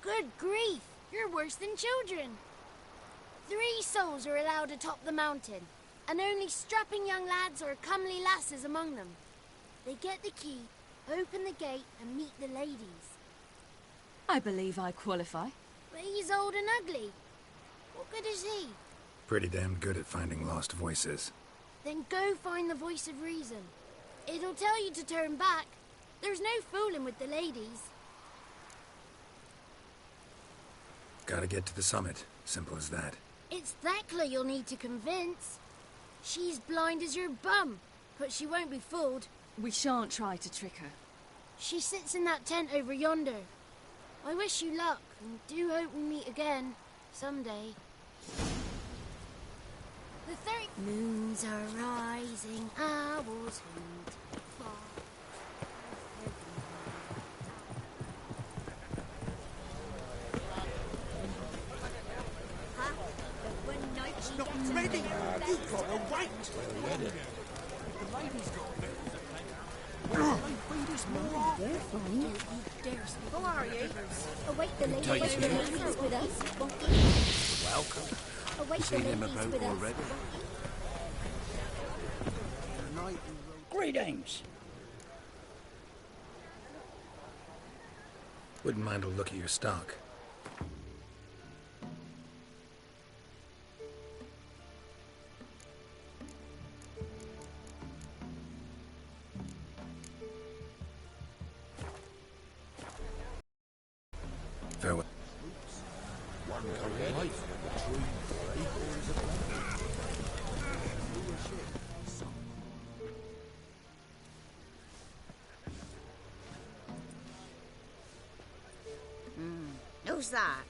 Good grief! You're worse than children. 3 souls are allowed atop the mountain, and only strapping young lads or comely lasses among them. They get the key, open the gate, and meet the ladies. I believe I qualify. But he's old and ugly. What good is he? Pretty damn good at finding lost voices. Then go find the voice of reason. It'll tell you to turn back. There's no fooling with the ladies. Gotta get to the summit. Simple as that. It's Thekla you'll need to convince. She's blind as your bum, but she won't be fooled. We shan't try to trick her. She sits in that tent over yonder. I wish you luck, and do hope we meet again, someday. The 30 moons are rising, owls hoot. It's not ready. You gotta wait. The lady's got Who are you? Await the ladies with us. Welcome. Await the Seen him ladies about with us. already? Greetings. Wouldn't mind a look at your stock. Farewell. Who's that?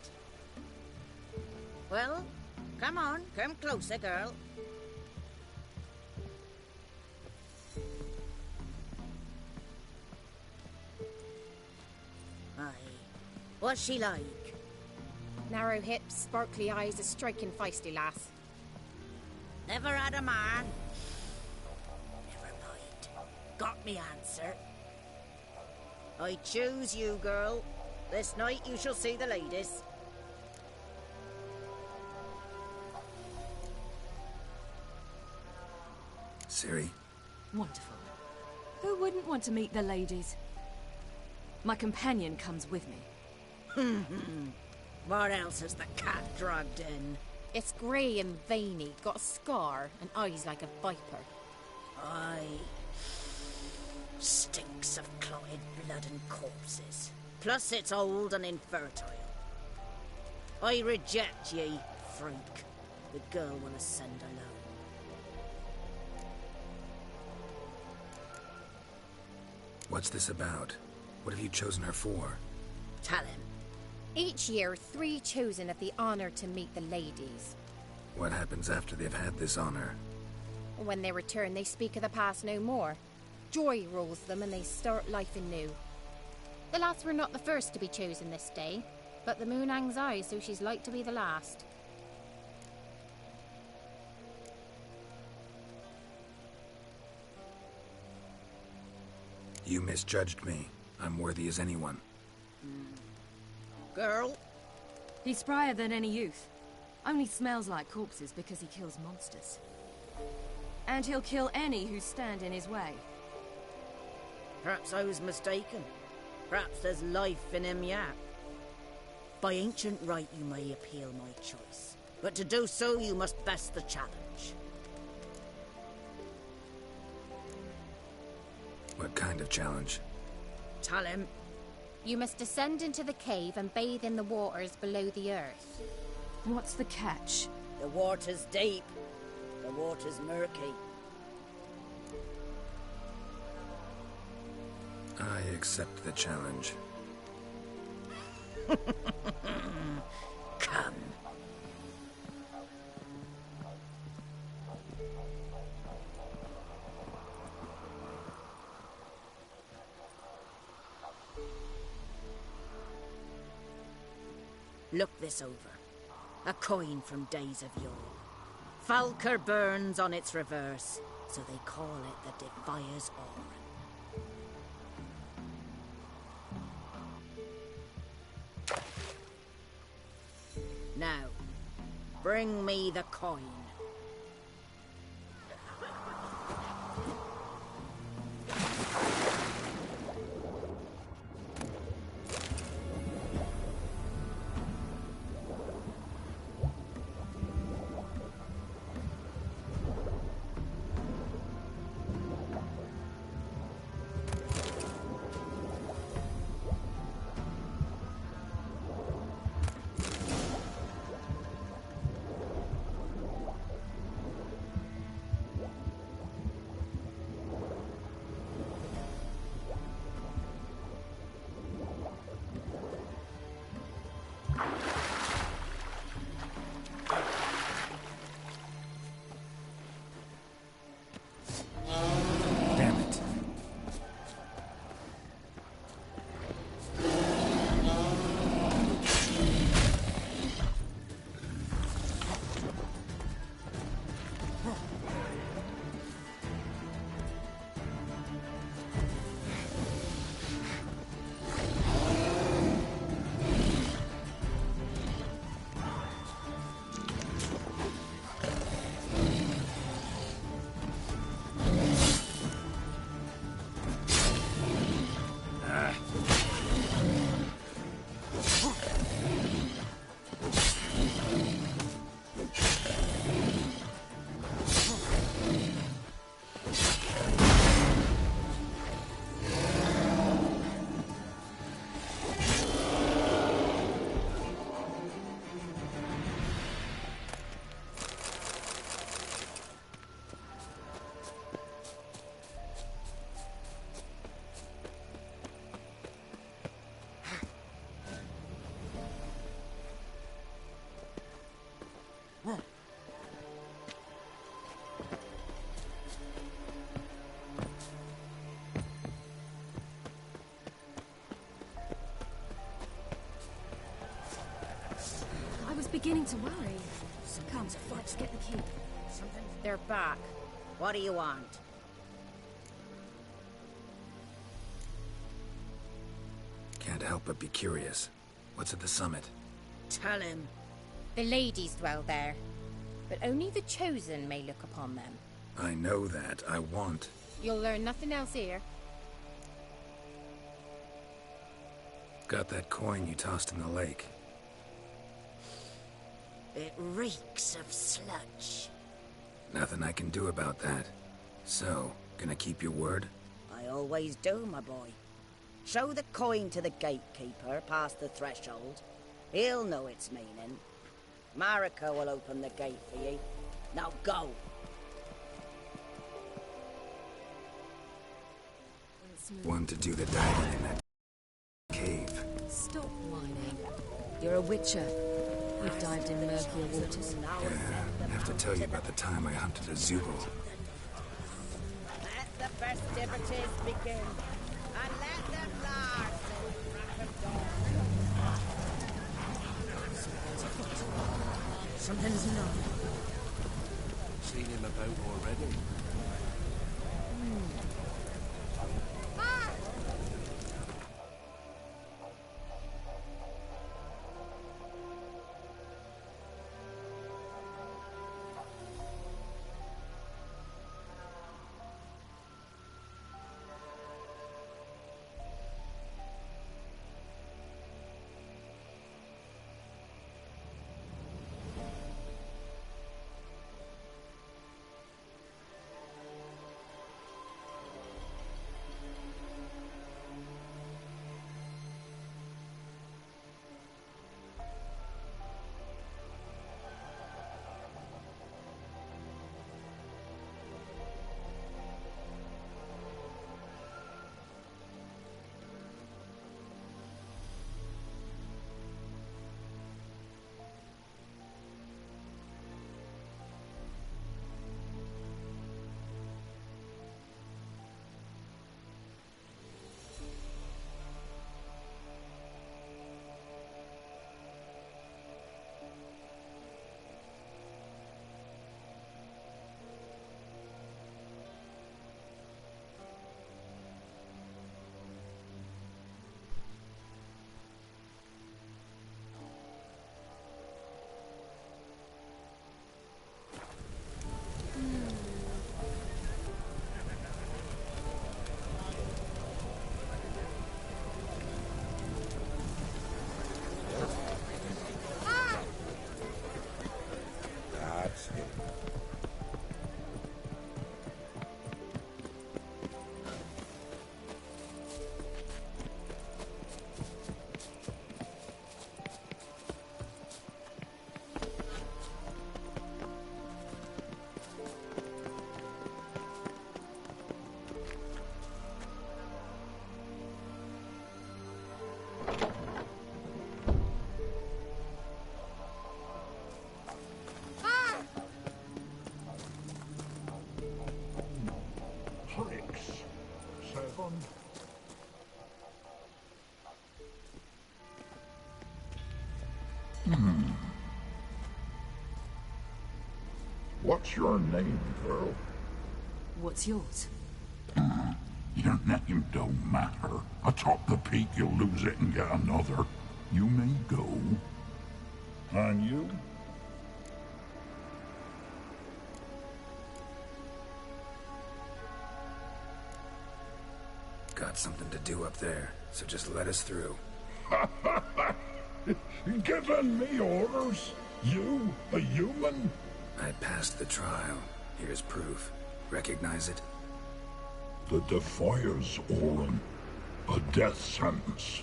Well, come on, come closer, girl. Aye. What's she like? Narrow hips, sparkly eyes, a striking feisty lass. Never had a man. Never mind. Got me answer. I choose you, girl. This night you shall see the ladies. Ciri? Wonderful. Who wouldn't want to meet the ladies? My companion comes with me. What else has the cat dragged in? It's grey and veiny, got a scar, and eyes like a viper. Aye. Stinks of clotted blood and corpses. Plus it's old and infertile. I reject ye, freak. The girl will ascend alone. What's this about? What have you chosen her for? Tell him. Each year, 3 chosen have the honour to meet the ladies. What happens after they've had this honor? When they return, they speak of the past no more. Joy rules them and they start life anew. The lass were not the first to be chosen this day, but the moon hangs high, so she's like to be the last. You misjudged me. I'm worthy as anyone. Girl? He's sprier than any youth. Only smells like corpses because he kills monsters. And he'll kill any who stand in his way. Perhaps I was mistaken. Perhaps there's life in him yet. By ancient right you may appeal my choice. But to do so you must best the challenge. What kind of challenge? Tell him. You must descend into the cave and bathe in the waters below the earth. What's the catch? The water's deep. The water's murky. I accept the challenge. Come. Look this over. A coin from days of yore. Falker burns on its reverse, so they call it the Defier's Oar. Bring me the coin. Damn it. I was beginning to worry. Come, let's get the key. They're back. What do you want? Can't help but be curious. What's at the summit? Tell him. The ladies dwell there, but only the chosen may look upon them. I know that. I want. You'll learn nothing else here. Got that coin you tossed in the lake. It reeks of sludge. Nothing I can do about that. So, gonna keep your word? I always do, my boy. Show the coin to the gatekeeper past the threshold. He'll know its meaning. Marika will open the gate for ye. Now go. One to do the diving in that cave. Stop whining. You're a witcher. You've dived in murkier waters. Yeah, I have to tell you about the time I hunted a Zubul. Let the festivities begin. And let them last Something's not. Seen him about already. What's your name, girl? What's yours? Your name don't matter. Atop the peak, you'll lose it and get another. You may go. And you? Got something to do up there, so just let us through. Giving me orders? You, a human? I passed the trial. Here's proof. Recognize it? The Defier's Orin. A death sentence.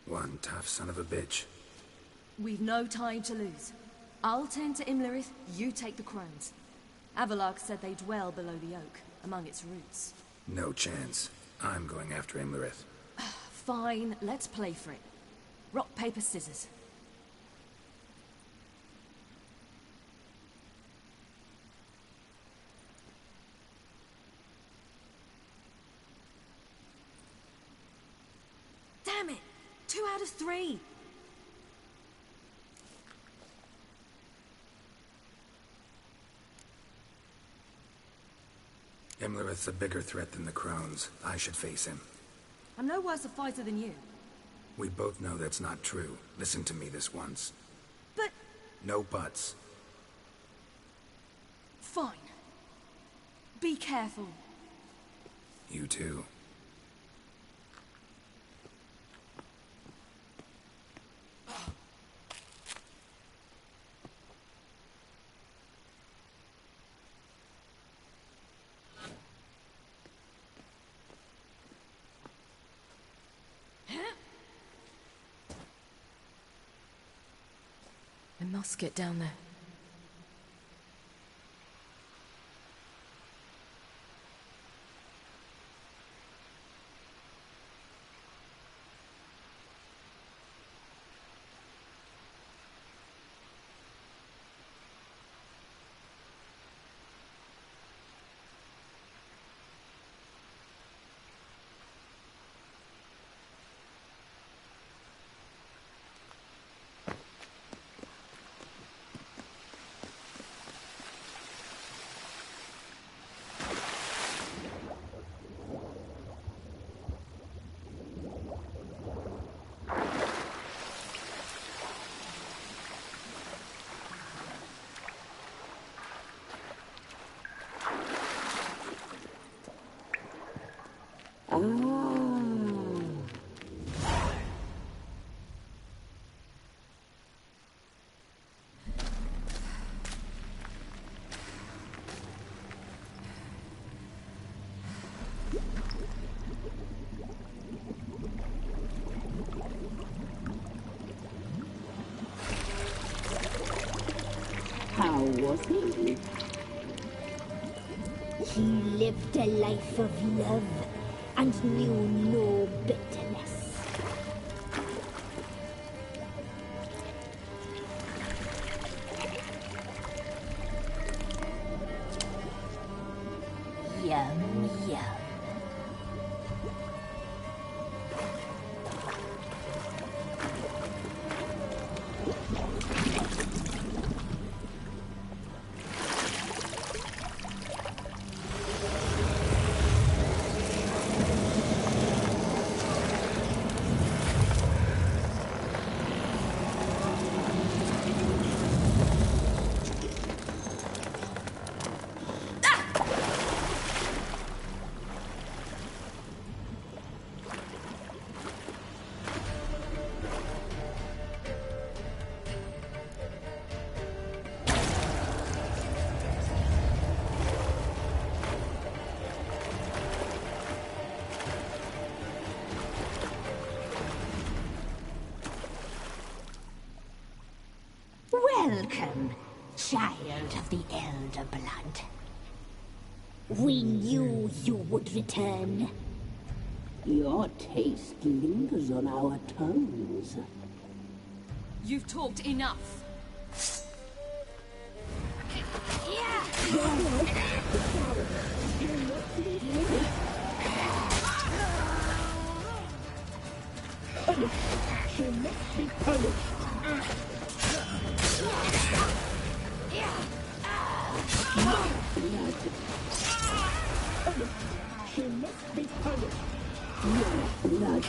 One tough son of a bitch. We've no time to lose. I'll tend to Imlerith, you take the crones. Avalok said they dwell below the oak, among its roots. No chance. I'm going after Imlerith. Fine, let's play for it. Rock, paper, scissors. Damn it! 2 out of 3! Imlerith's a bigger threat than the crones. I should face him. I'm no worse a fighter than you. We both know that's not true. Listen to me this once. But... No buts. Fine. Be careful. You too. I must get down there. How was he? He lived a life of love and knew no bitterness. Yum, yum. Welcome, child of the Elder Blood. We knew you would return. Your taste lingers on our tongues. You've talked enough. She must be punished. She must be punished. Your blood.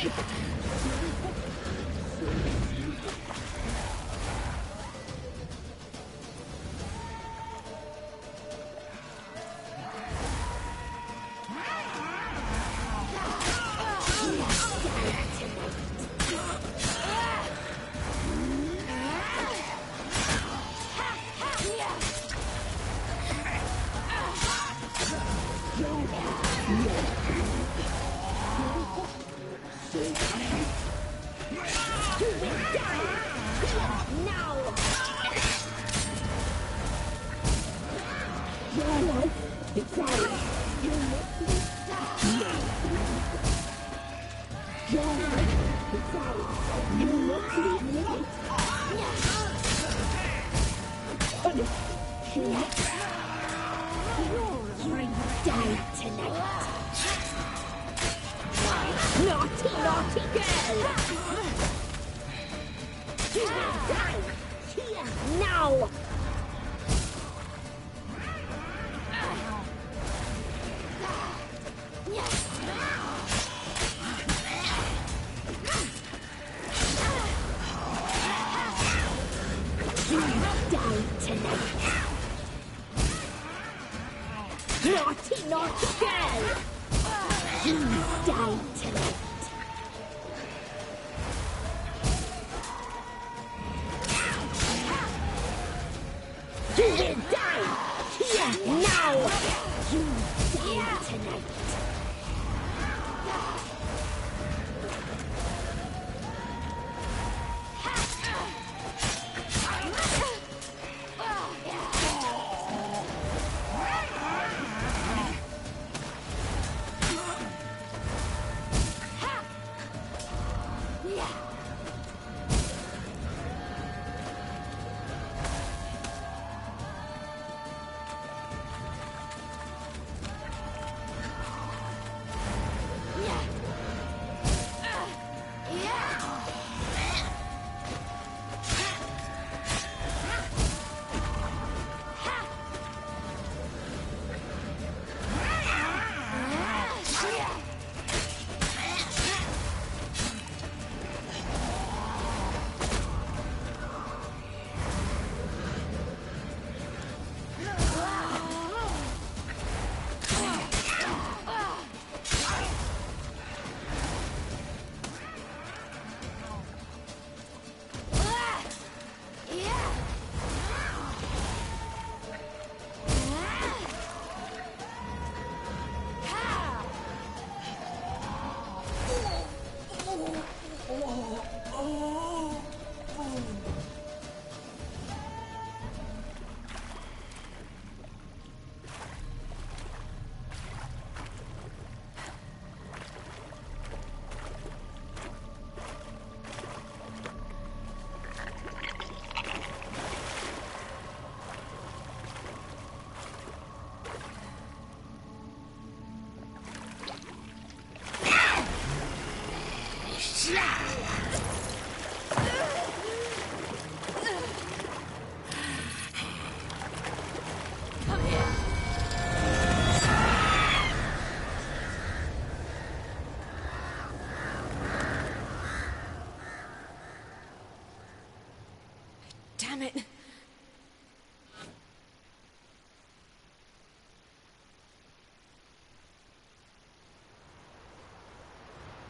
Damn it!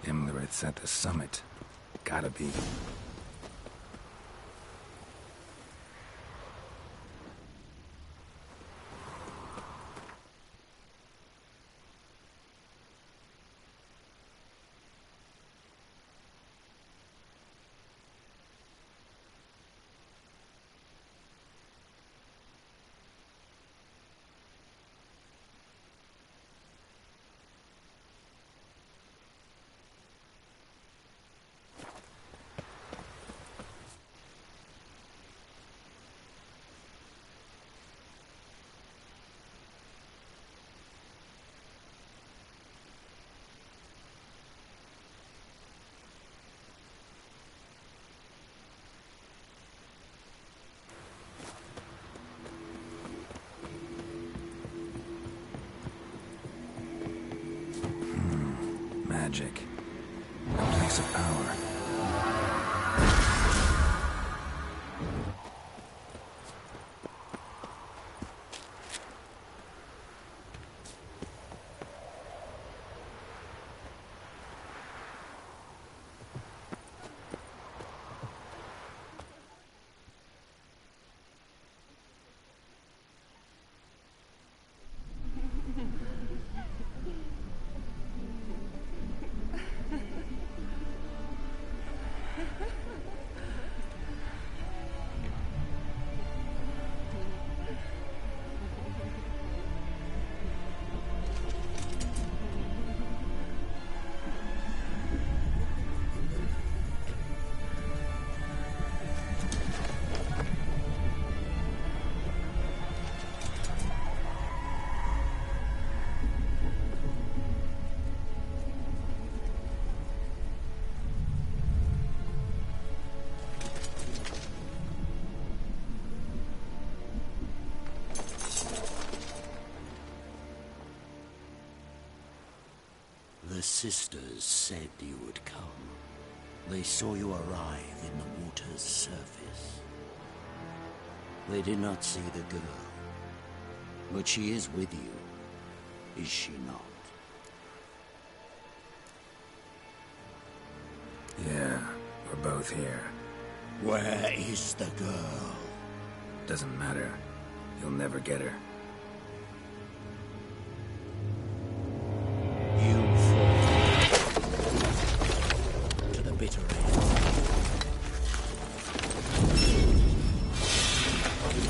Imlerith's at the summit. Gotta be. magic. A place of power. The sisters said you would come. They saw you arrive in the water's surface. They did not see the girl. But she is with you, is she not? Yeah, we're both here. Where is the girl? Doesn't matter. You'll never get her. To the bitter end.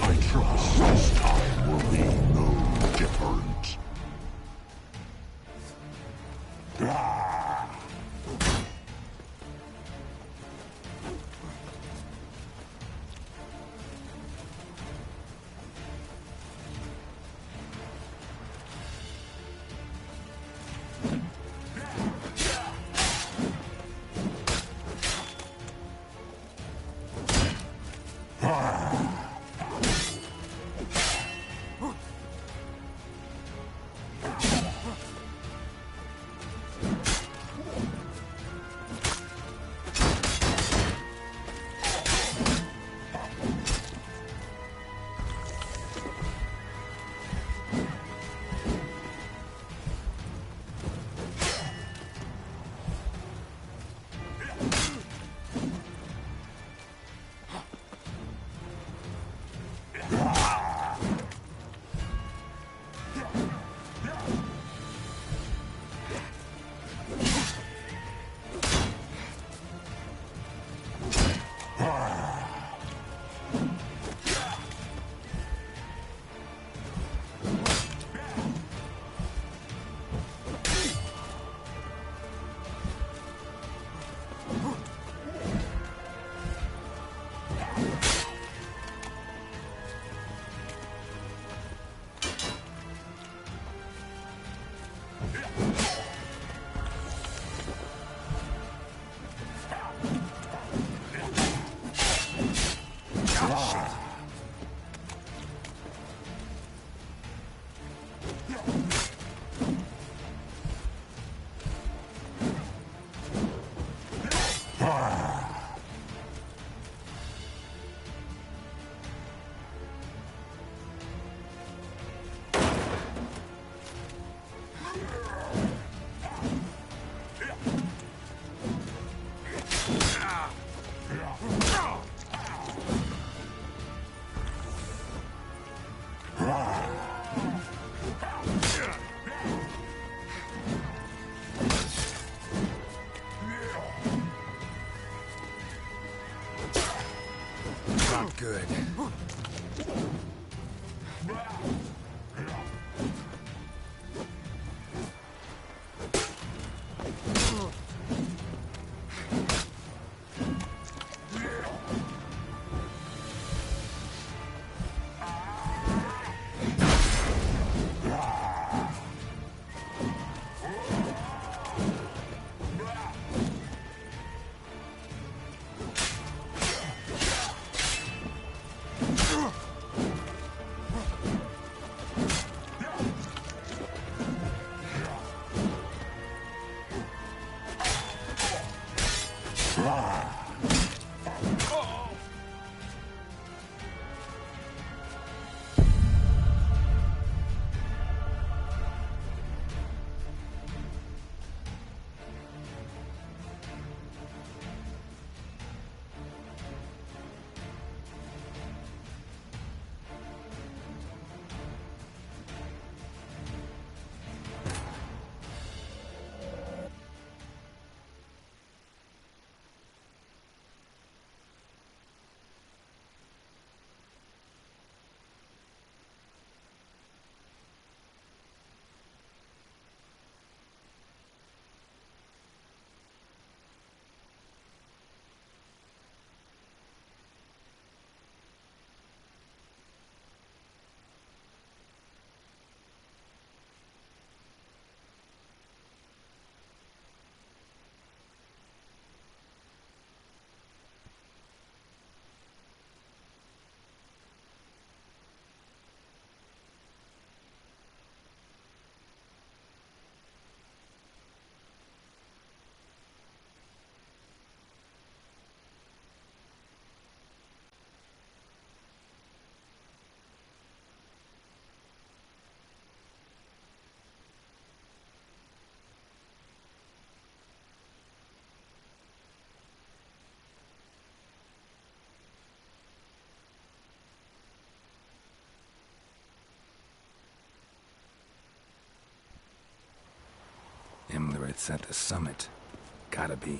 I trust this time will be no different. Amulets at the summit. Gotta be.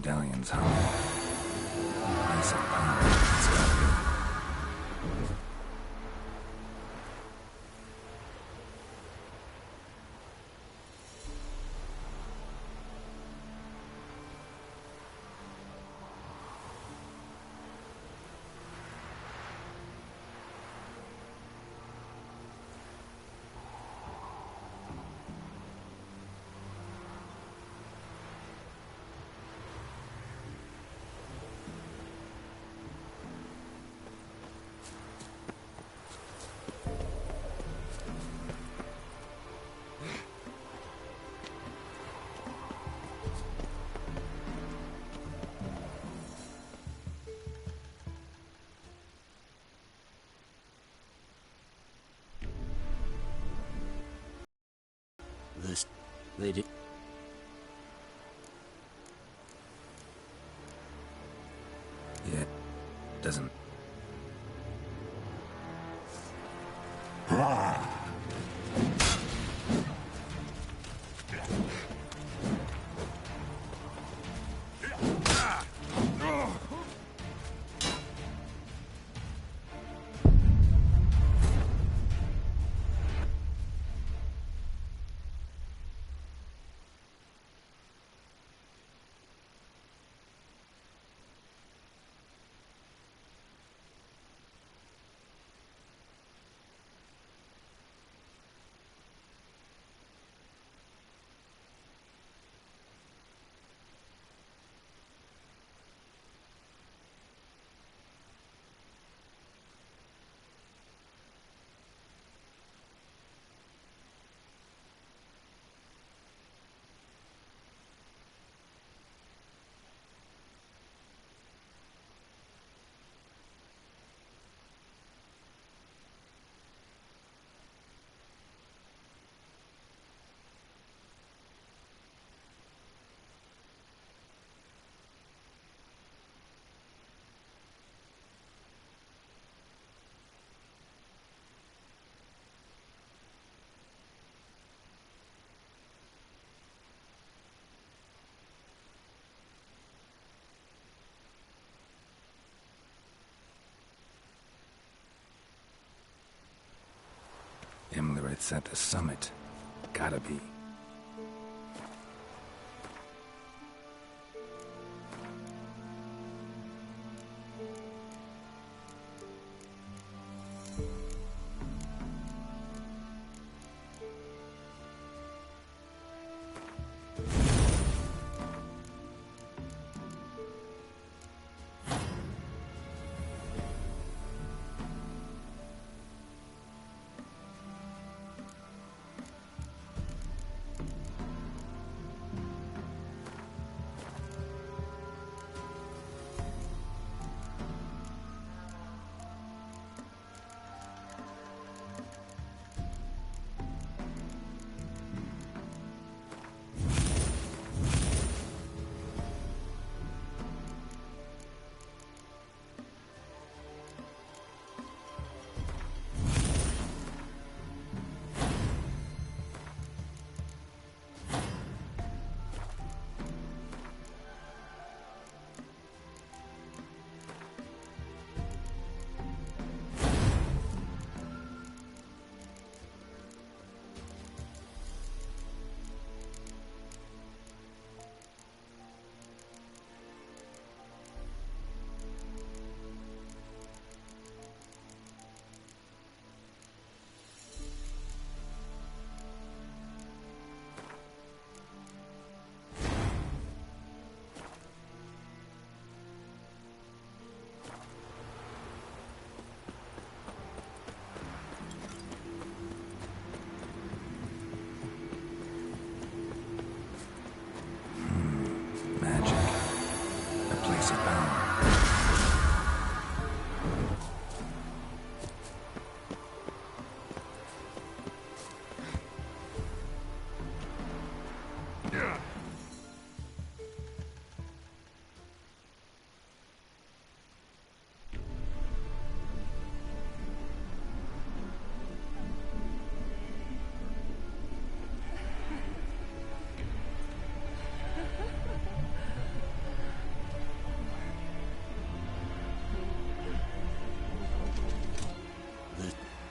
Medallion's hung. Nice and power. It's gotta be. This... they did... Yeah, doesn't... Amulets at the summit. Gotta be.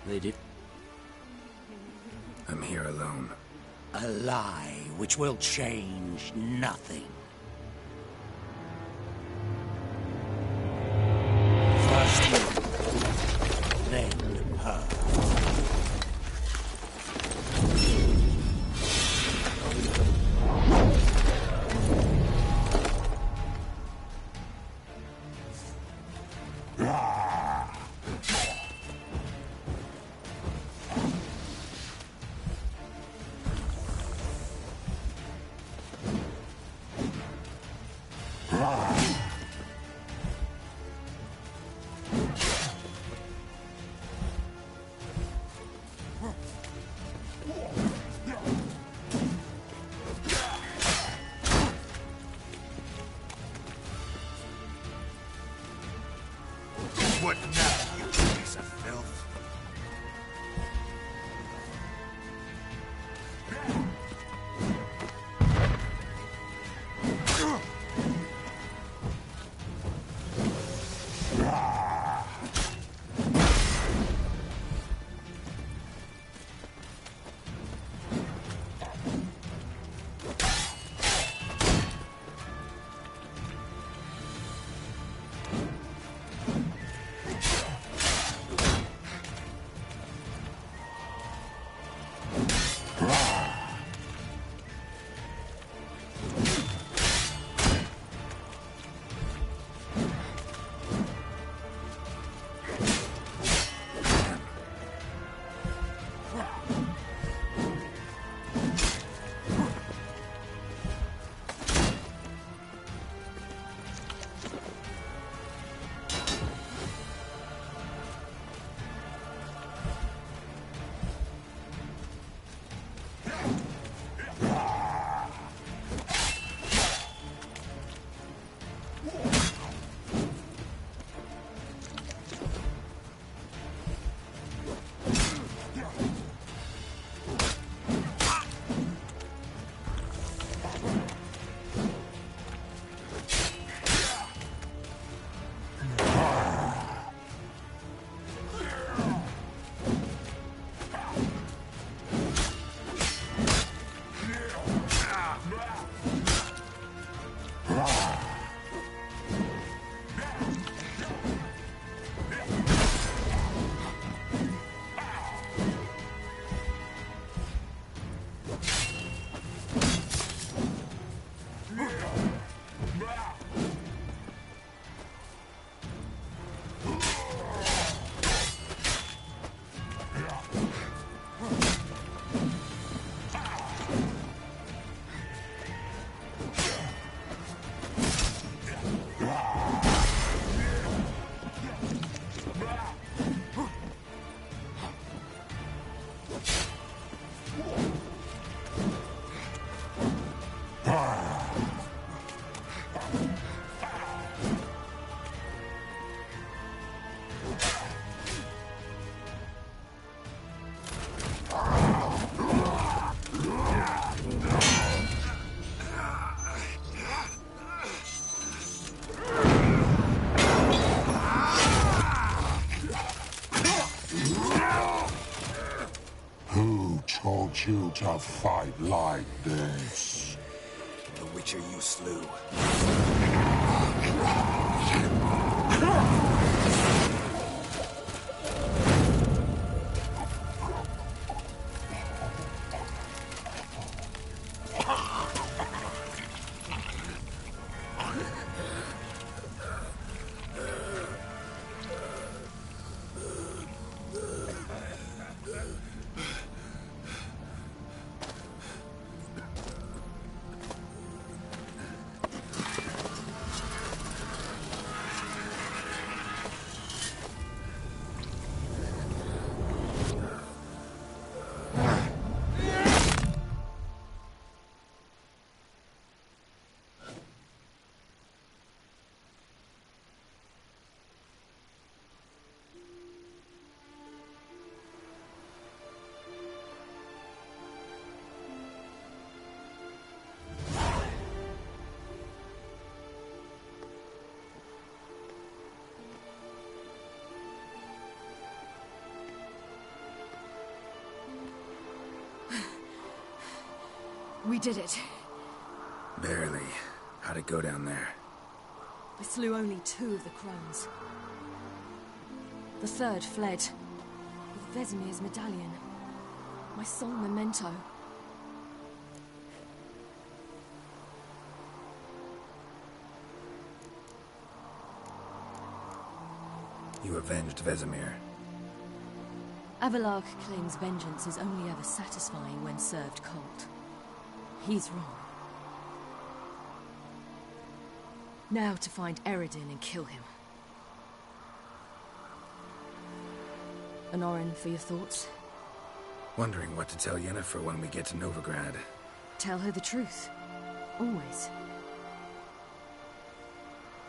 They did. I'm here alone. A lie which will change nothing. First you, then her. What now, you piece of filth? Taught you to fight like this? The Witcher you slew. We did it. Barely. How'd it go down there? I slew only 2 of the crones. The third fled. With Vesemir's medallion. My sole memento. You avenged Vesemir. Avalark claims vengeance is only ever satisfying when served cold. He's wrong. Now to find Eredin and kill him. Honorin, for your thoughts? Wondering what to tell Yennefer when we get to Novigrad. Tell her the truth. Always.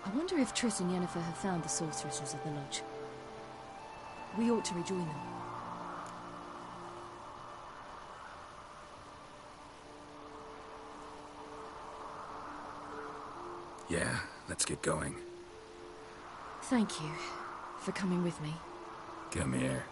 I wonder if Triss and Yennefer have found the sorceresses of the Lodge. We ought to rejoin them. Yeah, let's get going. Thank you for coming with me. Come here.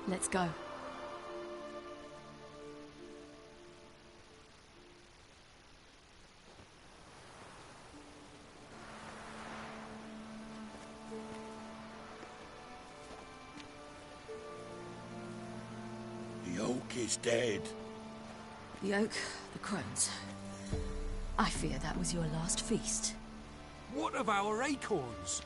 Let's go. The oak is dead. The oak, the crones. I fear that was your last feast. What of our acorns?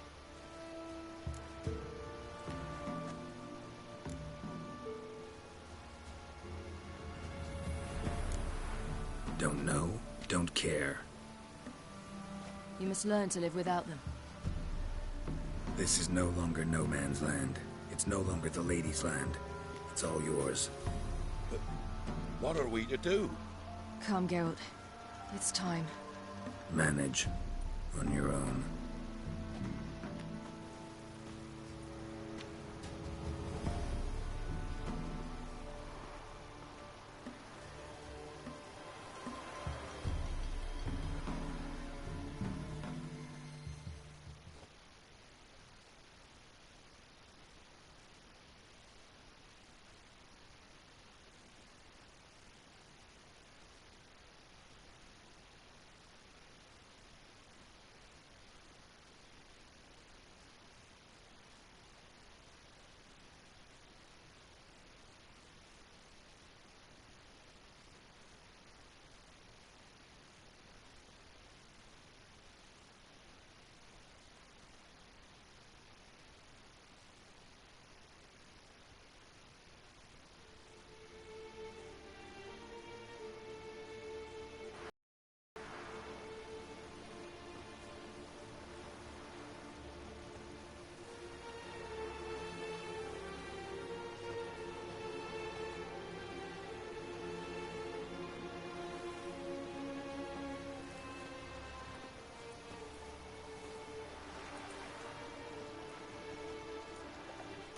Don't know, don't care. You must learn to live without them. This is no longer no man's land. It's no longer the lady's land. It's all yours. But what are we to do? Come, Geralt. It's time. Manage. On your own.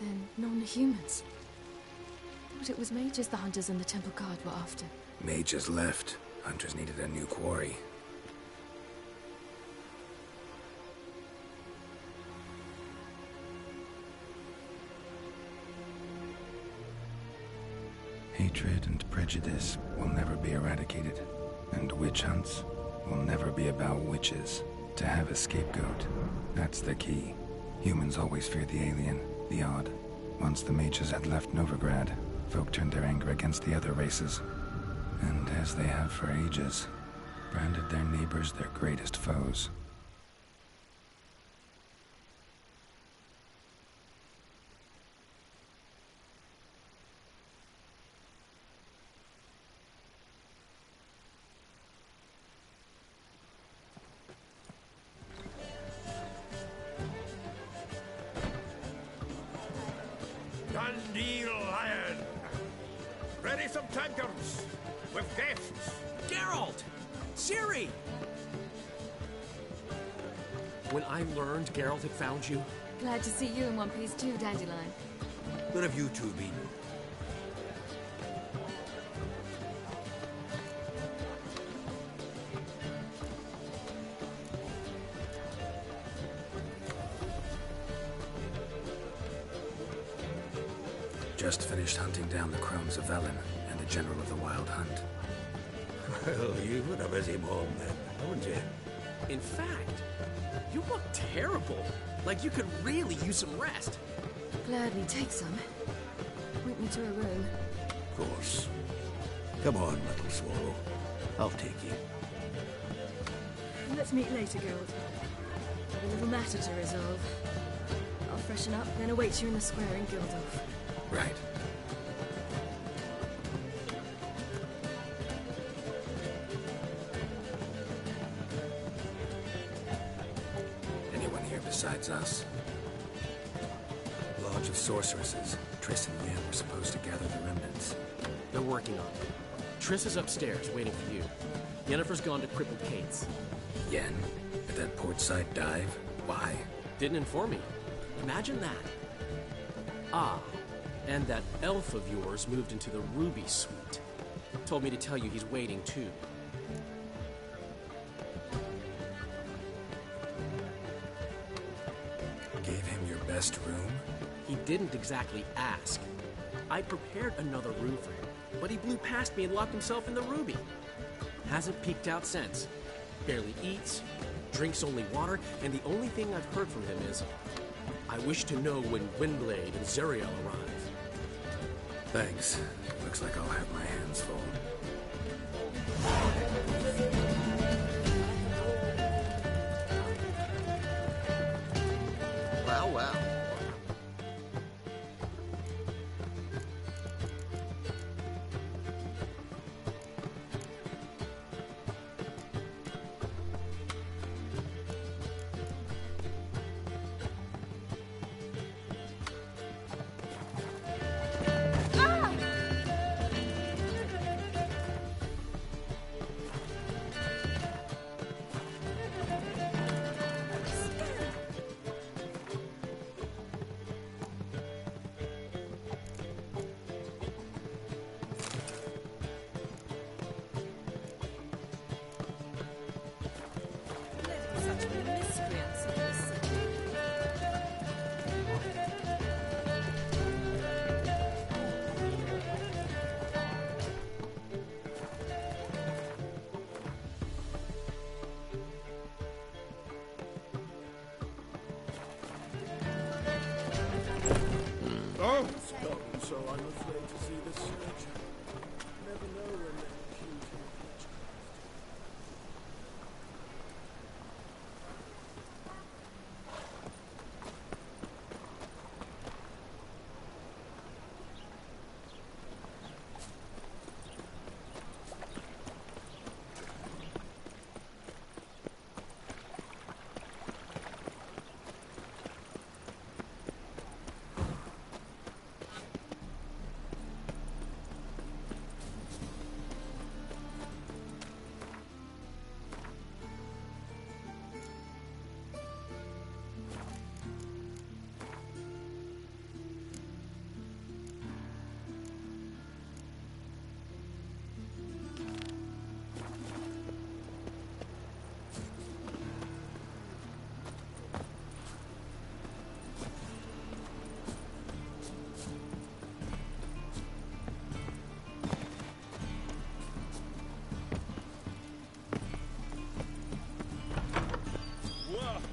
Then non-humans. Thought it was mages the hunters and the temple guard were after. Mages left. Hunters needed a new quarry. Hatred and prejudice will never be eradicated. And witch hunts will never be about witches. To have a scapegoat, that's the key. Humans always feared the alien, the odd. Once the mages had left Novigrad, folk turned their anger against the other races. And as they have for ages, branded their neighbors their greatest foes. Dandelion! Ready some tankards with guests. Geralt! Ciri! When I learned Geralt had found you... Glad to see you in one piece too, Dandelion. Where have you two been? just finished hunting down the Crones of Velen and the General of the Wild Hunt. Well, you've been a busy mom then, haven't you? In fact, you look terrible. Like you could really use some rest. Gladly take some. Point me to a room. Of course. Come on, little swallow. I'll take you. Let's meet later, Geralt. I've a little matter to resolve. I'll freshen up, then await you in the square in Gildorf. Right. Anyone here besides us? Lodge of Sorceresses. Triss and Yen were supposed to gather the remnants. They're working on it. Triss is upstairs, waiting for you. Yennefer's gone to Crippled Kate's. Yen? At that portside dive? Why? Didn't inform me. Imagine that. Ah, and that elf of yours moved into the Ruby Suite. Told me to tell you he's waiting, too. Gave him your best room? He didn't exactly ask. I prepared another room for him, but he blew past me and locked himself in the Ruby. Hasn't peeked out since. Barely eats, drinks only water, and the only thing I've heard from him is, I wish to know when Windblade and Zerial arrive. Thanks. Looks like I'll have my hands full. Well, well. Oh, Scotland, so I'm afraid to see the surgeon. Never know when they're accused of witchcraft.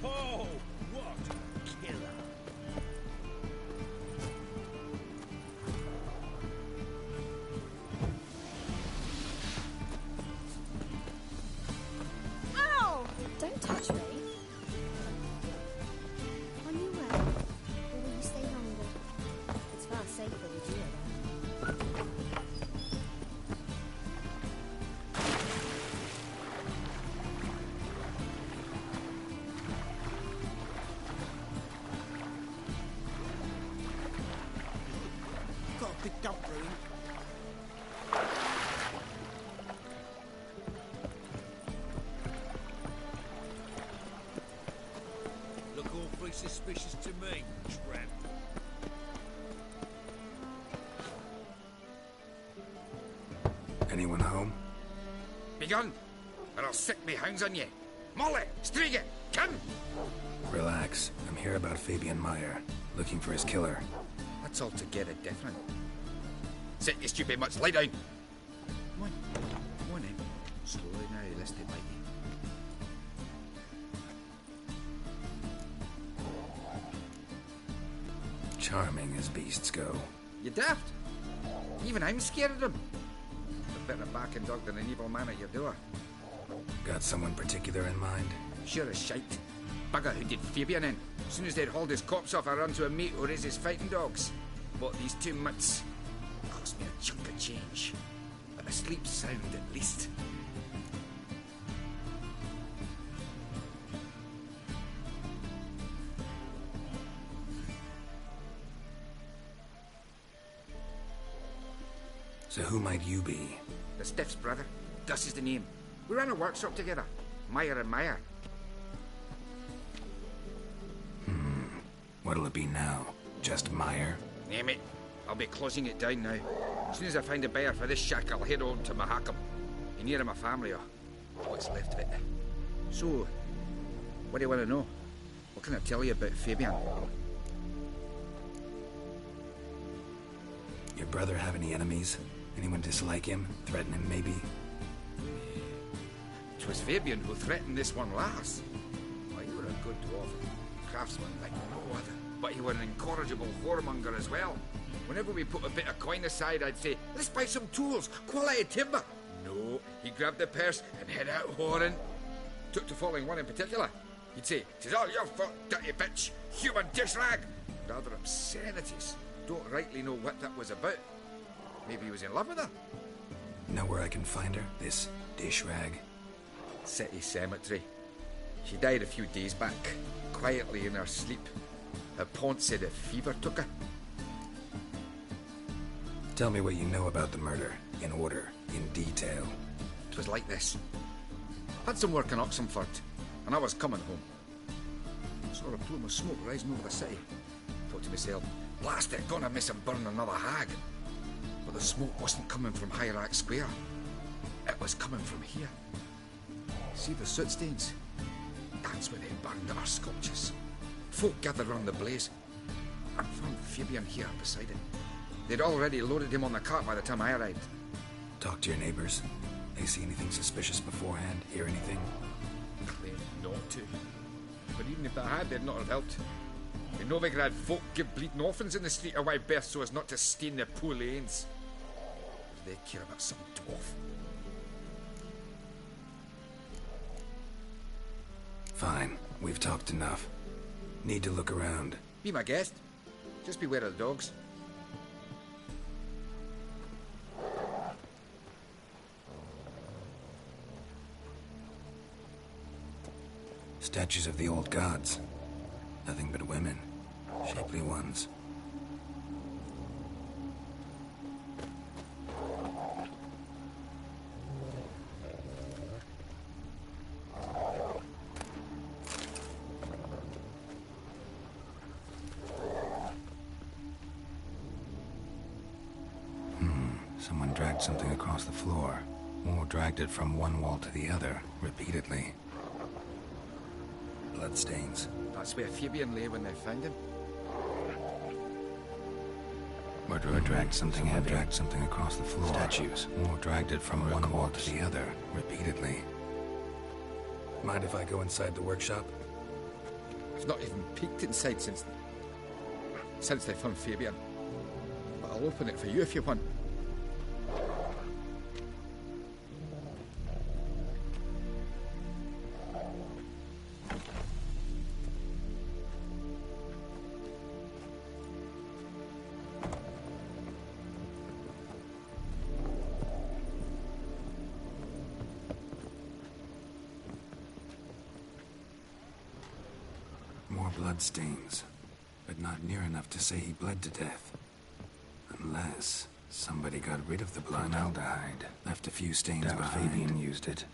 Whoa! What a killer! Ow! Don't touch me. Are you well? Or will you stay longer? It's far safer with you around. Got a big dump room. Look awfully suspicious to me, tramp. Anyone home? Begone, or I'll set me hounds on ye. Molly, Striga, come! Relax. I'm here about Fabian Meyer, looking for his killer. That's altogether different. Sit, you stupid mutts, lie down. Come on. Come on then. Slowly now, lest they bite you. Charming as beasts go. You daft? Even I'm scared of them. A better barking dog than an evil man at your door. Got someone particular in mind? Sure as shite. Bugger who did Fabian in. As soon as they'd hauled his corpse off, I run to a mate who raises fighting dogs. Bought these 2 mutts. Cost me a chunk of change. But asleep sound at least. So who might you be? The Stiff's brother. Gus is the name. We ran a workshop together. Meyer and Meyer. What'll it be now? Just Meyer? Name it. I'll be closing it down now. As soon as I find a buyer for this shack, I'll head on to Mahakam. Be near my family, or what's left of it. So, what do you want to know? What can I tell you about Fabian? Your brother have any enemies? Anyone dislike him? Threaten him, maybe? 'Twas Fabian who threatened this one last. Why, you were a good dwarf. Craftsman like no other. But he were an incorrigible whoremonger as well. Whenever we put a bit of coin aside, I'd say, let's buy some tools, quality timber. No, he grabbed the purse and head out whoring. Took to following one in particular. He'd say, "'Tis all your fault, dirty bitch, human dish rag." Rather obscenities. Don't rightly know what that was about. Maybe he was in love with her. Know where I can find her? This dish rag? City cemetery. She died a few days back, quietly in her sleep. Her pont said a fever took her. Tell me what you know about the murder, in order, in detail. It was like this. Had some work in Oxenford, and I was coming home. Saw a plume of smoke rising over the city. Thought to myself, blast it, gonna miss and burn another hag. But the smoke wasn't coming from Hierarch Square. It was coming from here. See the soot stains? That's where they burned our sculptures. Folk gathered round the blaze. I found Fabian here beside it. They'd already loaded him on the cart by the time I arrived. Talk to your neighbors. They see anything suspicious beforehand? Hear anything? Claimed not to. But even if they had, they'd not have helped. In Novigrad, folk give bleeding orphans in the street a wide berth so as not to stain their poor lanes. They care about some dwarf. Fine. We've talked enough. Need to look around. Be my guest. Just beware of the dogs. Statues of the old gods. Nothing but women. Shapely ones. Someone dragged something across the floor. Or dragged it from one wall to the other, repeatedly. Bloodstains. That's where Fabian lay when they found him. Murderer dragged something heavy. Dragged something across the floor. Statues. Or dragged it from one wall to the other, repeatedly. Mind if I go inside the workshop? I've not even peeked inside since they found Fabian. But I'll open it for you if you want. Bloodstains, but not near enough to say he bled to death. Unless somebody got rid of the blood. Aldehyde. Left a few stains behind. Fabian used it.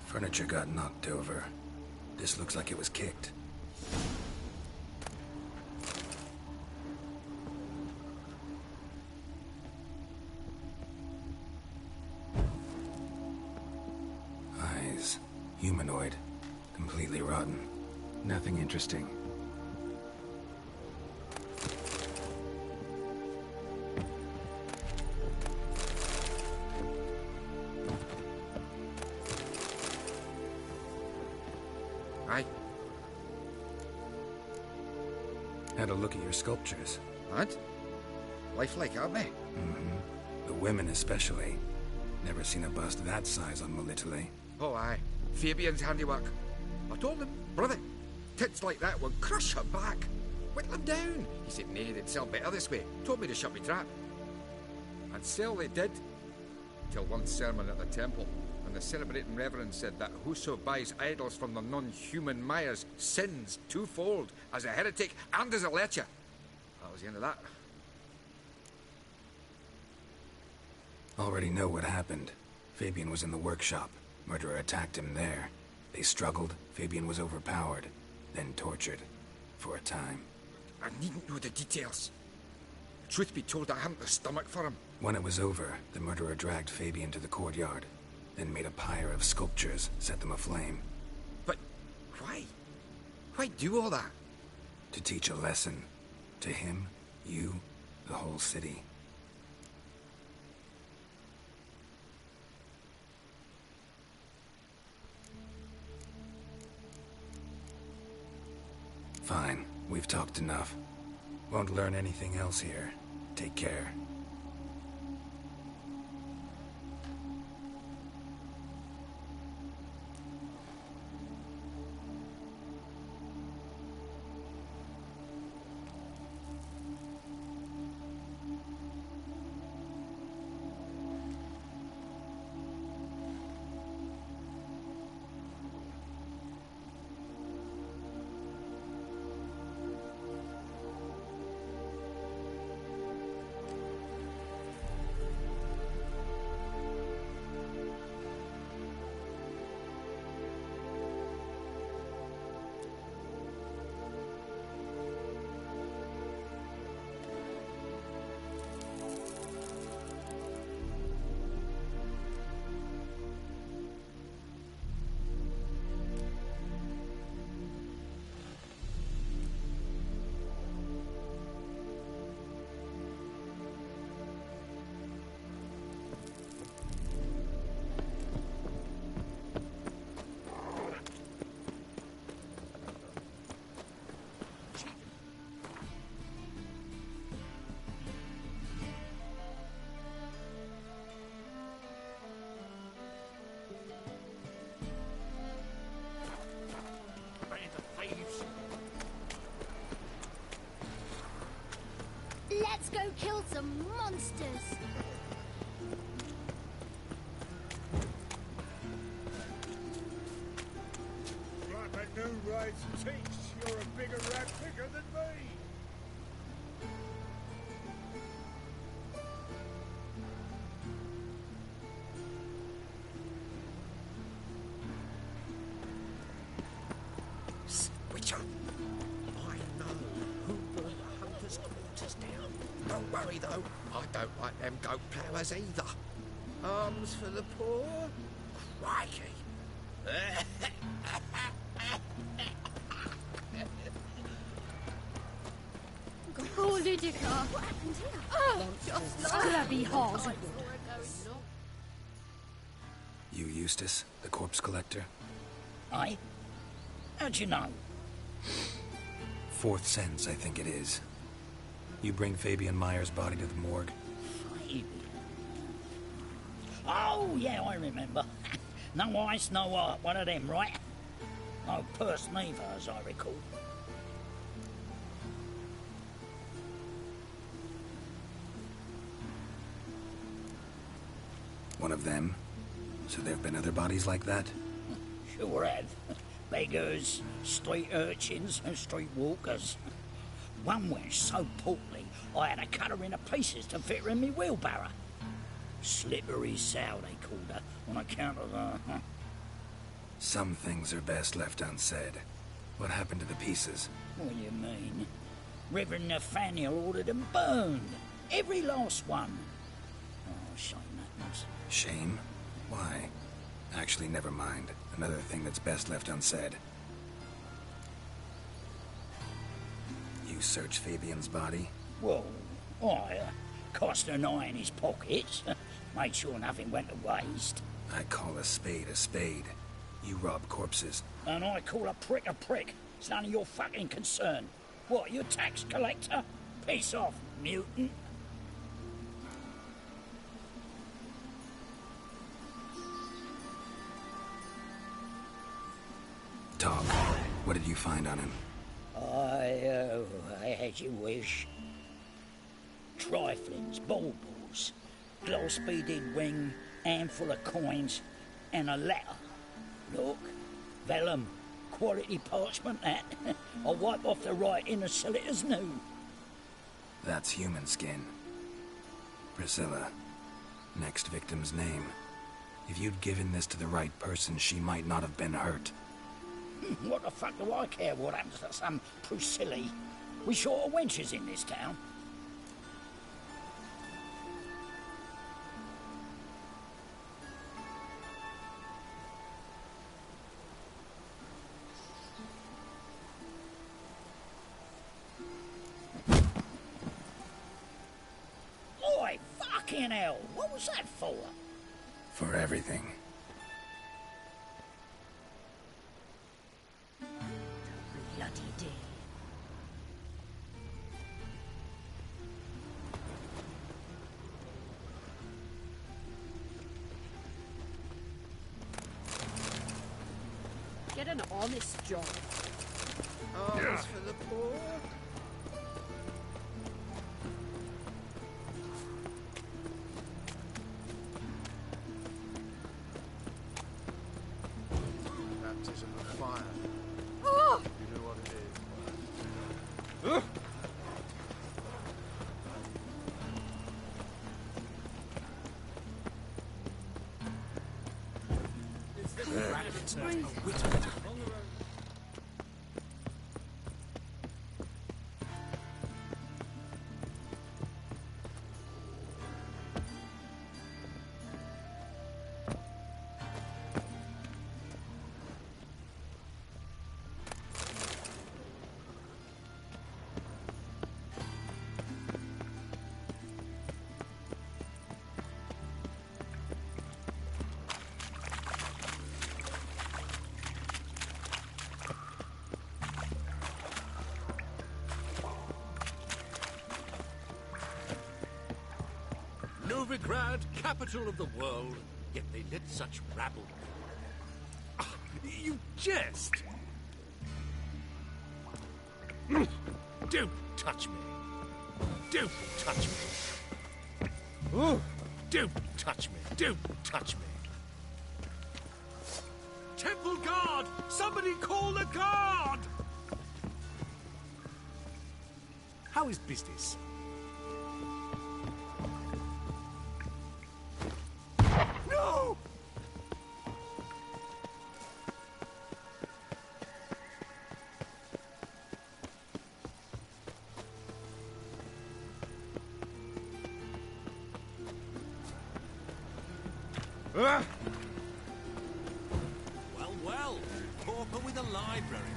Furniture got knocked over. This looks like it was kicked. Eyes. Humanoid. Completely rotten. Nothing interesting. Aye. Had a look at your sculptures. What? Lifelike, aren't they? Mm-hmm. The women especially. Never seen a bust that size on Molitale. Oh, aye. Fabian's handiwork. I told him, brother, tits like that would crush her back. Whittle him down. He said, nay, they'd sell better this way. Told me to shut me trap. And sell they did. Till one sermon at the temple, and the celebrating reverend said that whoso buys idols from the non-human Mayas sins twofold, as a heretic and as a lecher. That was the end of that. Already know what happened. Fabian was in the workshop. Murderer attacked him there. They struggled. Fabian was overpowered, then tortured. For a time. I needn't know the details. Truth be told, I hadn't the stomach for him. When it was over, the murderer dragged Fabian to the courtyard, then made a pyre of sculptures, set them aflame. But why? Why do all that? To teach a lesson. To him, you, the whole city. Fine, we've talked enough. Won't learn anything else here. Take care. Let's go kill some monsters! Like a new ride's teeth, you're a bigger rat picker than me! Witcher, I know who brought the hunters' quarters down. Don't worry though, I don't like them goat ploughers either. Arms for the poor? Crikey! Oh, Lydica! What happened here? Oh, just grabby hard. You Eustace, the corpse collector? Aye? How'd you know? Fourth sense, I think it is. You bring Fabian Meyer's body to the morgue. Fabian? Oh, yeah, I remember. No ice, no art, one of them, right? No purse neither, as I recall. One of them? So there've been other bodies like that? Sure have. Beggars, street urchins, and street walkers. One went so portly, I had to cut her into pieces to fit her in me wheelbarrow. Slippery sow, they called her, on account of Some things are best left unsaid. What happened to the pieces? What do you mean? Reverend Nathaniel ordered them burned. Every last one. Oh, shame that was. Shame? Why? Actually, never mind. Another thing that's best left unsaid. You searched Fabian's body? Well, I cast an eye in his pockets. Made sure nothing went to waste. I call a spade a spade. You rob corpses. And I call a prick a prick. It's none of your fucking concern. What, you tax collector? Piss off, mutant. Talk. What did you find on him? As you wish. Triflings, baubles, gloss-beaded ring, handful of coins, and a letter. Look, vellum, quality parchment that. I'll wipe off the writing and sell it as new. That's human skin. Priscilla. Next victim's name. If you'd given this to the right person, she might not have been hurt. What the fuck do I care what happens to some Priscilla? We short of wenches in this town. Oi, fucking hell! What was that for? For everything. Bloody day. Get an honest job. Arms for the poor. Baptism of fire. Oh! You know what it is. Novigrad, capital of the world, yet they let such rabble. Ah, you jest! Don't touch me. Don't touch me. Don't touch me. Don't touch me. Temple guard! Somebody call the guard! How is business? No! Well, well, pauper with a library.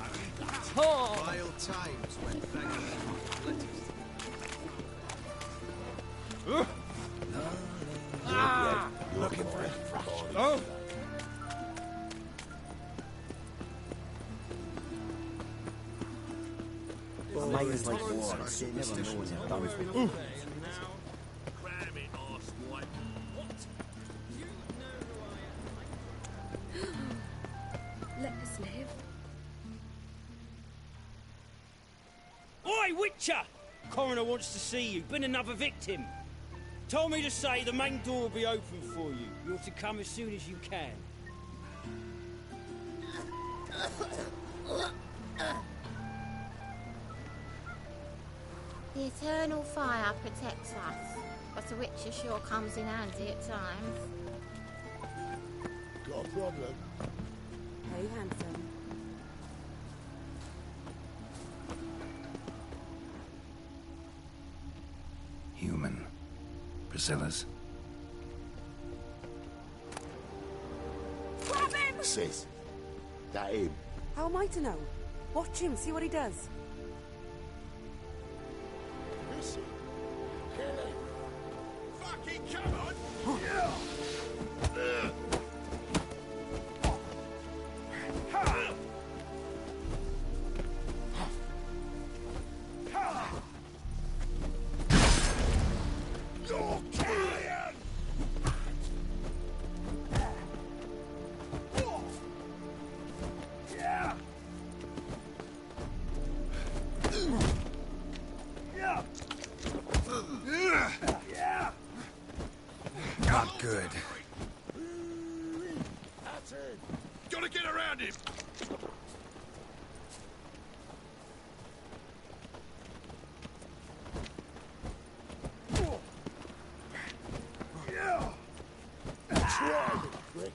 I read that. Oh. Vile times when fragmented letters. Looking for it. Oh! Mayors like wars, you never know when they're done for. Cram it, arsewipe. What? Let us live. Oi, Witcher! Coroner wants to see you. Been another victim. Told me to say the main door will be open for you. You're to come as soon as you can. The eternal fire protects us, but the Witcher sure comes in handy at times. Got a problem? Hey, handsome. Human. Priscilla's. Grab him! Sis, that him? How am I to know? Watch him, see what he does. Listen, kill him. Fucking come on! You're tired! Yeah! Yeah! Not good. That's it! Gotta get around him! Yeah! Try it, prick.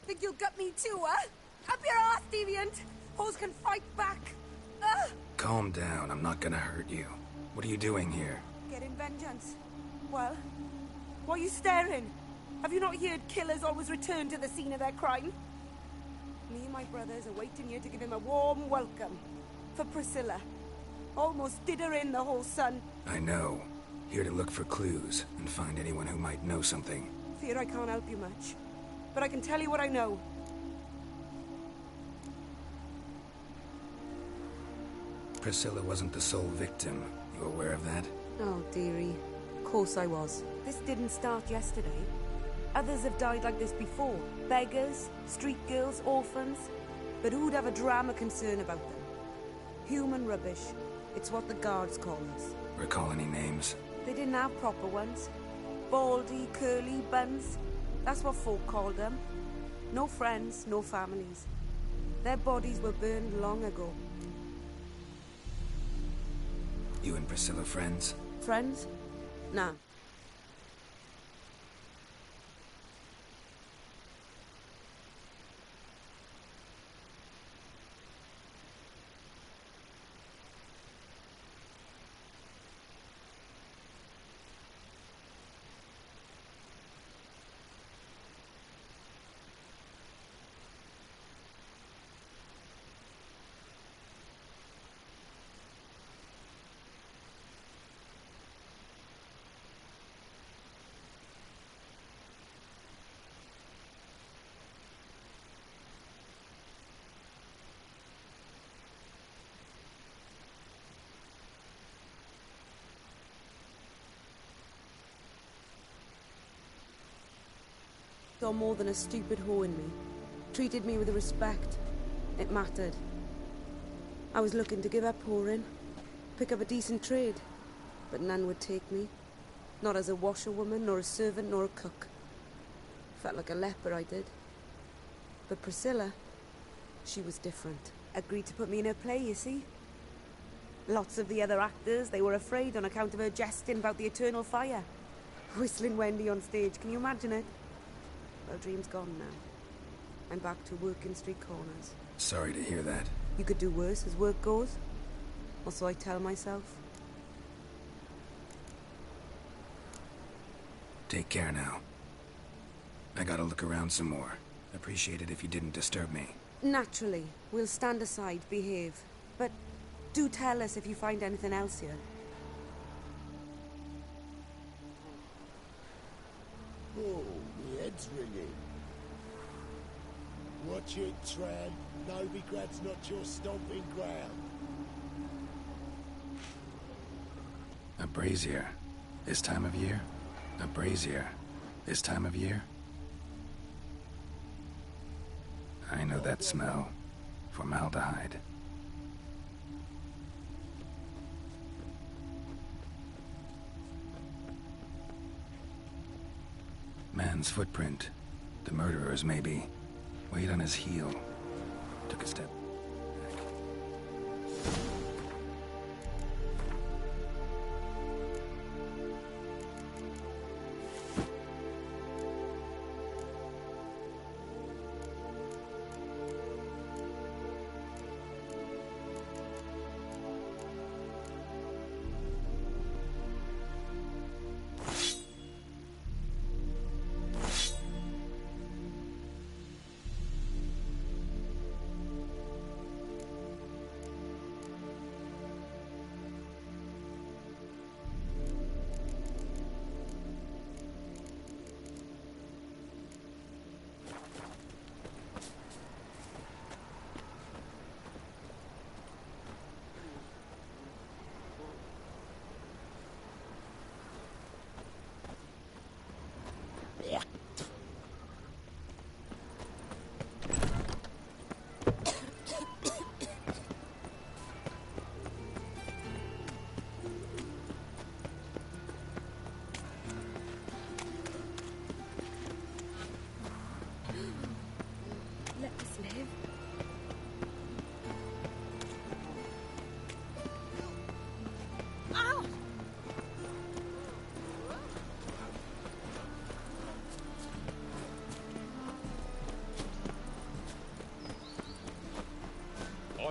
Think you'll gut me too, huh? Up your ass, deviant! Hoes can fight back! Calm down, I'm not gonna hurt you. What are you doing here? Getting vengeance. Well, why are you staring? Have you not heard killers always return to the scene of their crime? Me and my brothers are waiting here to give him a warm welcome. For Priscilla. Almost did her in, the whole son. I know. Here to look for clues and find anyone who might know something. Fear I can't help you much. But I can tell you what I know. Priscilla wasn't the sole victim. You aware of that? Oh, dearie. Of course I was. This didn't start yesterday. Others have died like this before. Beggars, street girls, orphans. But who'd have a drama concern about them? Human rubbish. It's what the guards call us. Recall any names? They didn't have proper ones. Baldy, curly, buns. That's what folk called them. No friends, no families. Their bodies were burned long ago. You and Priscilla friends? Friends? Nah. Saw more than a stupid whore in me. Treated me with respect. It mattered. I was looking to give up whoring, pick up a decent trade, but none would take me. Not as a washerwoman, nor a servant, nor a cook. Felt like a leper, I did. But Priscilla, she was different. Agreed to put me in her play, you see. Lots of the other actors, they were afraid on account of her jesting about the eternal fire. Whistling Wendy on stage, can you imagine it? Well, dream's gone now. I'm back to working street corners. Sorry to hear that. You could do worse as work goes. Or so I tell myself. Take care now. I gotta look around some more. Appreciate it if you didn't disturb me. Naturally. We'll stand aside, behave. But do tell us if you find anything else here. Oh, my head's ringing. Watch it, Tran. Novigrad's not your stomping ground. A brazier. This time of year? A brazier. This time of year? I know that smell. Formaldehyde. Man's footprint. The murderer's, maybe. Weight on his heel. Took a step back.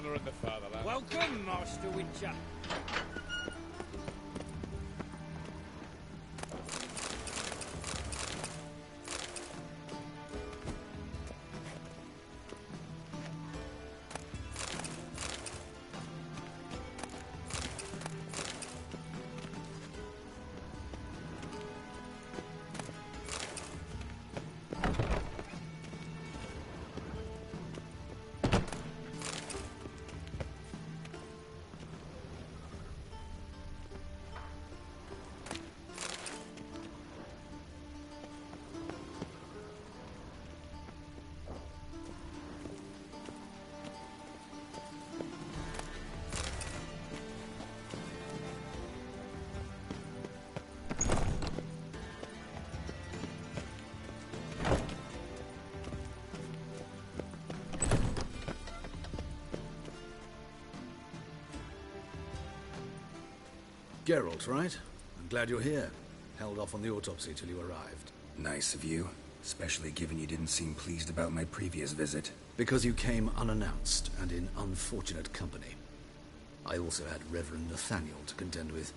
honouring the fatherland. Welcome, Master Witcher. Geralt, right? I'm glad you're here. Held off on the autopsy till you arrived. Nice of you, especially given you didn't seem pleased about my previous visit. Because you came unannounced and in unfortunate company. I also had Reverend Nathaniel to contend with.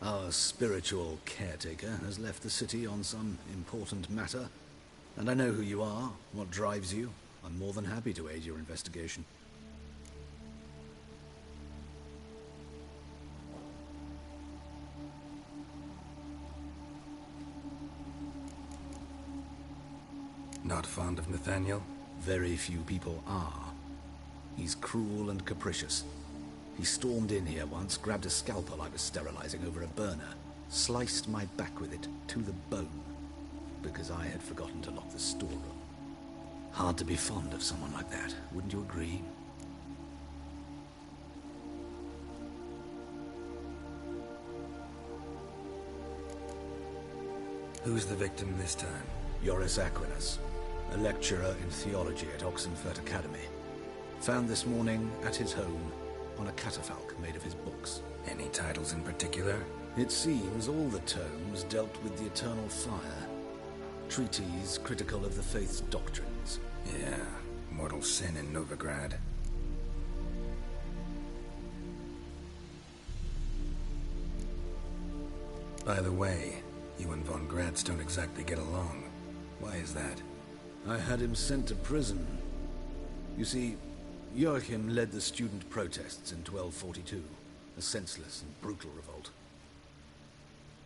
Our spiritual caretaker has left the city on some important matter, and I know who you are, what drives you. I'm more than happy to aid your investigation. Not fond of Nathaniel? Very few people are. He's cruel and capricious. He stormed in here once, grabbed a scalpel I was sterilizing over a burner, sliced my back with it to the bone, because I had forgotten to lock the storeroom. Hard to be fond of someone like that, wouldn't you agree? Who's the victim this time? Joris Aquinas, a lecturer in theology at Oxenfurt Academy. Found this morning at his home on a catafalque made of his books. Any titles in particular? It seems all the tomes dealt with the eternal fire. Treatises critical of the faith's doctrines. Yeah, mortal sin in Novigrad. By the way, you and von Gratz don't exactly get along. Why is that? I had him sent to prison. You see, Joachim led the student protests in 1242, a senseless and brutal revolt.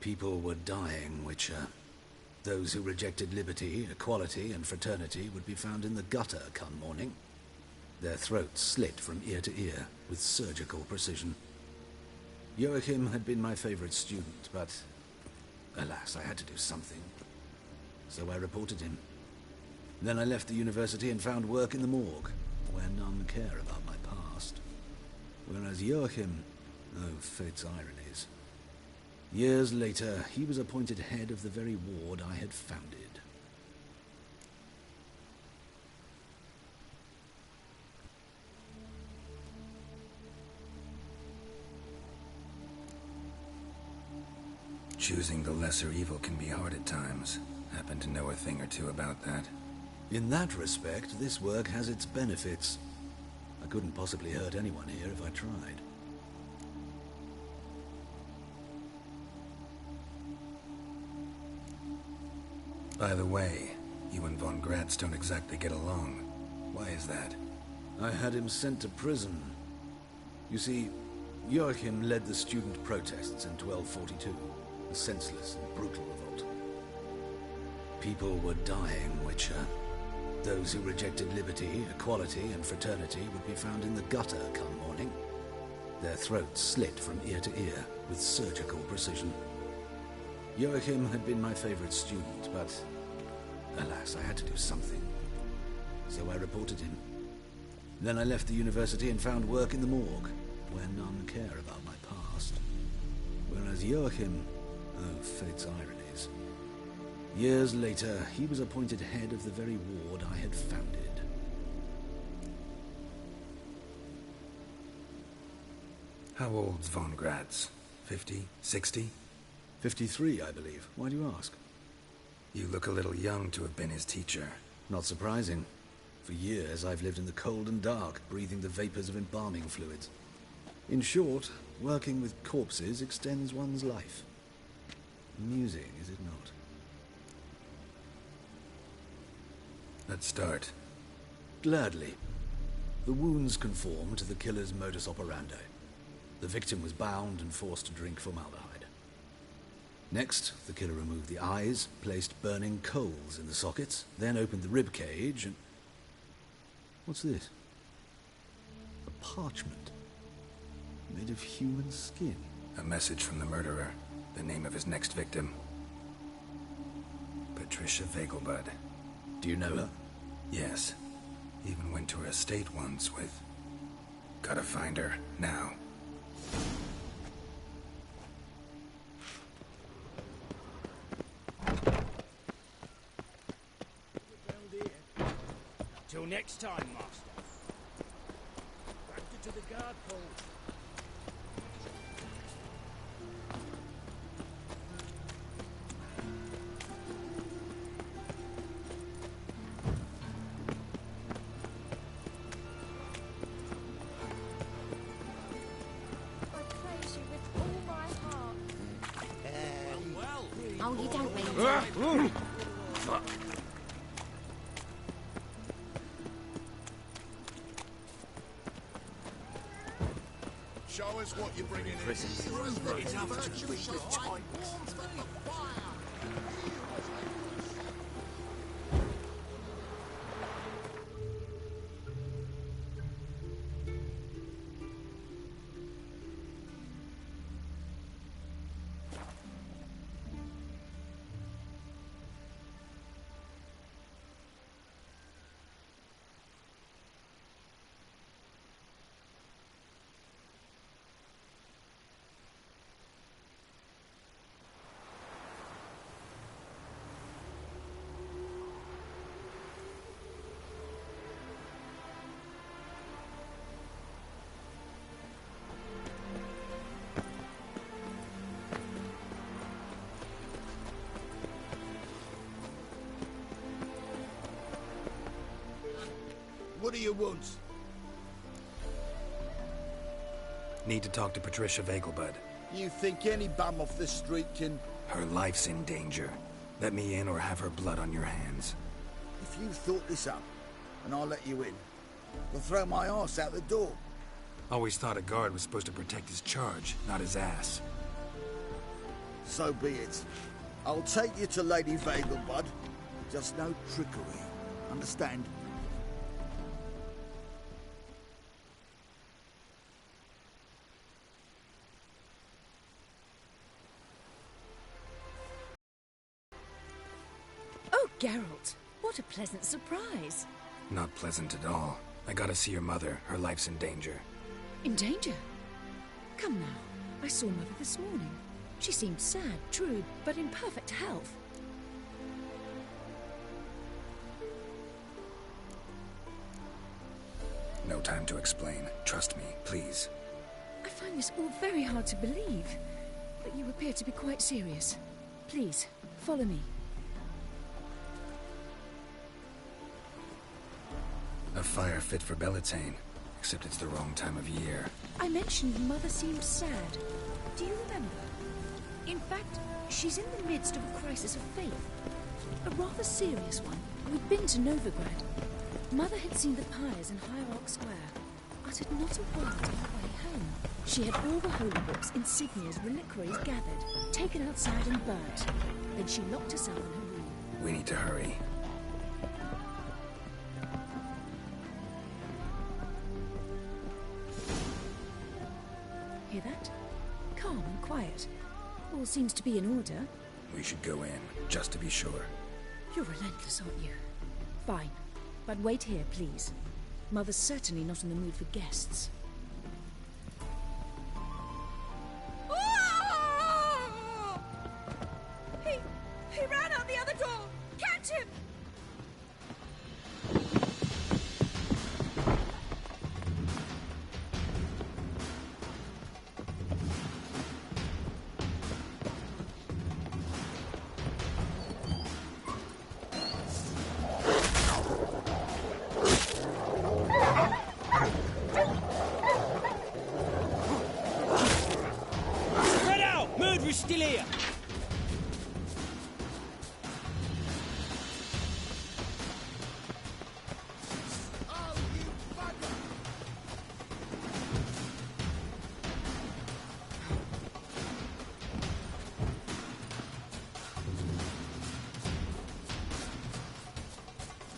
People were dying, Witcher. Those who rejected liberty, equality, and fraternity would be found in the gutter come morning. Their throats slit from ear to ear with surgical precision. Joachim had been my favorite student, but alas, I had to do something. So I reported him. Then I left the university and found work in the morgue, where none care about my past. Whereas Joachim, oh, fate's ironies. Years later, he was appointed head of the very ward I had founded. Choosing the lesser evil can be hard at times. Happen to know a thing or two about that. In that respect, this work has its benefits. I couldn't possibly hurt anyone here if I tried. By the way, you and von Gratz don't exactly get along. Why is that? I had him sent to prison. You see, Joachim led the student protests in 1242, a senseless and brutal revolt. People were dying, Witcher. Those who rejected liberty, equality, and fraternity would be found in the gutter come morning. Their throats slit from ear to ear with surgical precision. Joachim had been my favorite student, but alas, I had to do something. So I reported him. Then I left the university and found work in the morgue, where none care about my past. Whereas Joachim, oh, fate's ironies. Years later, he was appointed head of the very ward I had founded. How old's von Gratz? 50? 60? 53, I believe. Why do you ask? You look a little young to have been his teacher. Not surprising. For years, I've lived in the cold and dark, breathing the vapors of embalming fluids. In short, working with corpses extends one's life. Amusing, is it not? Let's start. Gladly. The wounds conform to the killer's modus operandi. The victim was bound and forced to drink formaldehyde. Next, the killer removed the eyes, placed burning coals in the sockets, then opened the rib cage and... What's this? A parchment. Made of human skin. A message from the murderer. The name of his next victim. Patricia Vegelbud. Do you know her? Yes. Even went to her estate once with... Gotta find her, now. Till next time, Master. Back to the guard post. Oh, you don't mean to. Show us what you're bringing in. Enough to beat the time. What do you want? Need to talk to Patricia Vegelbud. You think any bum off the street can... Her life's in danger. Let me in or have her blood on your hands. If you thought this up, and I'll let you in, I'll throw my arse out the door. Always thought a guard was supposed to protect his charge, not his ass. So be it. I'll take you to Lady Vegelbud. Just no trickery. Understand? Oh, Geralt, what a pleasant surprise. Not pleasant at all. I gotta see your mother. Her life's in danger. In danger? Come now. I saw Mother this morning. She seemed sad, true, but in perfect health. No time to explain. Trust me, please. I find this all very hard to believe, but you appear to be quite serious. Please, follow me. A fire fit for Bellatane, except it's the wrong time of year. I mentioned Mother seemed sad. Do you remember? In fact, she's in the midst of a crisis of faith. A rather serious one. We'd been to Novigrad. Mother had seen the pyres in Hierarch Square, uttered not a word on her way home. She had all the holy books, insignias, reliquaries gathered, taken outside and burnt. Then she locked herself in her room. We need to hurry. Hear that? Calm and quiet. All seems to be in order. We should go in, just to be sure. You're relentless, aren't you? Fine. But wait here, please. Mother's certainly not in the mood for guests. He ran out the other door! Catch him!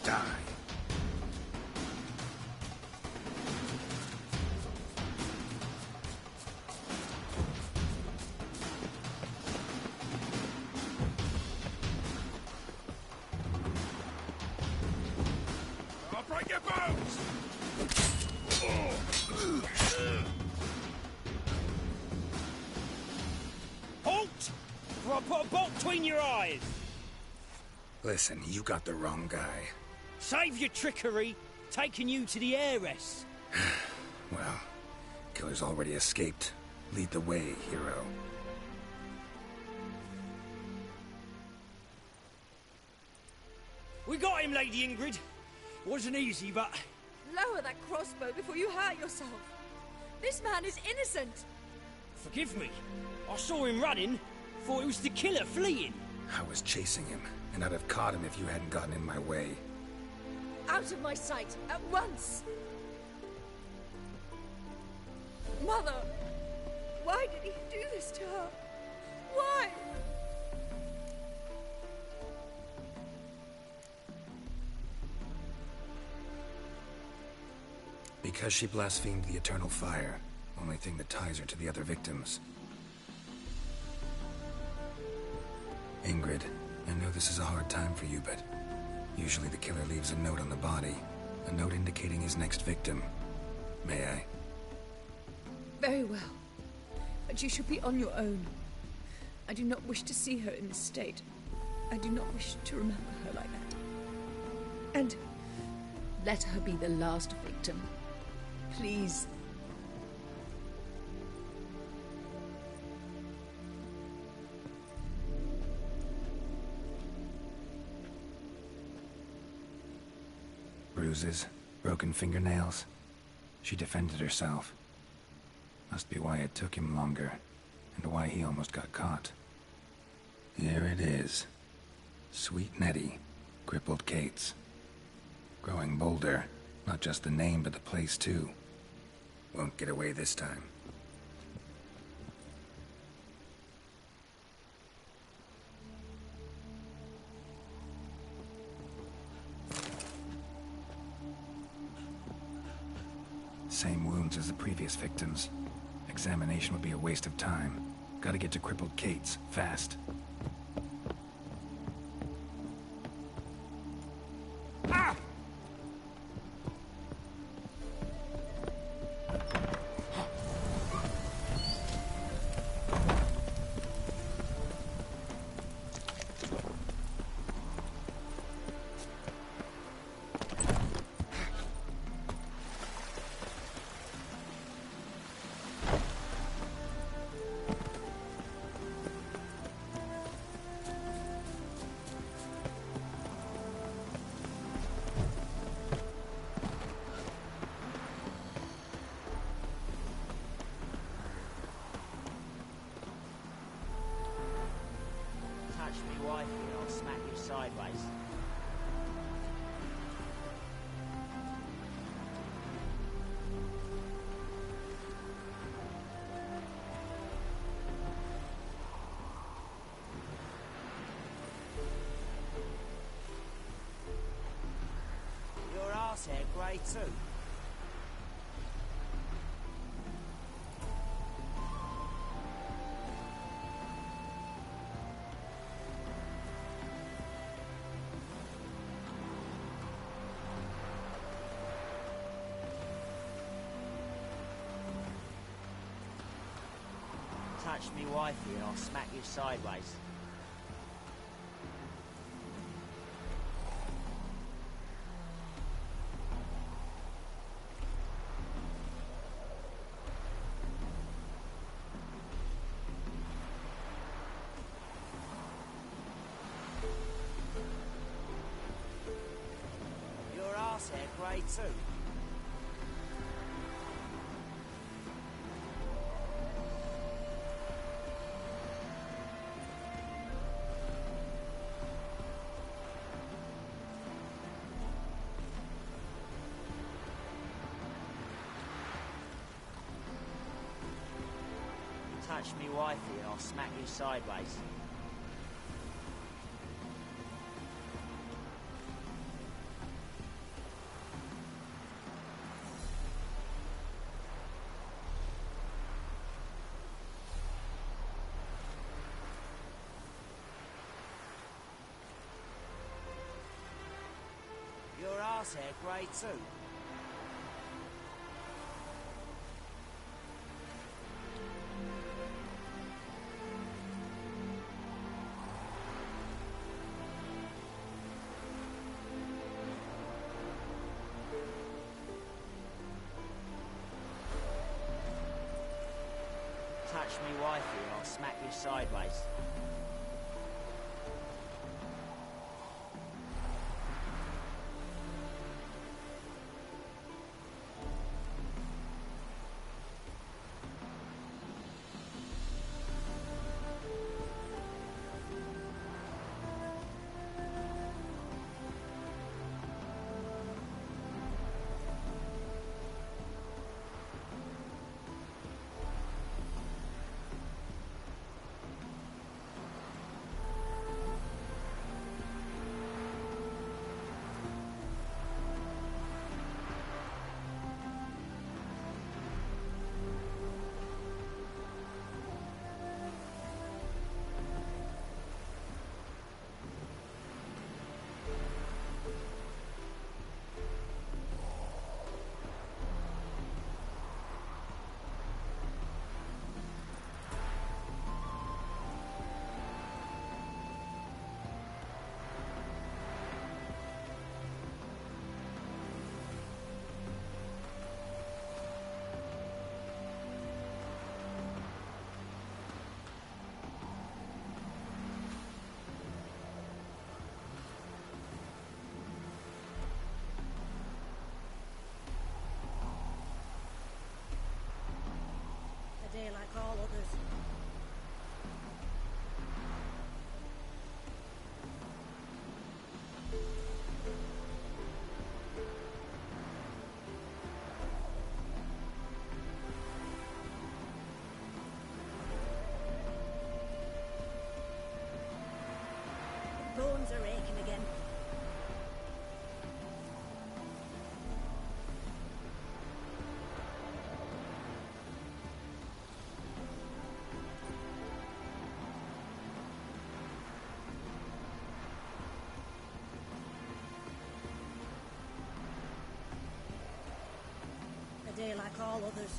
die. I'll break your bones! Halt! Or I'll put a bolt between your eyes! Listen, you got the wrong guy. Save your trickery, taking you to the heiress. Well, killer's already escaped. Lead the way, hero. We got him, Lady Ingrid. Wasn't easy, but... Lower that crossbow before you hurt yourself. This man is innocent. Forgive me. I saw him running. Thought it was the killer fleeing. I was chasing him, and I'd have caught him if you hadn't gotten in my way. Out of my sight, at once! Mother! Why did he do this to her? Why? Because she blasphemed the eternal fire. Only thing that ties her to the other victims. Ingrid, I know this is a hard time for you, but usually the killer leaves a note on the body. A note indicating his next victim. May I? Very well. But you should be on your own. I do not wish to see her in this state. I do not wish to remember her like that. And let her be the last victim. Please. Bruises, broken fingernails. She defended herself. Must be why it took him longer, and why he almost got caught. Here it is. Sweet Nettie, crippled Kate's. Growing bolder, not just the name, but the place too. Won't get away this time. Same wounds as the previous victims. Examination would be a waste of time. Gotta get to crippled Kate's, fast. Ah! Touch me wifey and I'll smack you sideways. Your arse hair grey too. Touch me wifey and I'll smack you sideways. Your arse hair grey too. Touch me wifey and I'll smack you sideways. your arse hair grey too? Touch me wifey and I'll smack you sideways. A day like all others. Bones are aching again. A day like all others.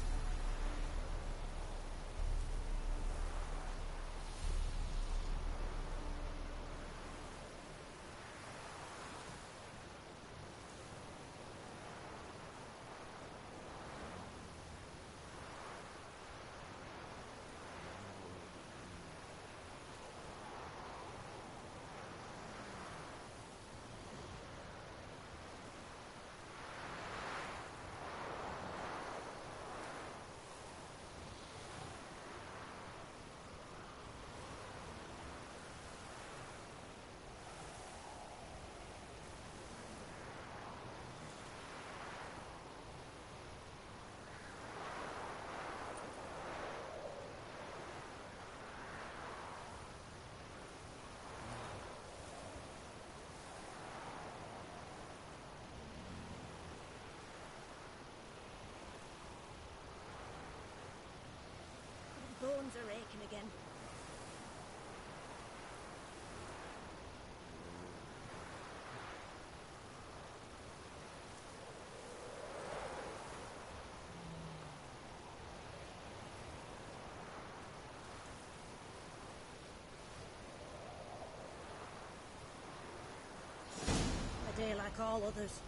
Bones are aching again. A day like all others.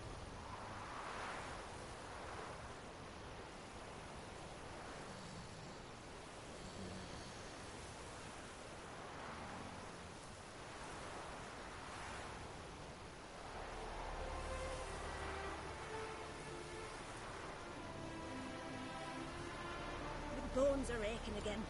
Bones are aching again.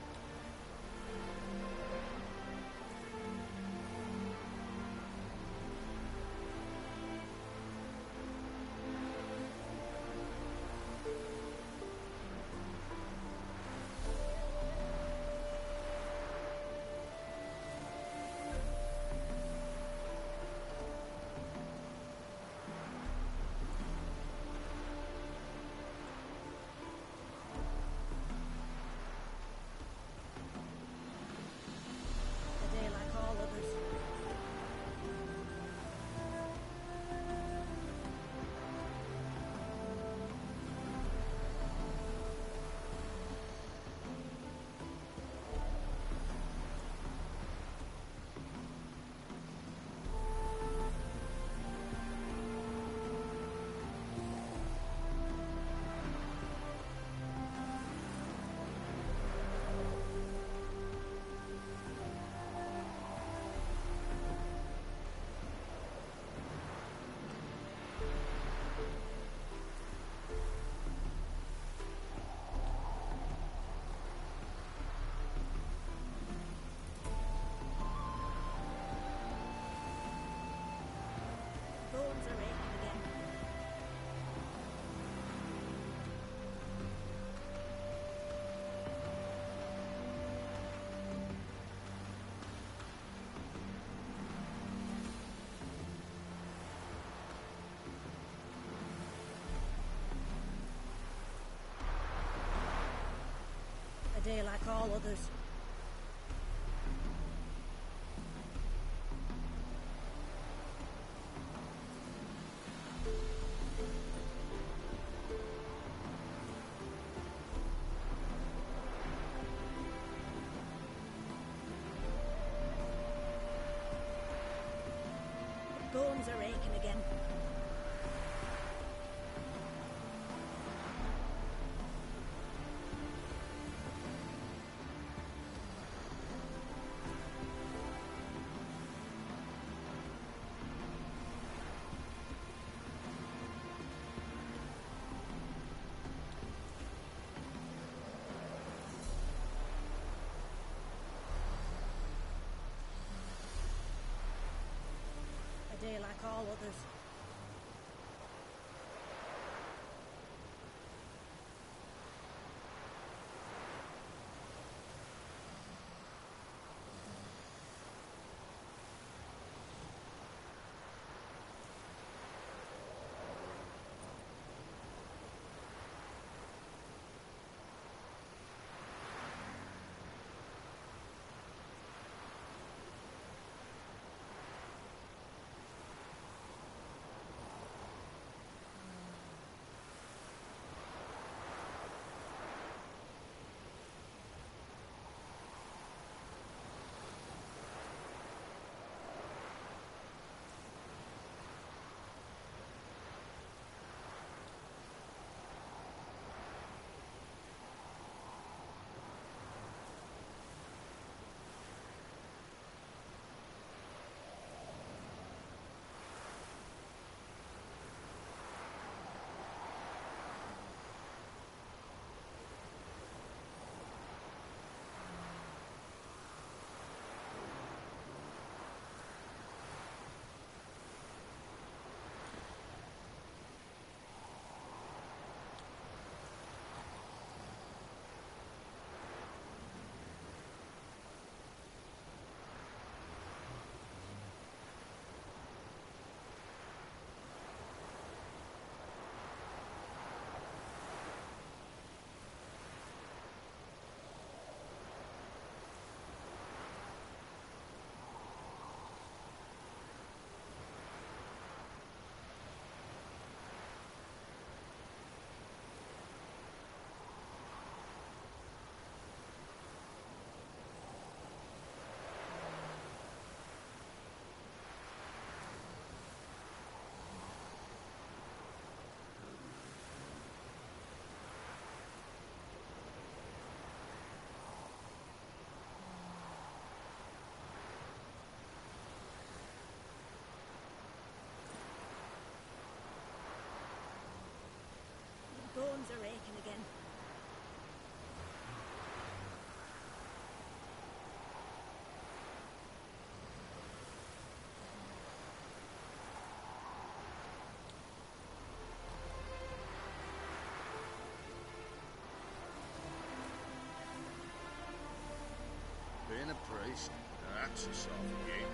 day like all others. Bones are aching again. A day like all others. Bones are aching again. Being a priest, that's a soft gig.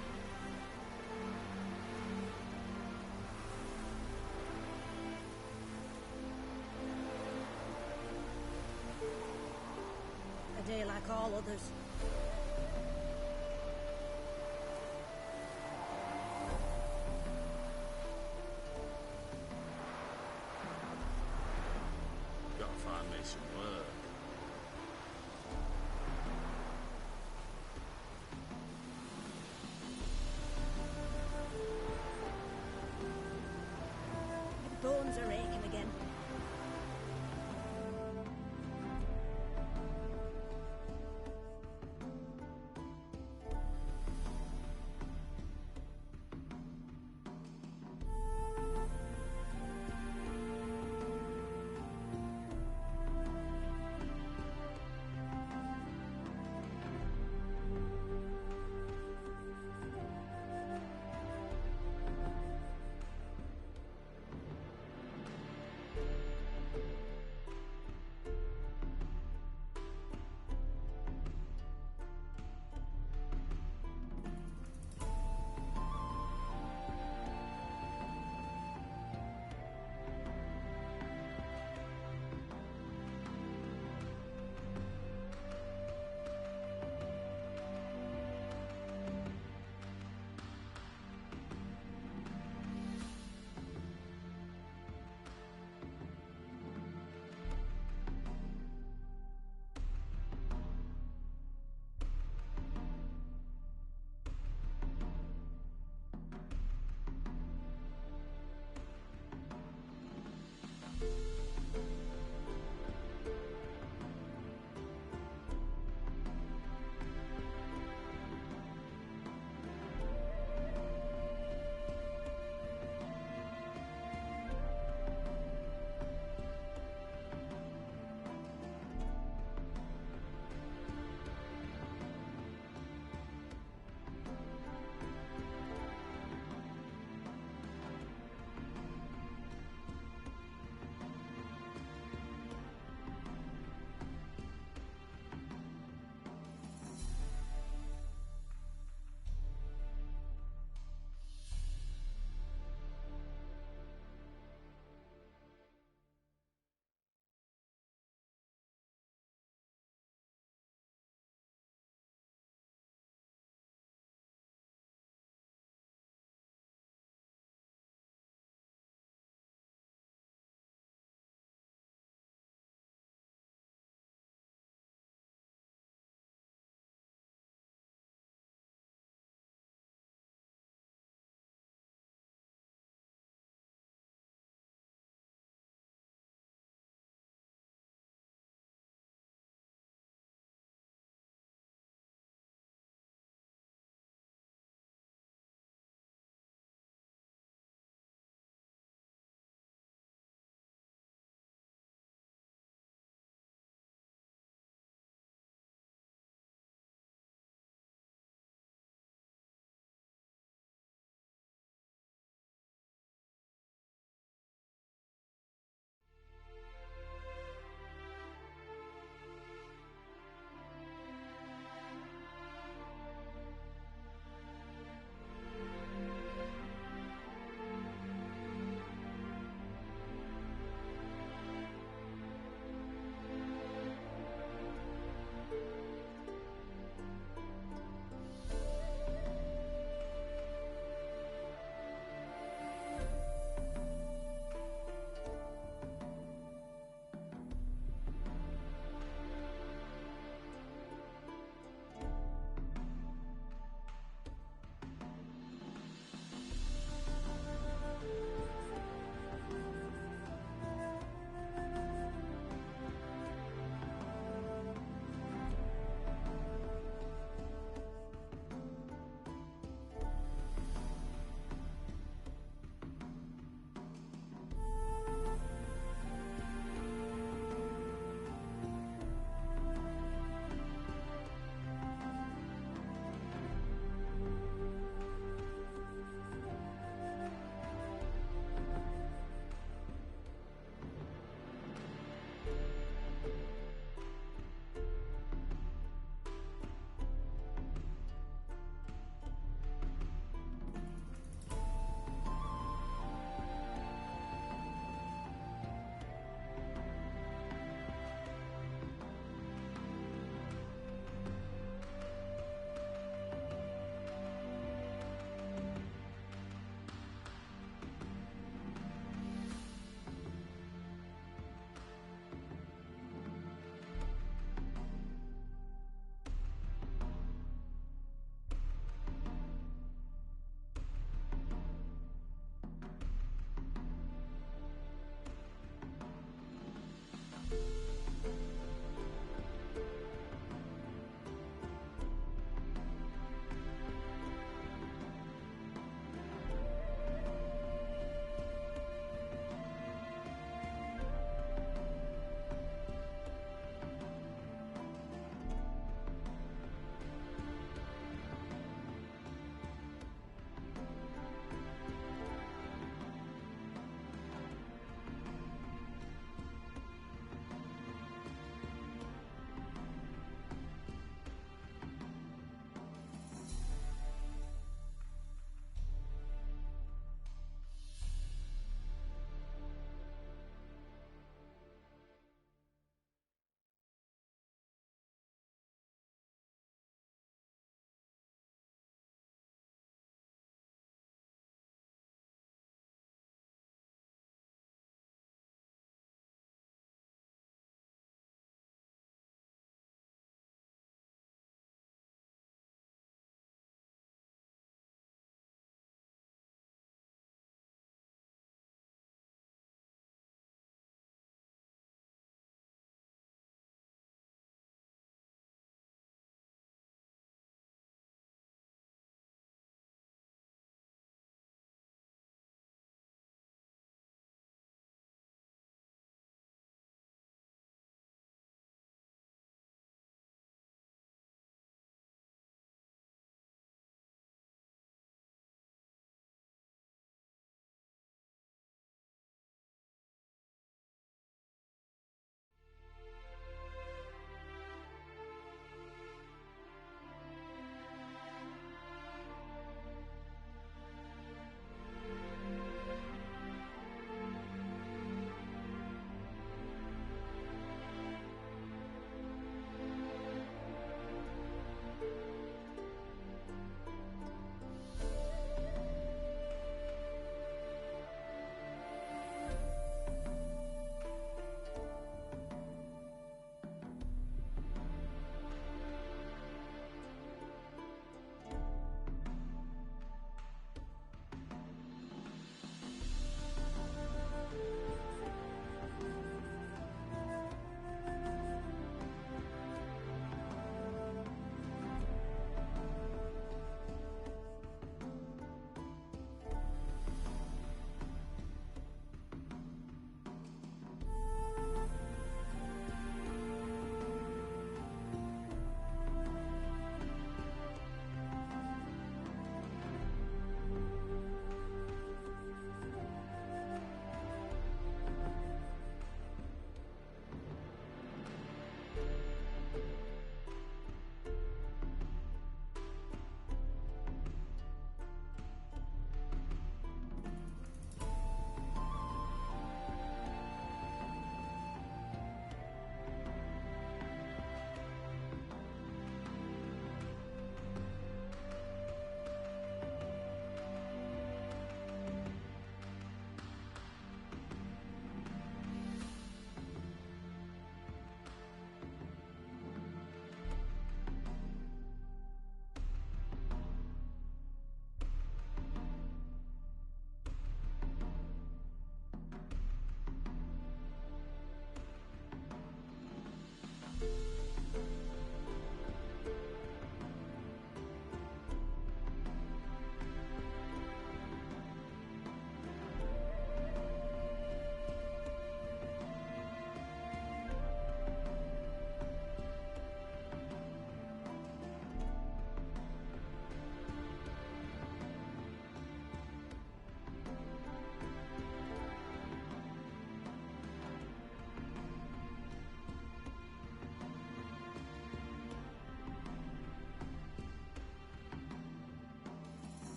A day like all others. Gotta find me some work. Bones are aching again.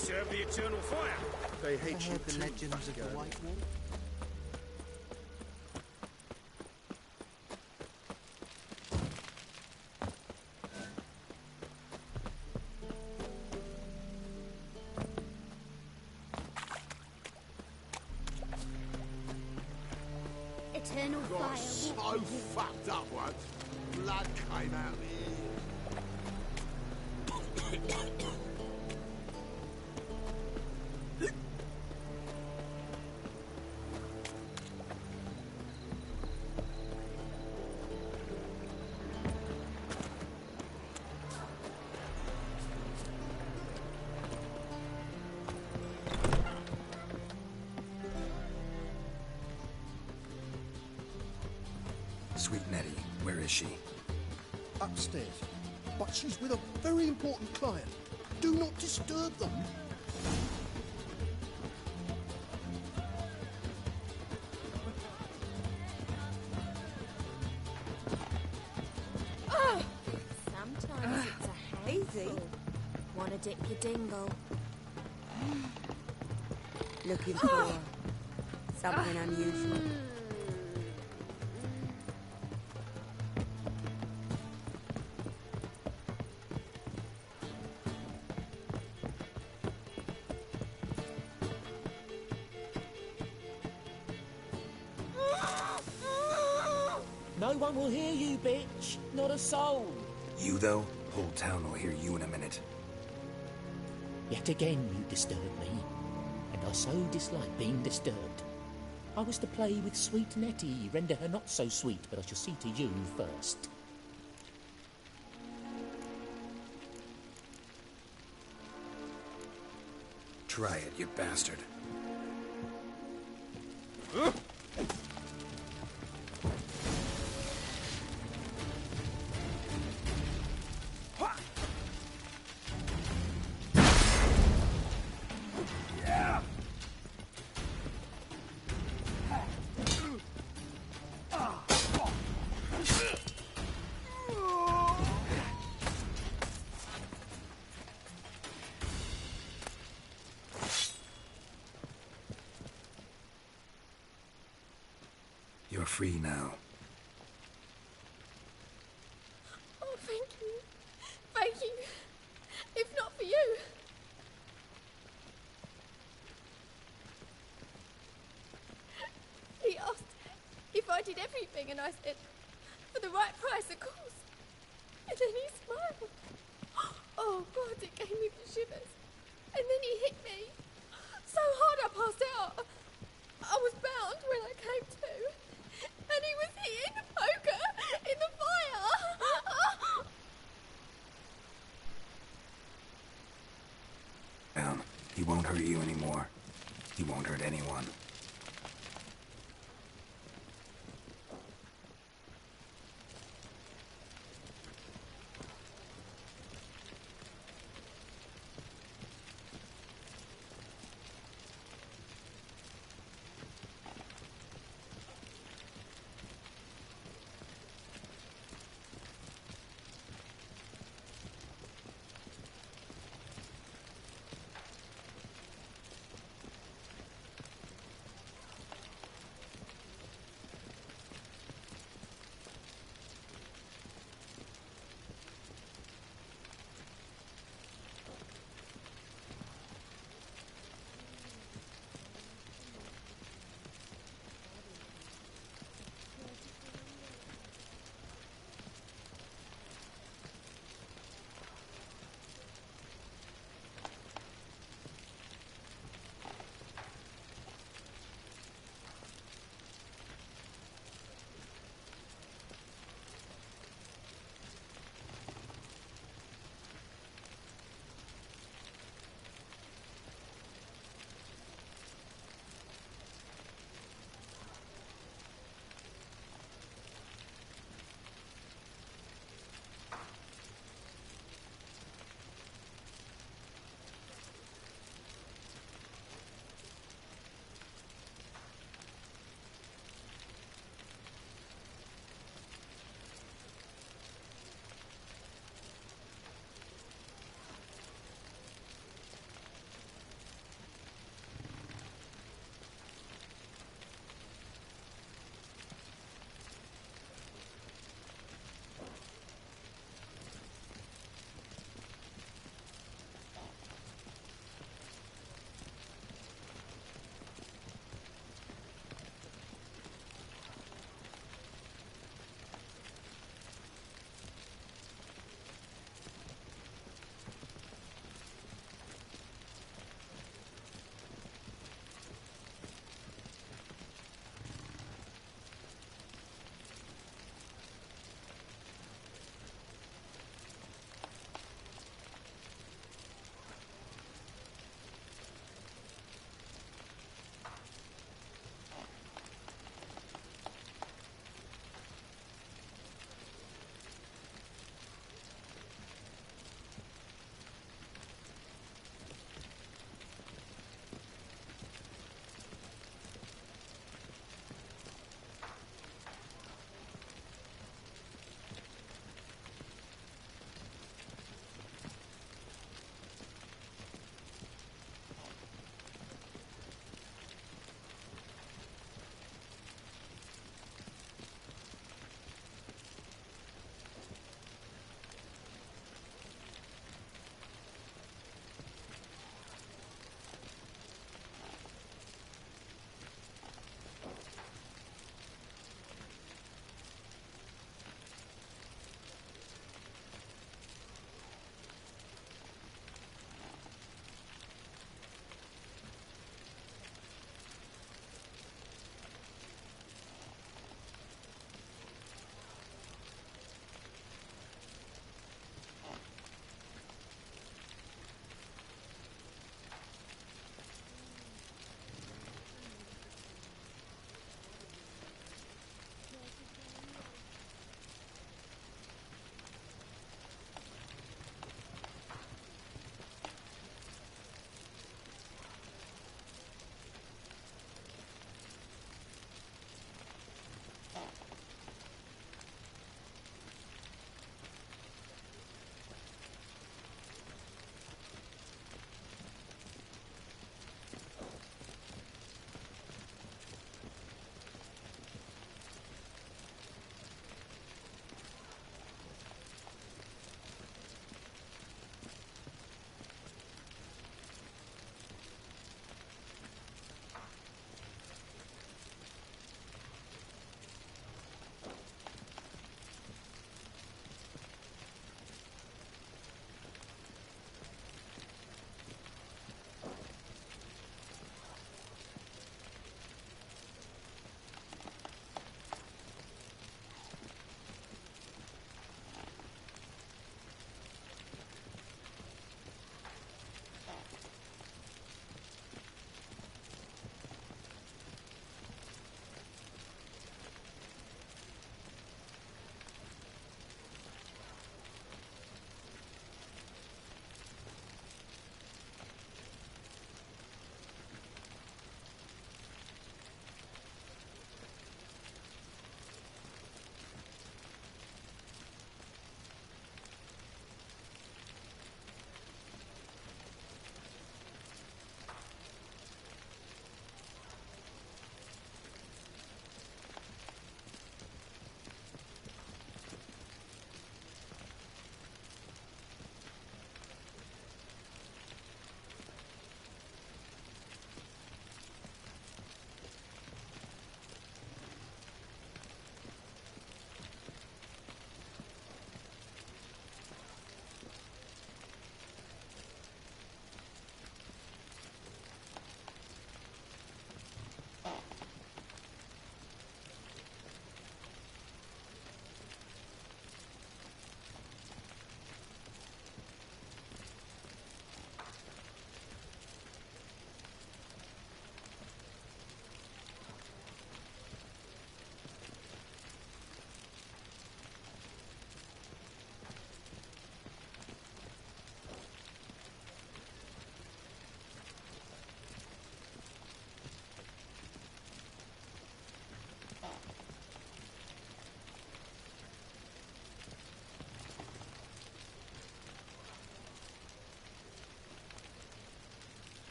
serve the eternal fire. They hate I you heard the too, legends of the Vasco. White Wolf. Eternal Got fire. so fucked up once. Blood came out the Sweet Nettie, where is she? Upstairs. But she's with a very important client. Do not disturb them. Sometimes it's a handful. Wanna dip your dingle? Looking for something unusual. No one will hear you, bitch. Not a soul. You, though? Whole town will hear you in a minute. Yet again you disturb me, and I so dislike being disturbed. I was to play with sweet Nettie, render her not so sweet, but I shall see to you first. Try it, you bastard. You're free now. Oh, thank you. Thank you. If not for you. He asked if I did everything, and I said, for the right price, of course. And then he smiled. Oh, God, it gave me the shivers. And then he hit me so hard I passed out. I was bound when I came to. And he was hitting the poker in the fire. Down. He won't hurt you anymore. He won't hurt anyone.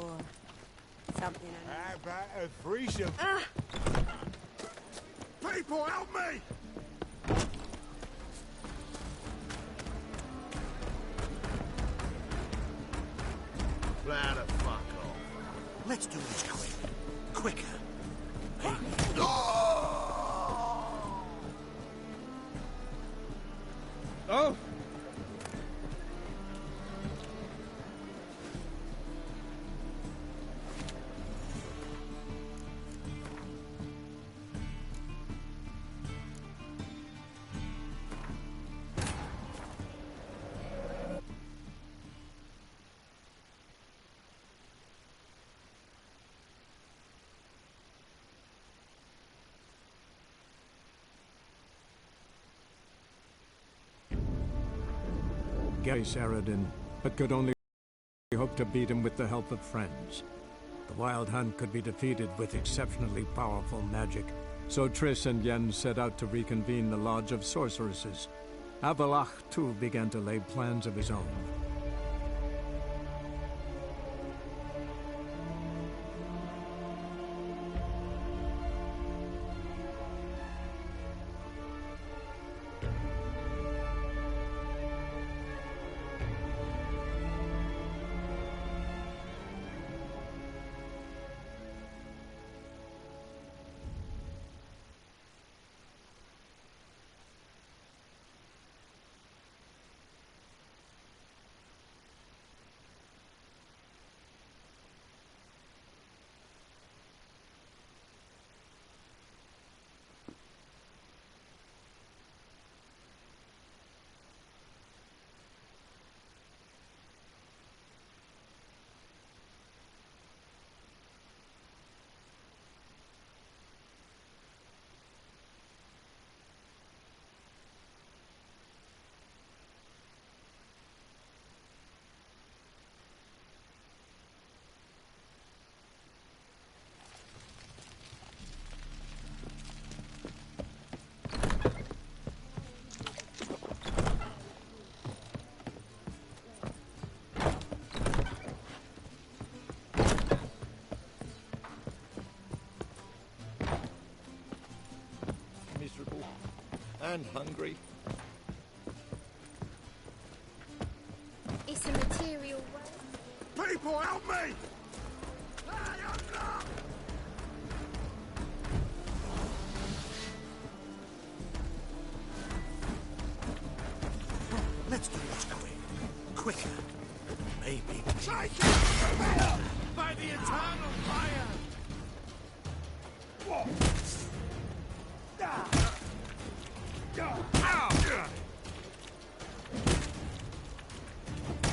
or something. How about a threesome? People, help me! Plow the fuck off. Let's do this quick. Quicker. Oh! Face Eredin, but could only hope to beat him with the help of friends. The Wild Hunt could be defeated with exceptionally powerful magic, so Triss and Yen set out to reconvene the Lodge of Sorceresses. Avalach, too, began to lay plans of his own. And hungry. It's a material way. People, help me! Let's do this quick. Quicker. Maybe. Take it! By the eternal fire! What?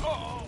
Oh!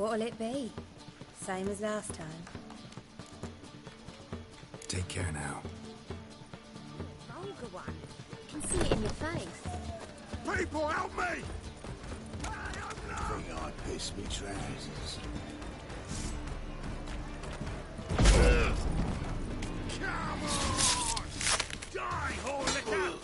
What'll it be? Same as last time? Take care now. Vulgar one. I can see it in your face. People, help me! I think I pissed me trousers. Come on! Die, whore, look out!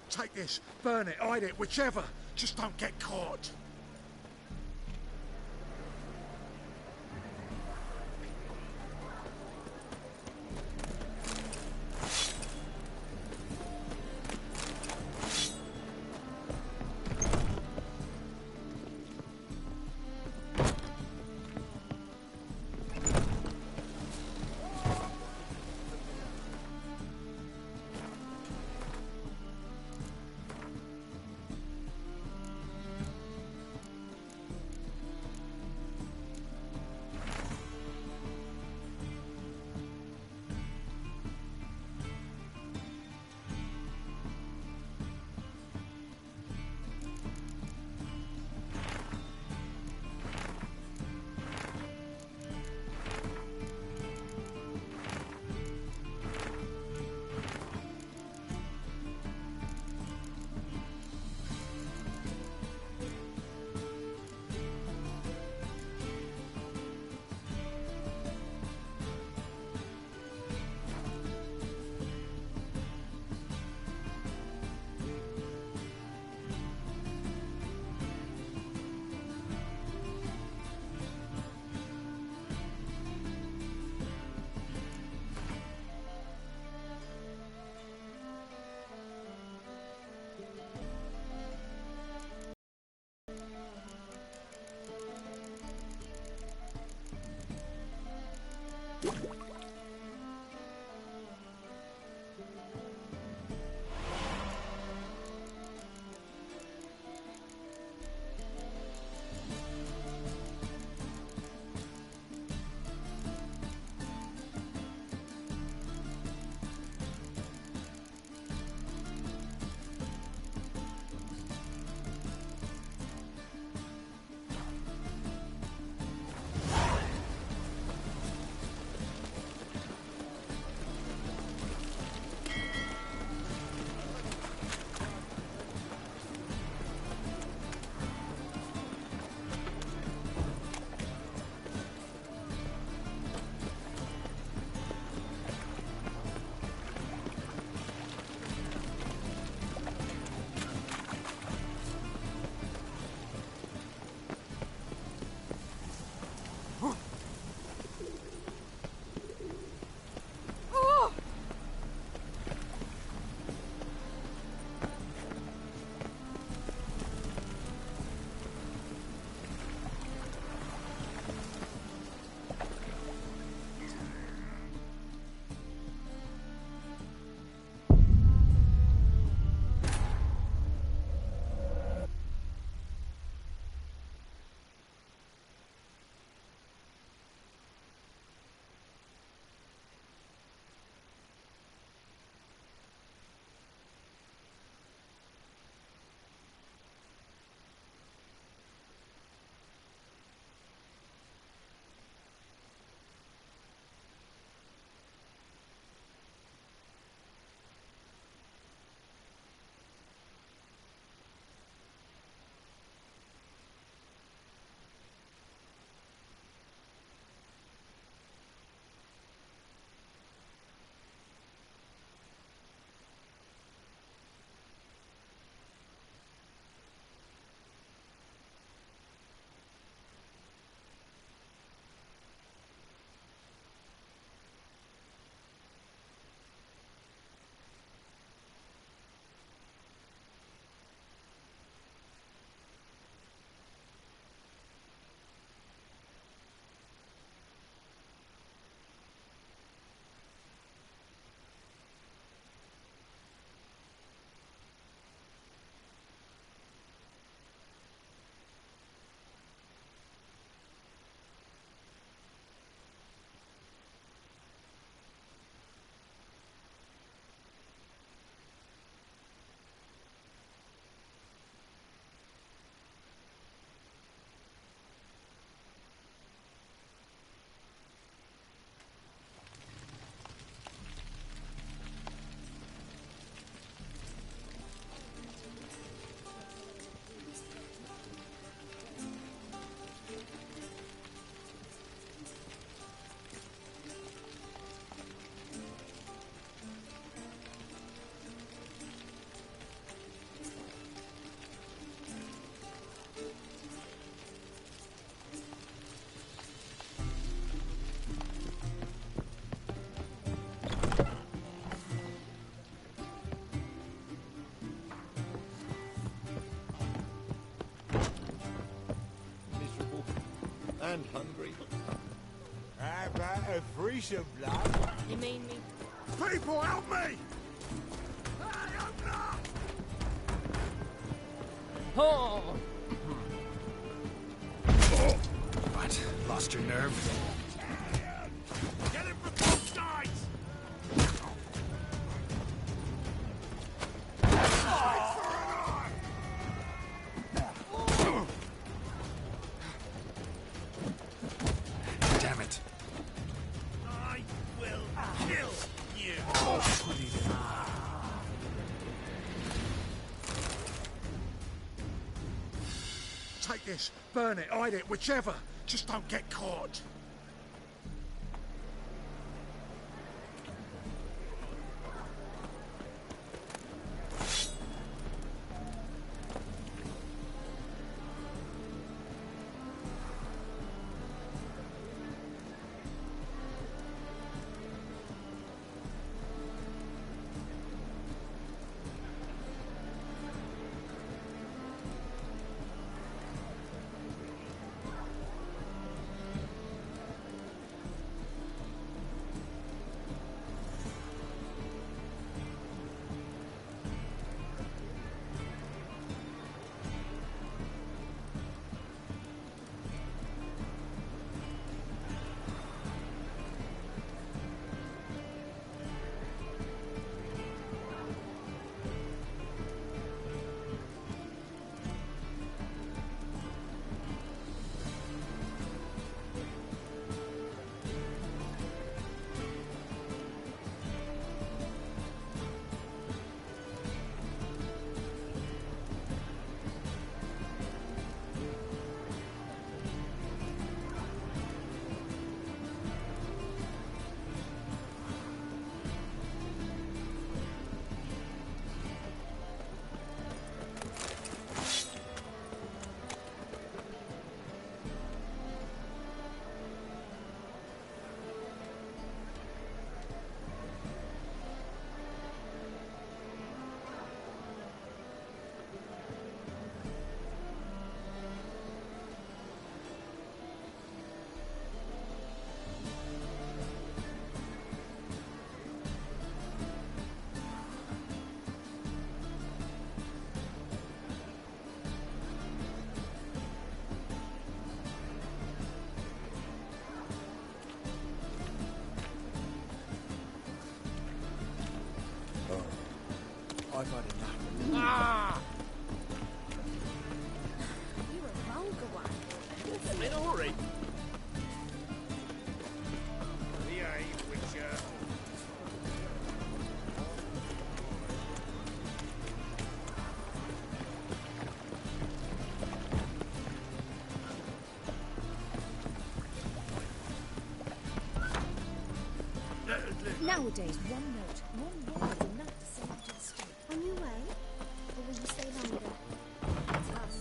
Take this, burn it, hide it, whichever. Just don't get caught. And hungry. How about a fresh of blood? You mean me? People, help me! Hey, open up! Oh! What? Lost your nerve? Get him from both sides! Damn it. I will kill you! Take this, burn it, hide it, whichever. Just don't get caught. I've had enough. Ah! You a vulgar one. I'm in a hurry. Behave, Witcher. Nowadays, one note, one word is enough to send you to the street. On your way? Or will you stay longer? It's us.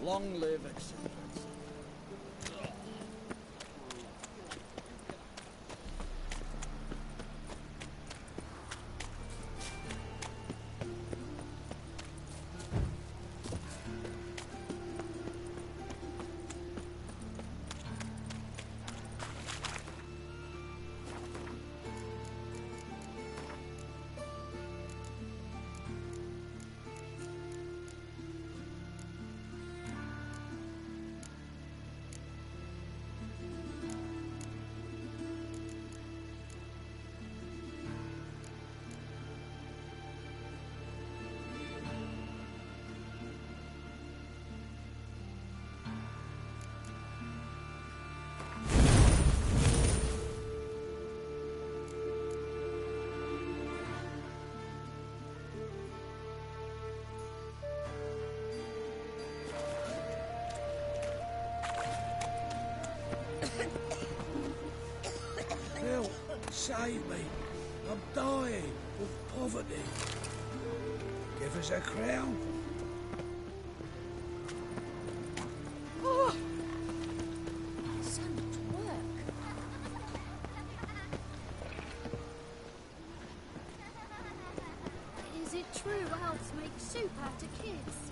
Long live excellence. Help! Save me! I'm dying of poverty. Give us a crown. soup after kids.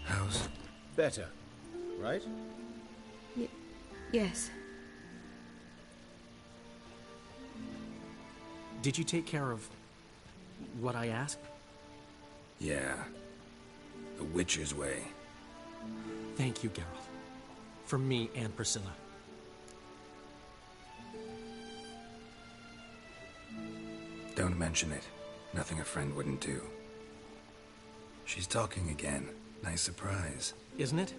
How's... Better, right? Yes. Did you take care of what I asked? Yeah. The Witcher's way. Thank you, Geralt. From me and Priscilla. Don't mention it. Nothing a friend wouldn't do. She's talking again. Nice surprise. Isn't it?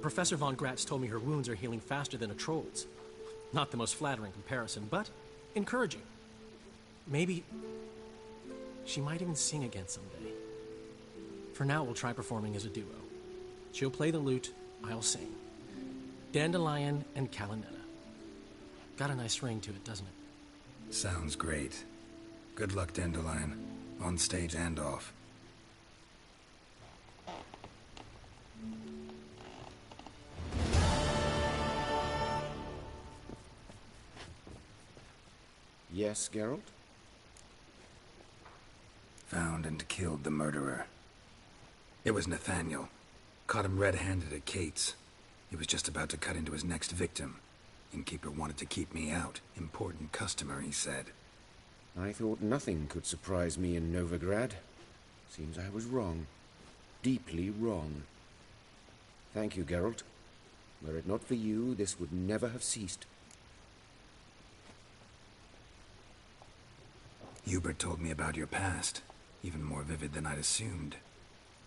Professor von Gratz told me her wounds are healing faster than a troll's. Not the most flattering comparison, but encouraging. Maybe she might even sing again someday. For now, we'll try performing as a duo. She'll play the lute, I'll sing. Dandelion and Calinetta. Got a nice ring to it, doesn't it? Sounds great. Good luck, Dandelion. On stage and off. Yes, Geralt? Found and killed the murderer. It was Nathaniel. Caught him red-handed at Kate's. He was just about to cut into his next victim. Innkeeper wanted to keep me out. Important customer, he said. I thought nothing could surprise me in Novigrad. Seems I was wrong. Deeply wrong. Thank you, Geralt. Were it not for you, this would never have ceased. Hubert told me about your past. Even more vivid than I'd assumed.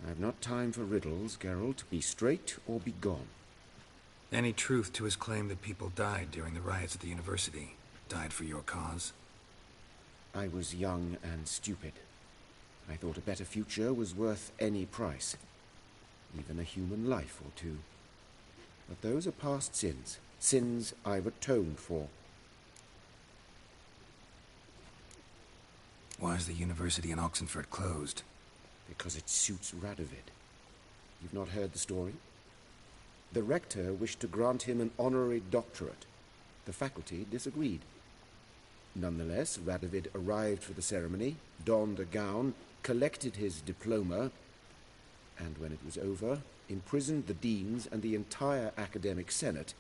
I've not time for riddles, Geralt. Be straight or be gone. Any truth to his claim that people died during the riots at the university? Died for your cause? I was young and stupid. I thought a better future was worth any price. Even a human life or two. But those are past sins. Sins I've atoned for. Why is the university in Oxenford closed? Because it suits Radovid. You've not heard the story? The rector wished to grant him an honorary doctorate. The faculty disagreed. Nonetheless, Radovid arrived for the ceremony, donned a gown, collected his diploma, and when it was over, imprisoned the deans and the entire academic senate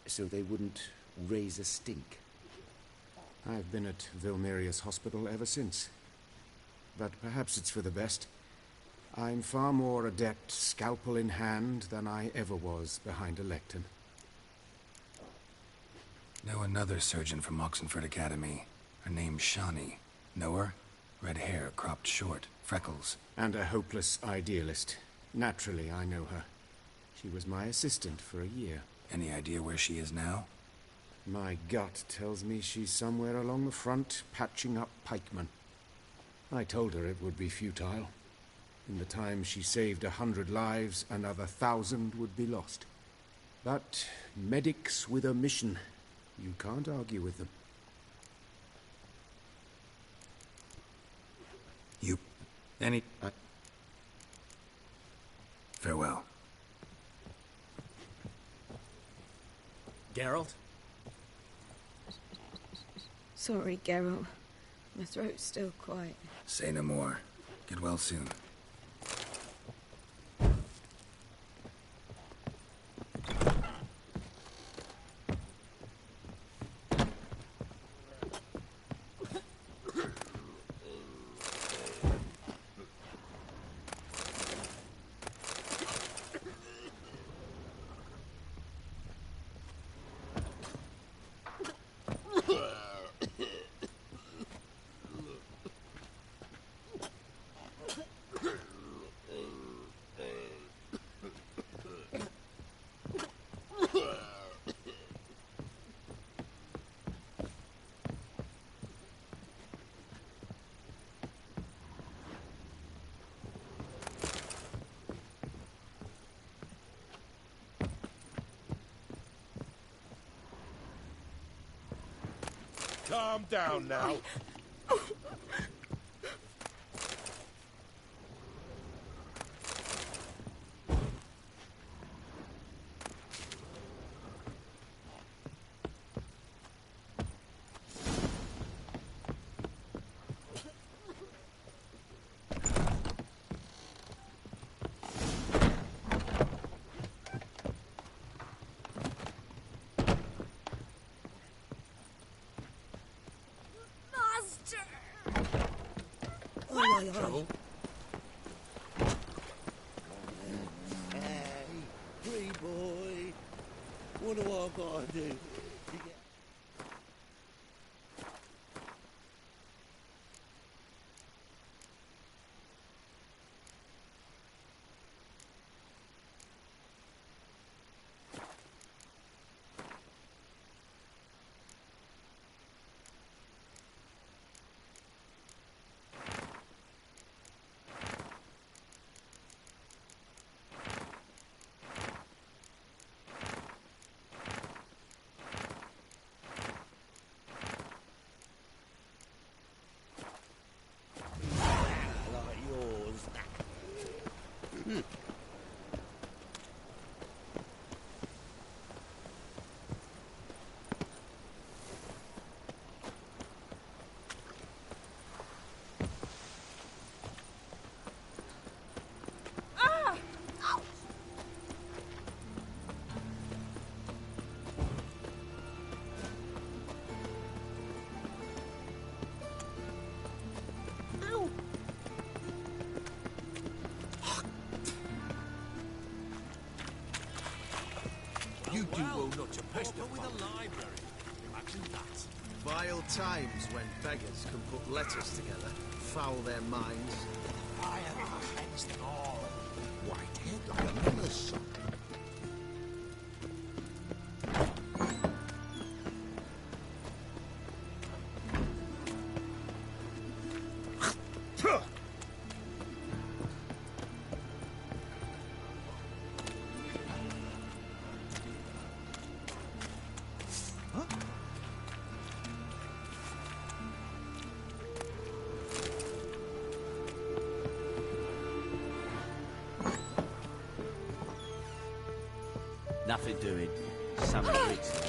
so they wouldn't raise a stink. I've been at Vilmerius Hospital ever since. But perhaps it's for the best. I'm far more adept scalpel in hand than I ever was behind a lectern. Know another surgeon from Oxenford Academy. Her name's Shani. Know her? Red hair, cropped short, freckles. And a hopeless idealist. Naturally, I know her. She was my assistant for a year. Any idea where she is now? My gut tells me she's somewhere along the front, patching up pikemen. I told her it would be futile. In the time she saved 100 lives, another 1,000 would be lost. But medics with a mission, you can't argue with them. Farewell. Geralt? Sorry, Geralt. My throat's still quite... Say no more. Get well soon. Calm down now. Aye, aye. Hey, free boy. What do I gotta do? You do well not to pester with a library. Imagine that. Vile times when beggars can put letters together, foul their minds. I have cleansed them all. White-haired like a miller's son. Nothing doing. Some bricks.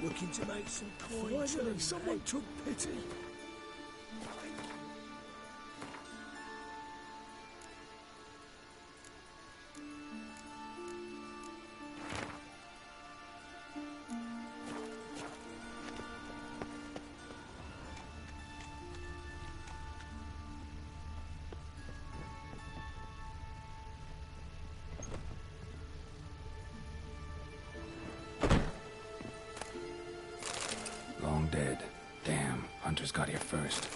Looking to make some coin. Finally, someone took pity. Long dead. Damn, Hunter's got here first.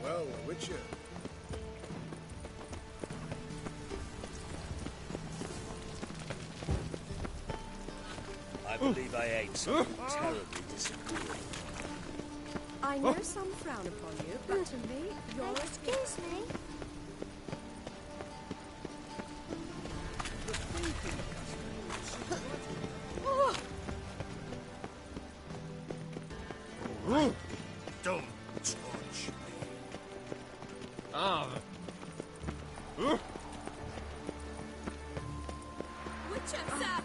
Well, Witcher. I believe I ate something terribly disagreeable. I know some frown upon you, but to me, you're Excuse me. Don't touch me. Witcher, sir!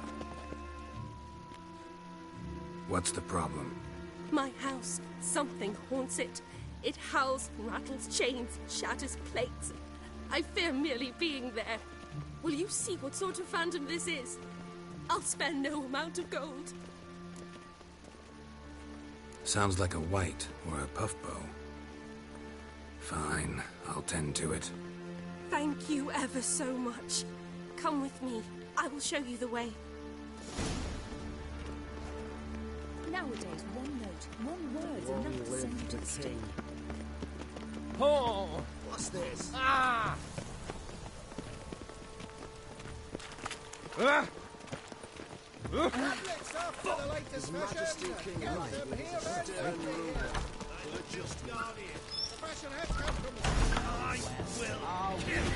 What's the problem? My house. Something haunts it. It howls, rattles chains, shatters plates. I fear merely being there. Will you see what sort of phantom this is? I'll spare no amount of gold. Sounds like a white or a puffbow. Fine, I'll tend to it. Thank you ever so much. Come with me. I will show you the way. Nowadays, one note, one word's enough to send you to the stake. Oh! What's this? Ah! Tablets after the latest Majesty King Get them here and everywhere. Just Guardian. The fashion has come from... I will kill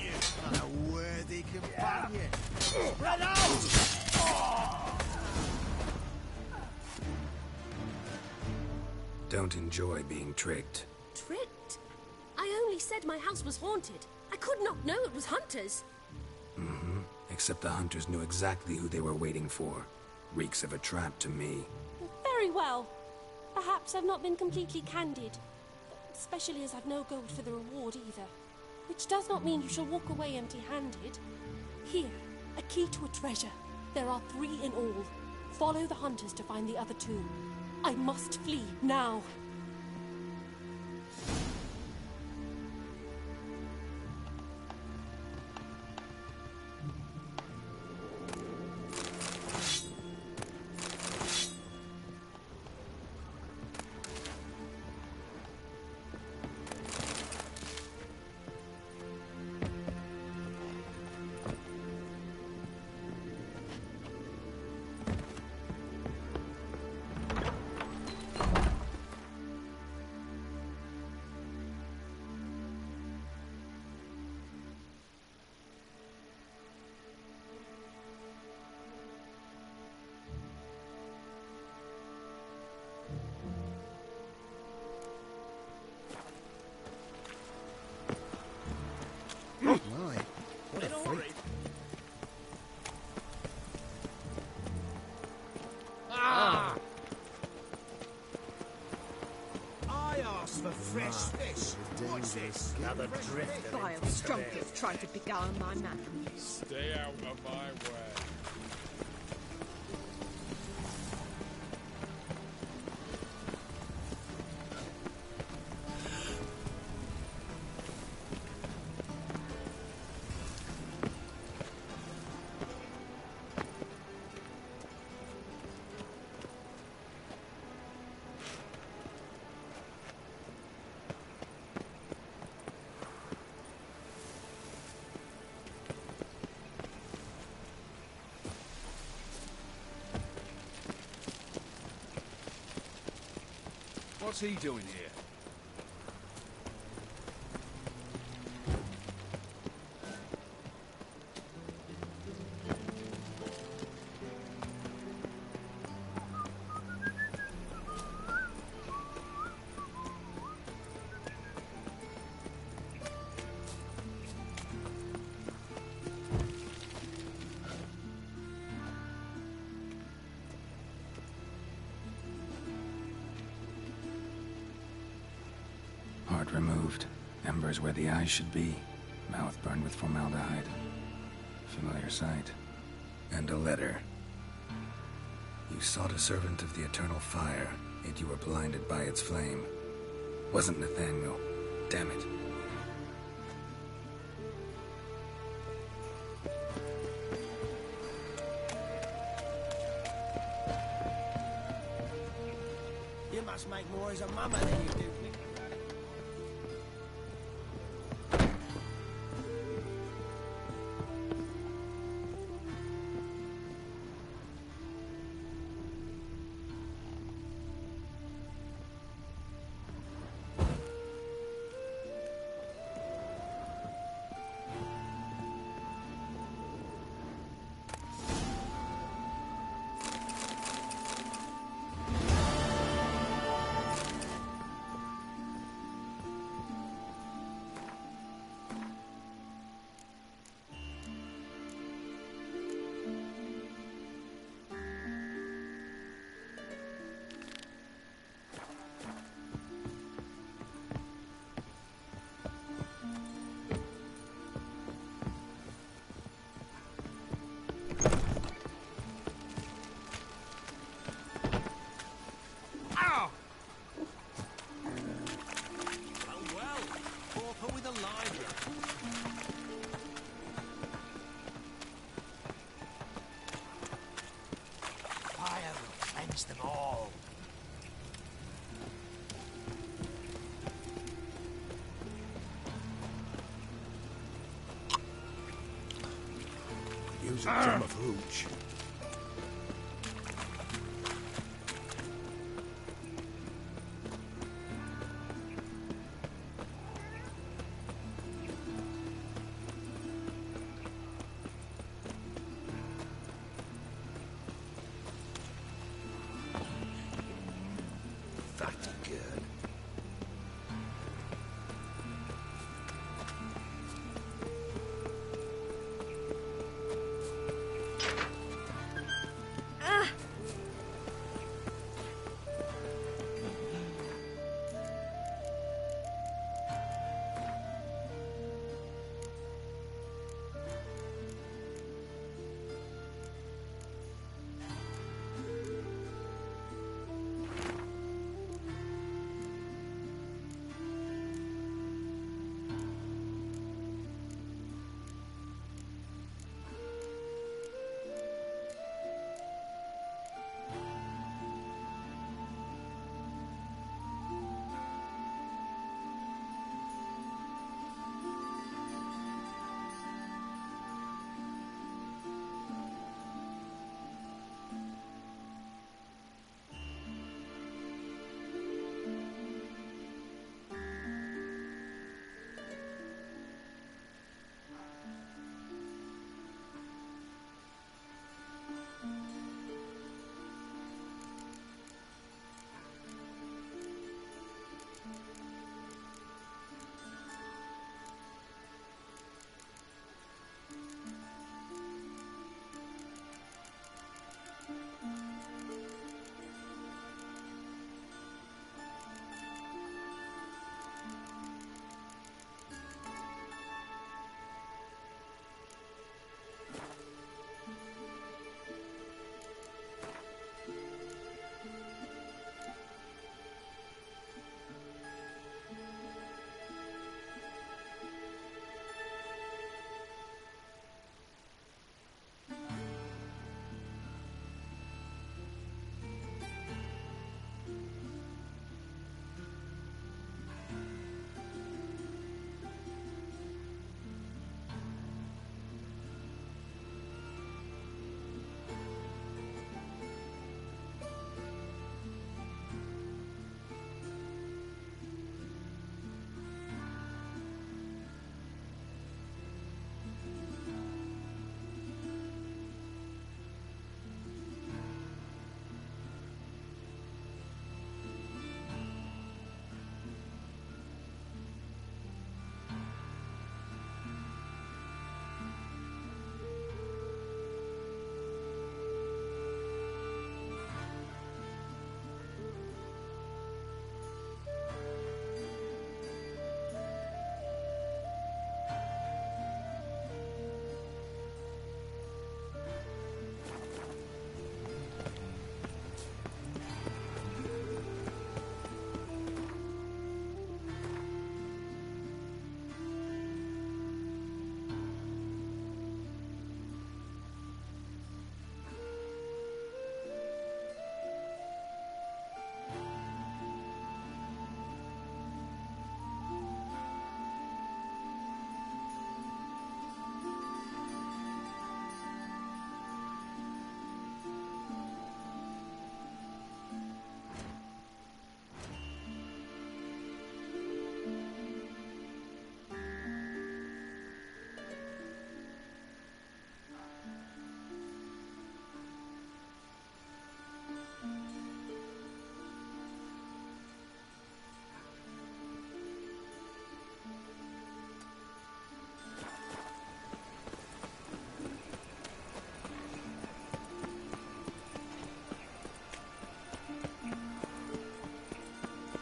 you. A worthy companion. Spread out! Don't enjoy being tricked. Tricked? I only said my house was haunted. I could not know it was hunters. Mm-hmm. Except the hunters knew exactly who they were waiting for. Reeks of a trap to me. Very well. Perhaps I've not been completely candid. Especially as I've no gold for the reward either. Which does not mean you shall walk away empty-handed. Here, a key to a treasure. There are 3 in all. Follow the hunters to find the other 2. I must flee now. My, what a freak. Ah! I asked for fresh fish. What's this? Another drift. Vile strumpets try to beguile my man. Stay out of my way. What's he doing here? heart removed, embers where the eyes should be, mouth burned with formaldehyde. Familiar sight. And a letter. You sought a servant of the eternal fire, yet you were blinded by its flame. Wasn't Nathaniel. Damn it. You must make more as a mummer than you do. Them all. Use a drum of hooch.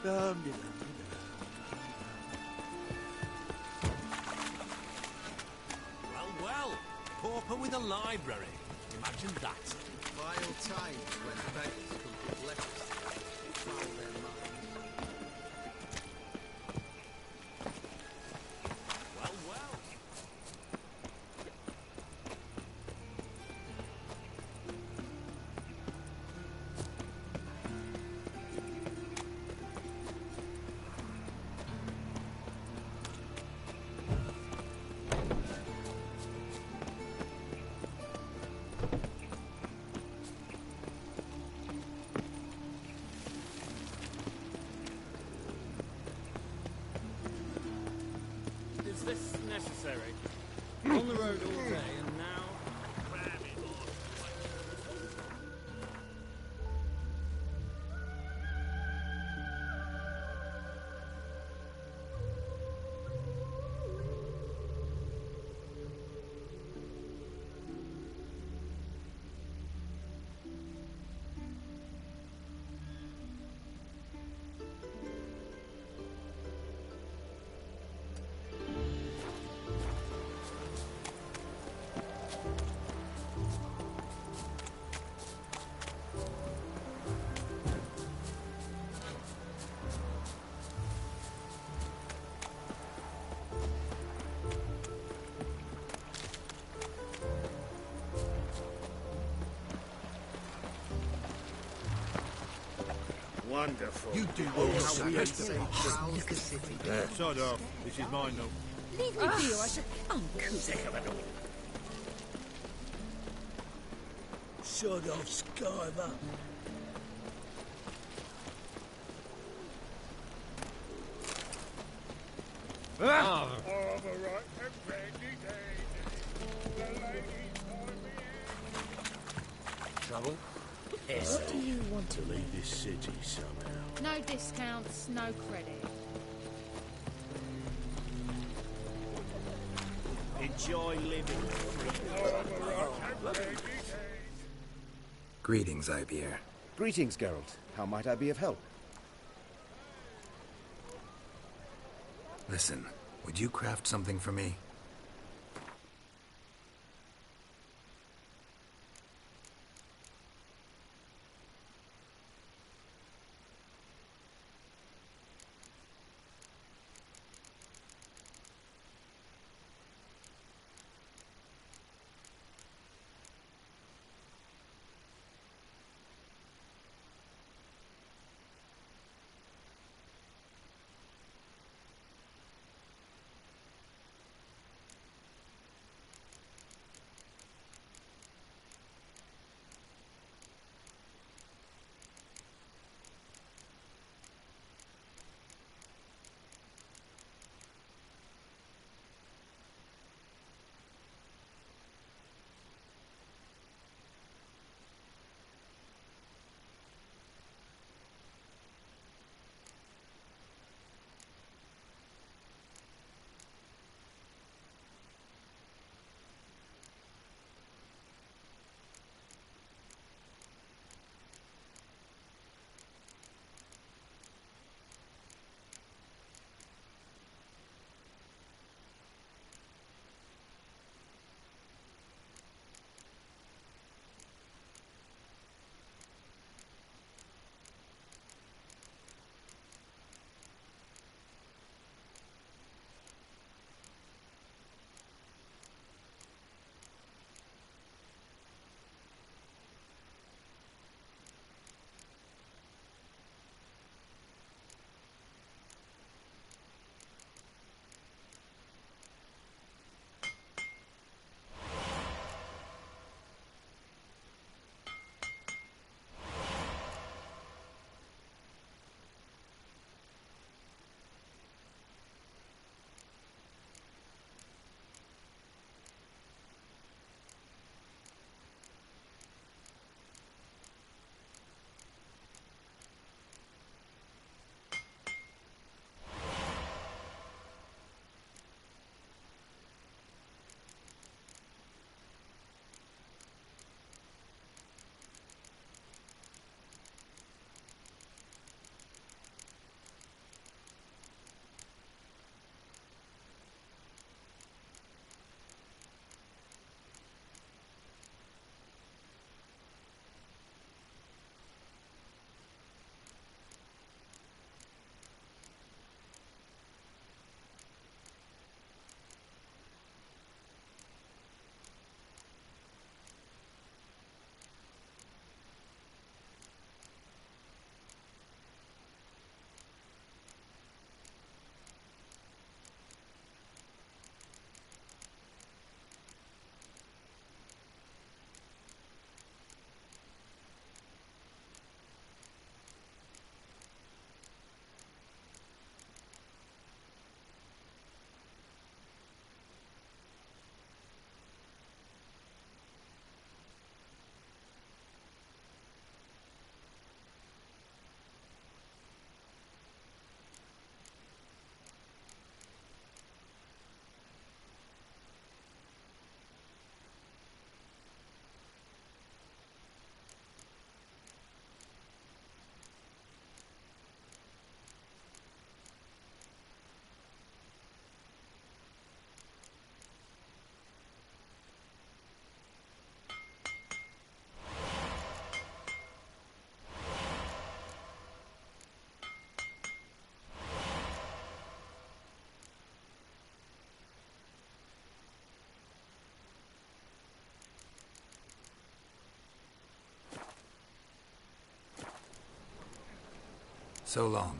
Well, pauper with a library. Imagine that. Vile times when beggars could get leprosy. Foul their minds. Well. Is this necessary? On the road all day, and now... Wonderful. You do well, well, how we Look ate at City. Sod off. This is mine now. Leave me be, or I shall uncouth. Sick of it all. Sod off, Skyver. Ah! Oh, the right and brandy day. The ladies on me. Trouble? What do you want to leave this city somehow? No discounts, no credit. Enjoy living. Greetings, Ivier. Greetings, Geralt. How might I be of help? Listen, would you craft something for me? So long.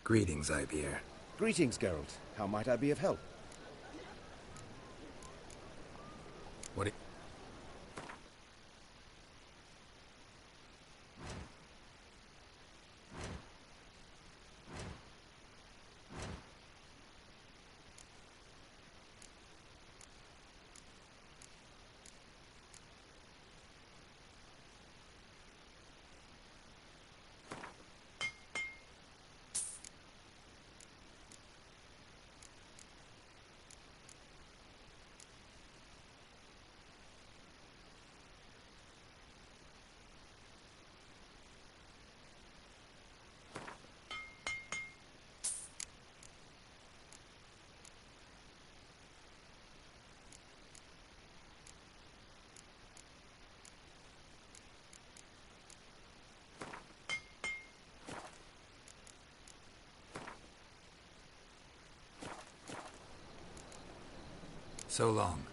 Greetings, Ivier. Greetings, Geralt. How might I be of help? What? So long.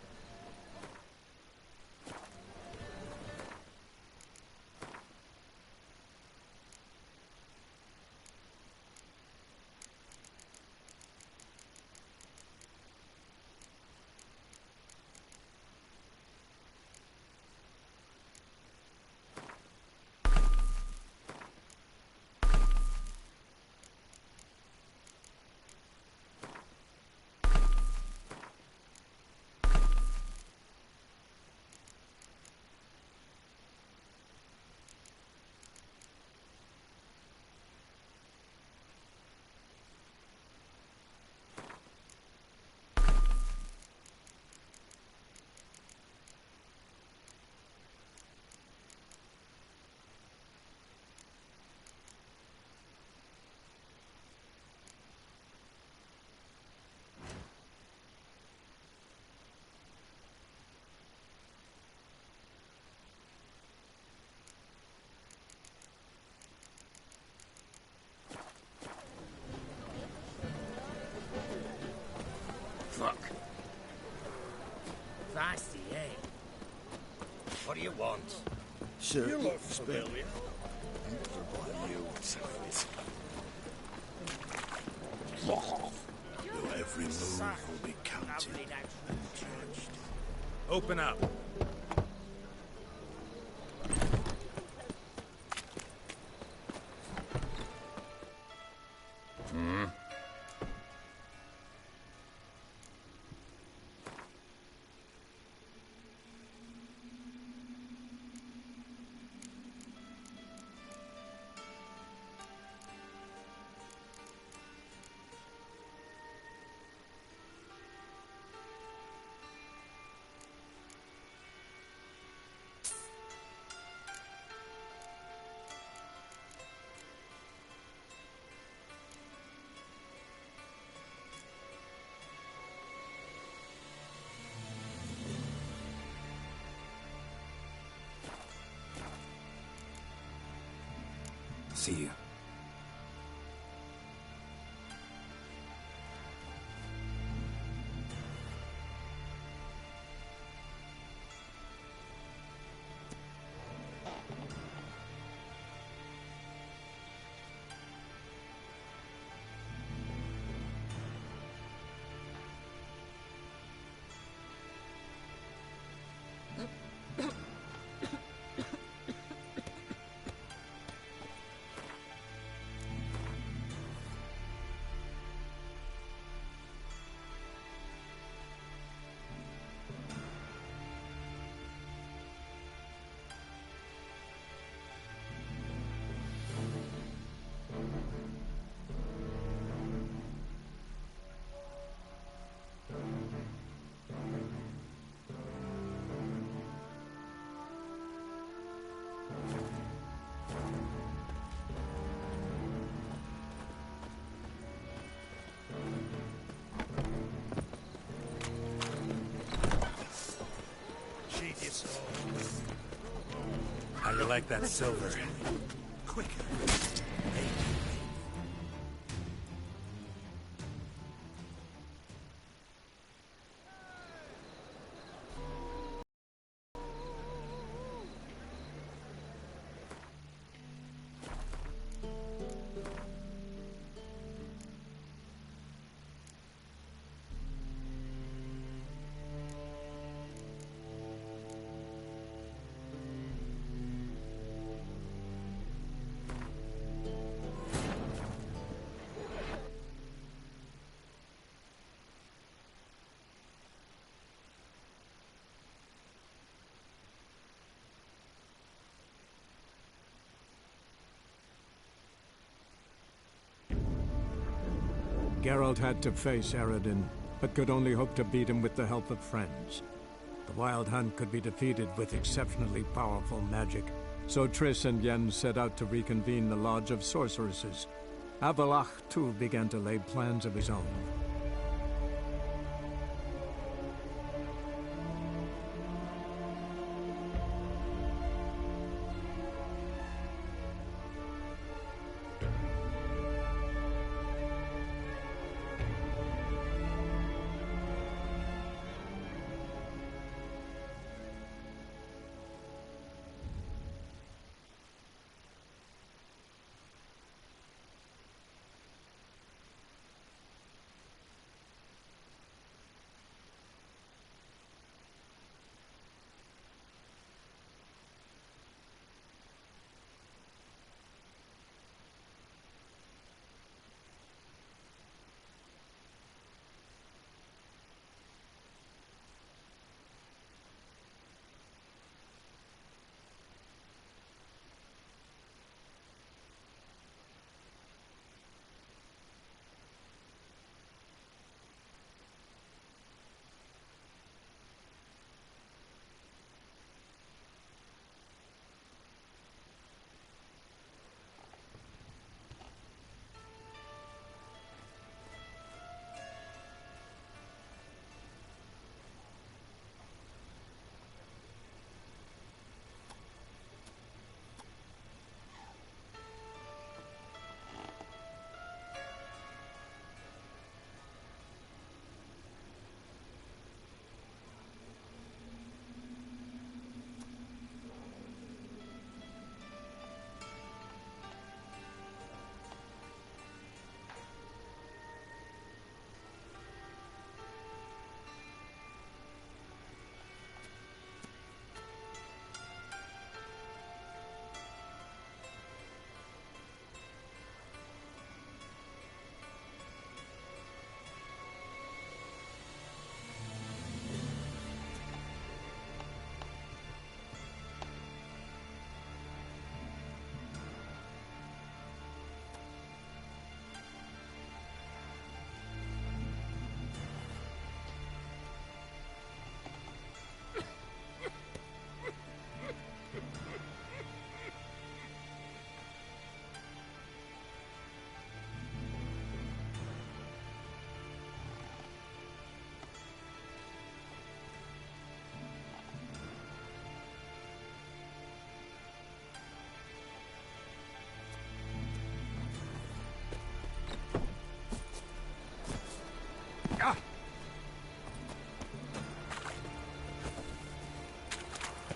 Fuck. Feisty, eh? What do you want? Sir, You look familiar. Your every move will be counted and judged. Open up. See you. like that silver. Quicker. Geralt had to face Eredin, but could only hope to beat him with the help of friends. The Wild Hunt could be defeated with exceptionally powerful magic, so Triss and Yen set out to reconvene the Lodge of Sorceresses. Avalach, too, began to lay plans of his own.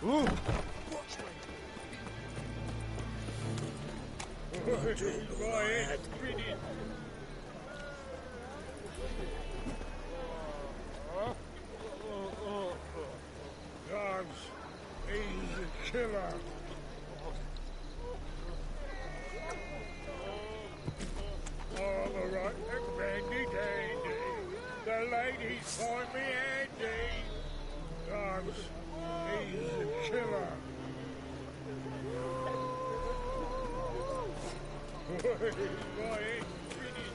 Ooh! Right, Gods, he's a killer. All right, handy dandy. The ladies find me handy. Gods, he's a killer.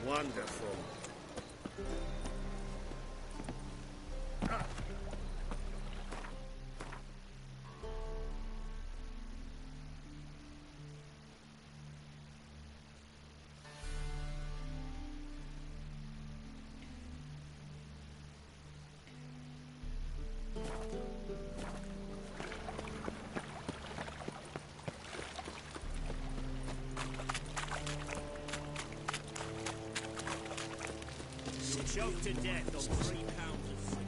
Wonderful. Choked to death on 3 pounds of food.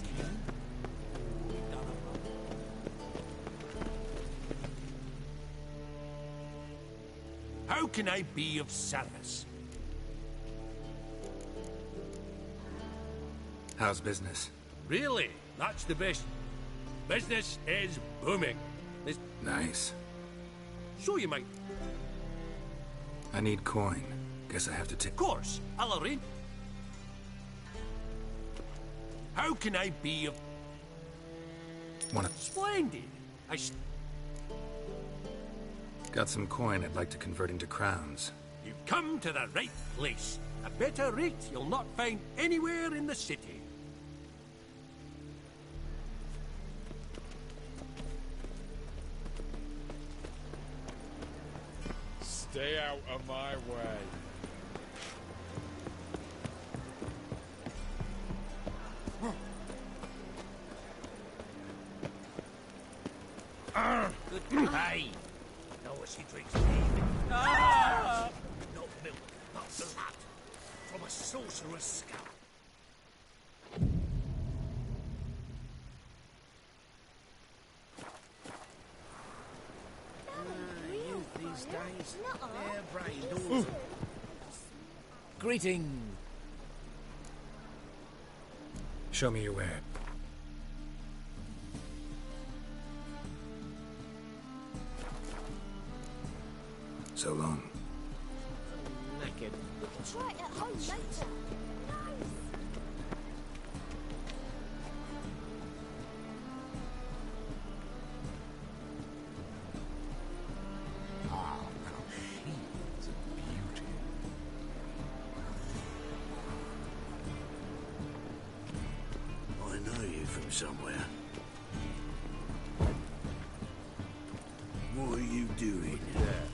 How can I be of service? How's business? Really? That's the best. Business is booming. This... Nice. So you might... I need coin. Guess I have to take... Of course, I'll arrange. How can I be of... Splendid. Got some coin I'd like to convert into crowns. You've come to the right place. A better rate you'll not find anywhere in the city. Stay out of my way. Good day. No, she drinks tea. Not milk, but blood. From a sorcerer's scalp. Youth these days, harebrained all. Greeting. Show me your way. So long. Naked. Try it at home later. Ah, now she's a beauty. I know you from somewhere. What are you doing there?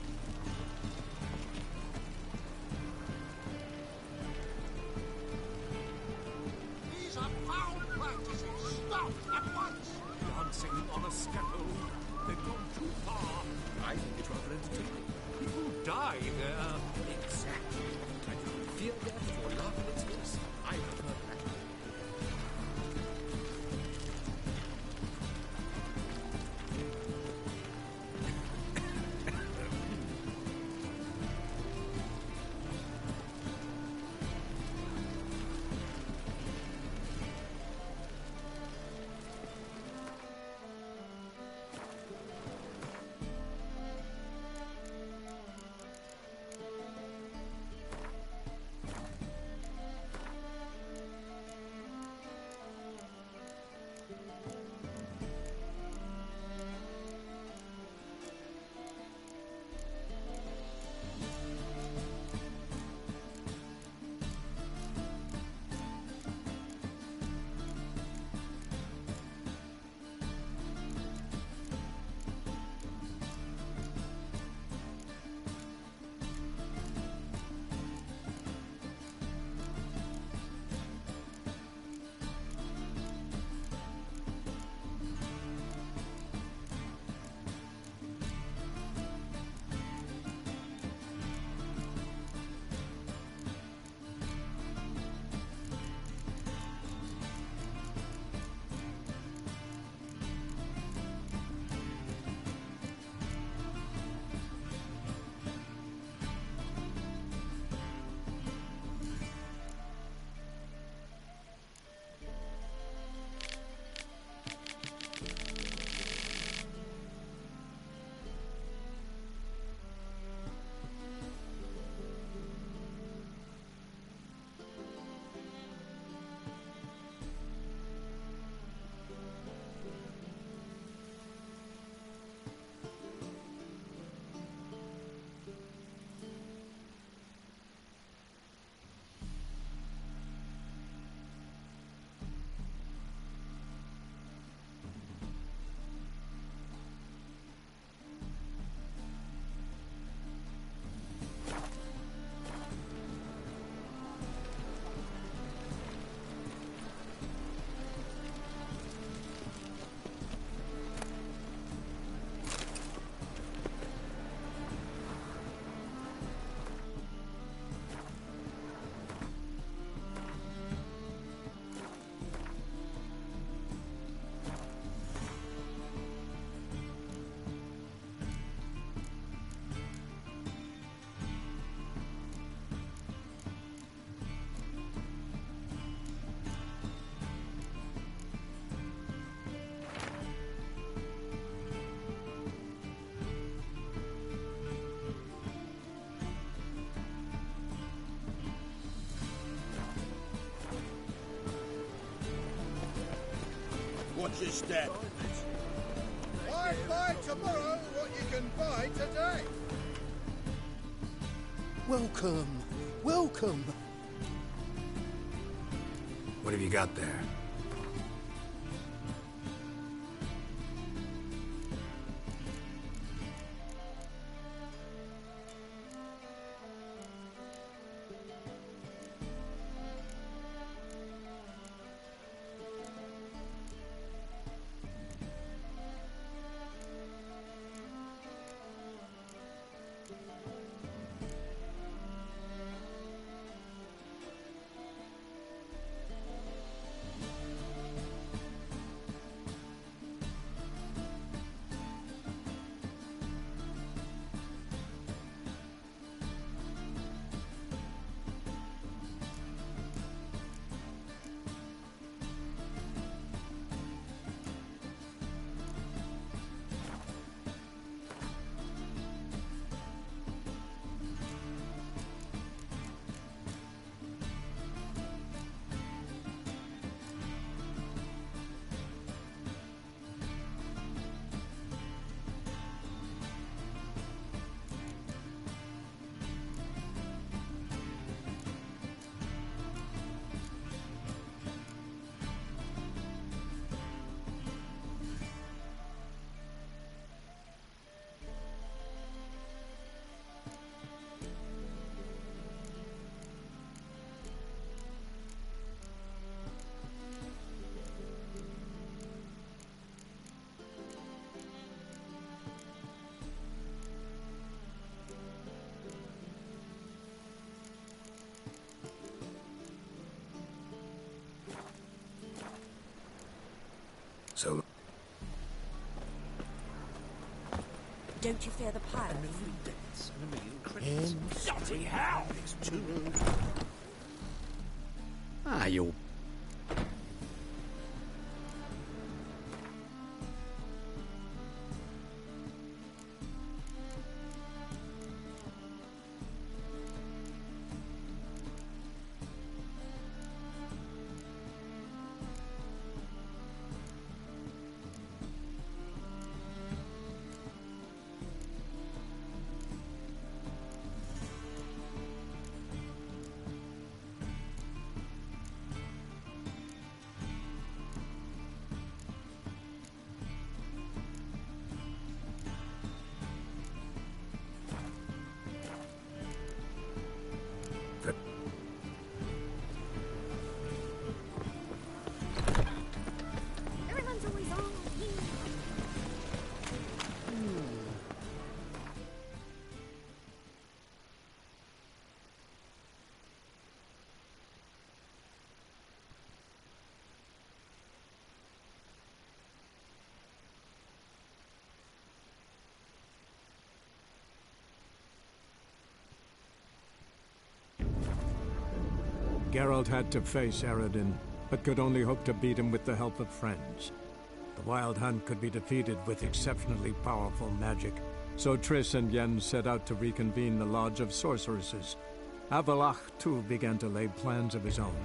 These are foul practices. Stop at once. Dancing on a scaffold. They've gone too far. I think it's rather entertaining. People die there. Exactly. I don't fear death or laugh at its face. I prefer that. Watch your step. Why buy tomorrow what you can buy today? Welcome. Welcome. What have you got there? So... Don't you fear the pirate? Bloody hell! It's too rude. Ah, you'll... Everyone's always on. Geralt had to face Eredin, but could only hope to beat him with the help of friends. The Wild Hunt could be defeated with exceptionally powerful magic, so Triss and Yen set out to reconvene the Lodge of Sorceresses. Avalach, too, began to lay plans of his own.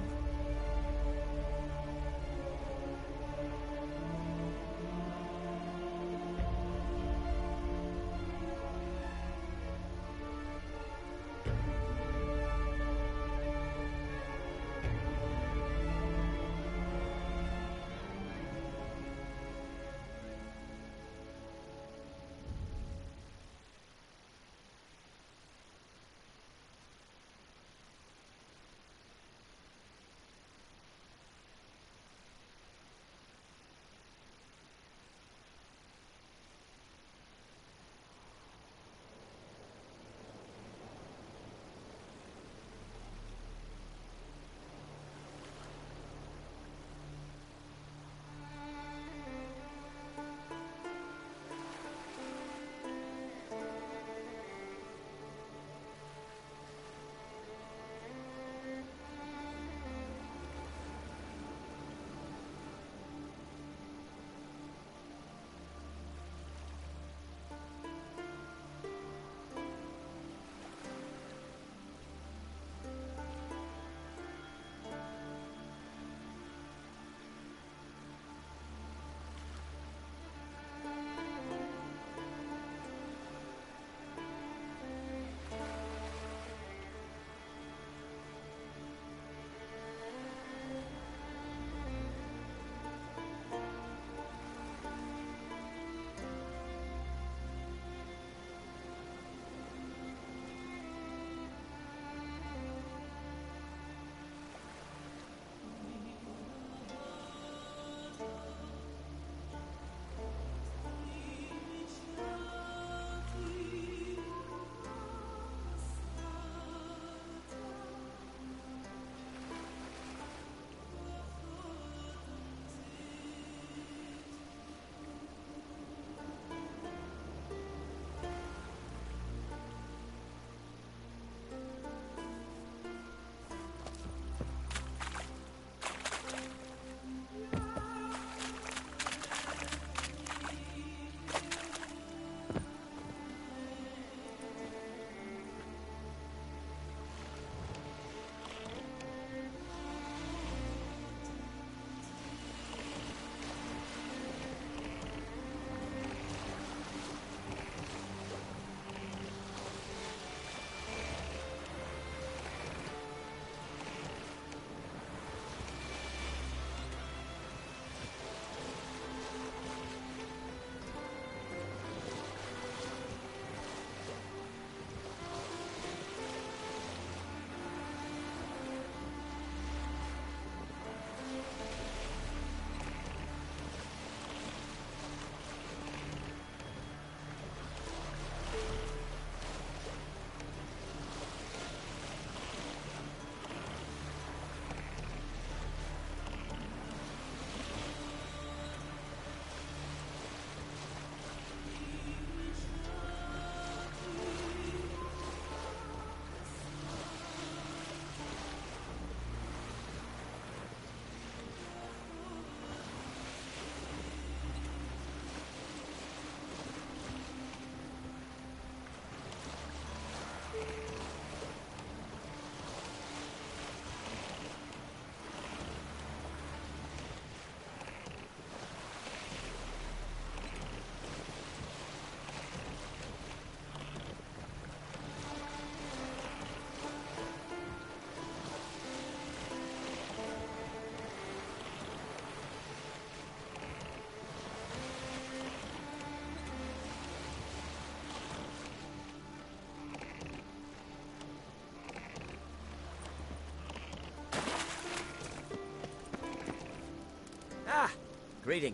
Greeting.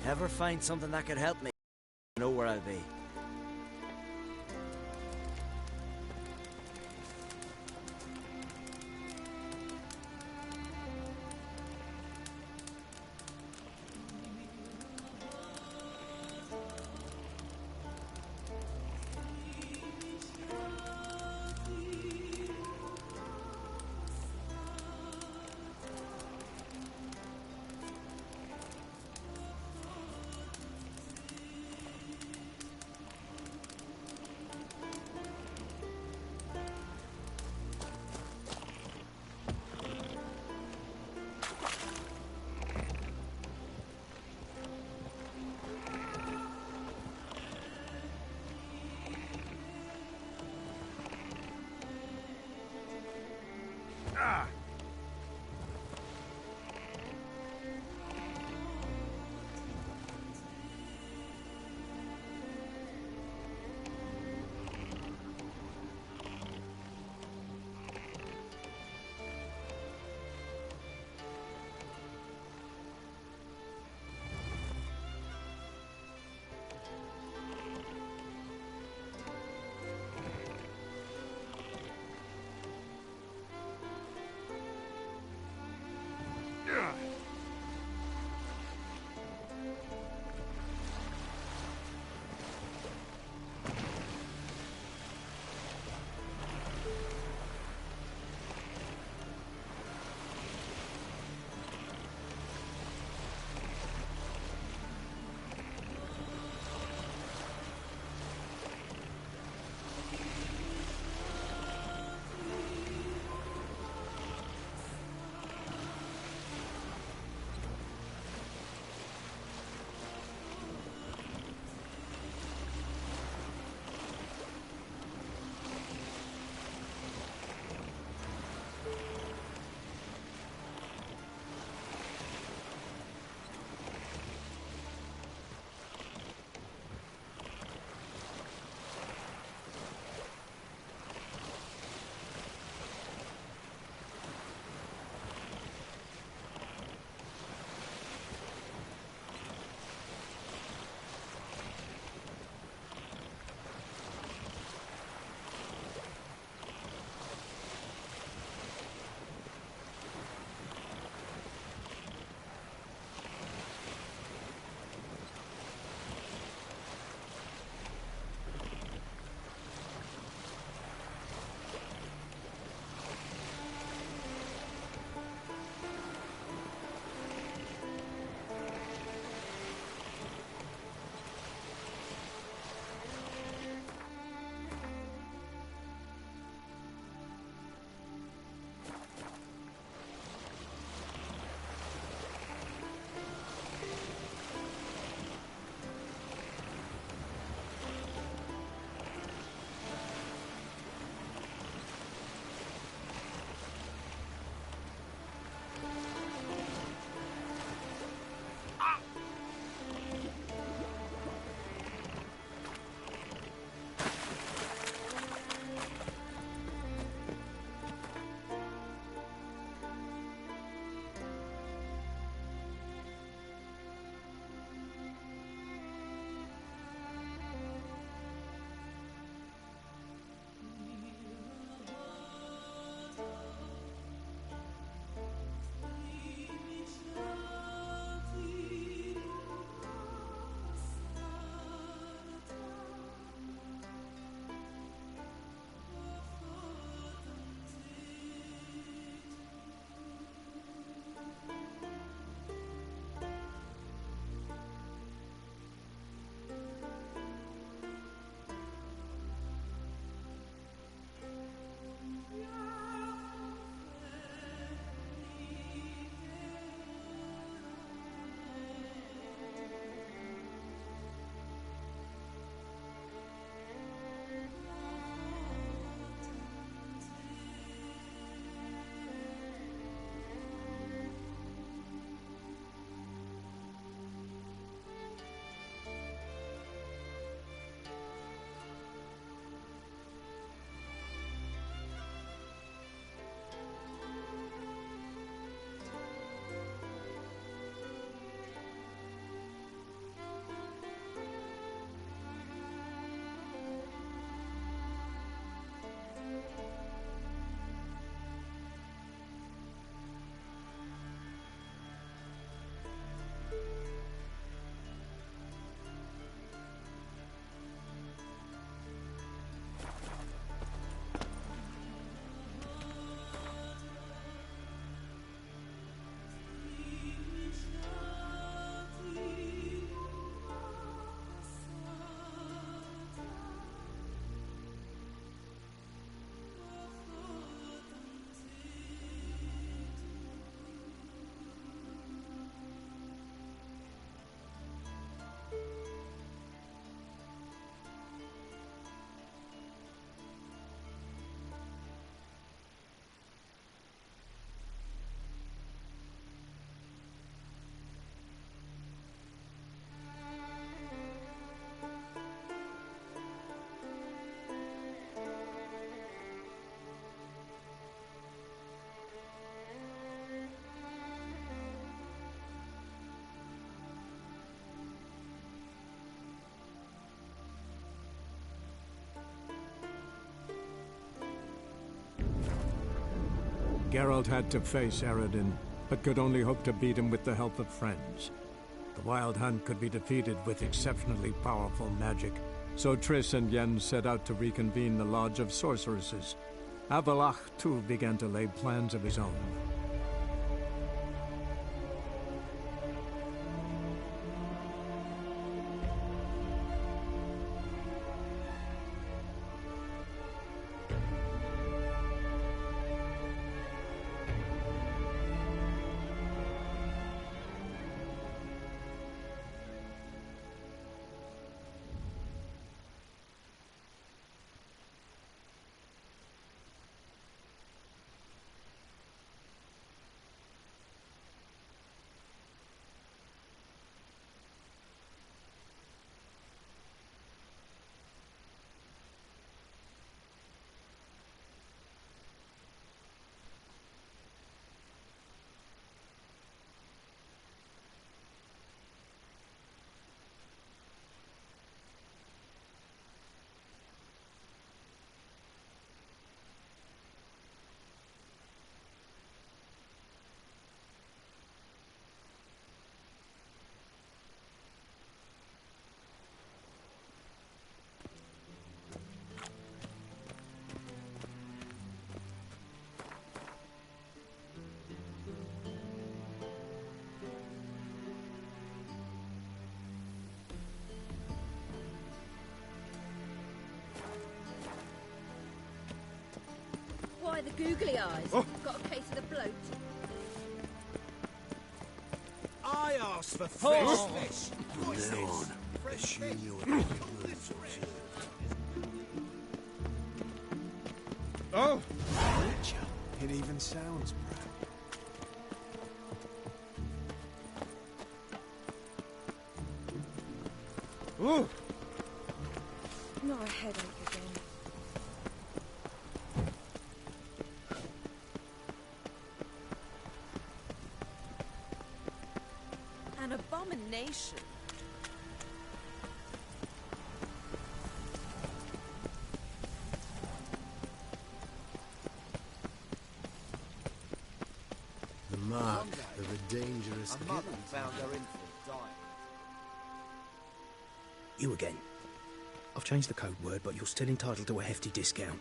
Ever find something that could help me? I know where I'll be. Geralt had to face Eredin, but could only hope to beat him with the help of friends. The Wild Hunt could be defeated with exceptionally powerful magic, so Triss and Yen set out to reconvene the Lodge of Sorceresses. Avalach, too, began to lay plans of his own. Why the googly eyes? Oh. Got a case of the bloat. I asked for fresh Oh. fish. What's From now this? on, Fresh assume fish. your Come words this way. observed. Oh! It even sounds proud. Ooh! Not a headache again. An abomination. The mark of a dangerous A mother kitten. found her infant dying. You again. I've changed the code word, but you're still entitled to a hefty discount.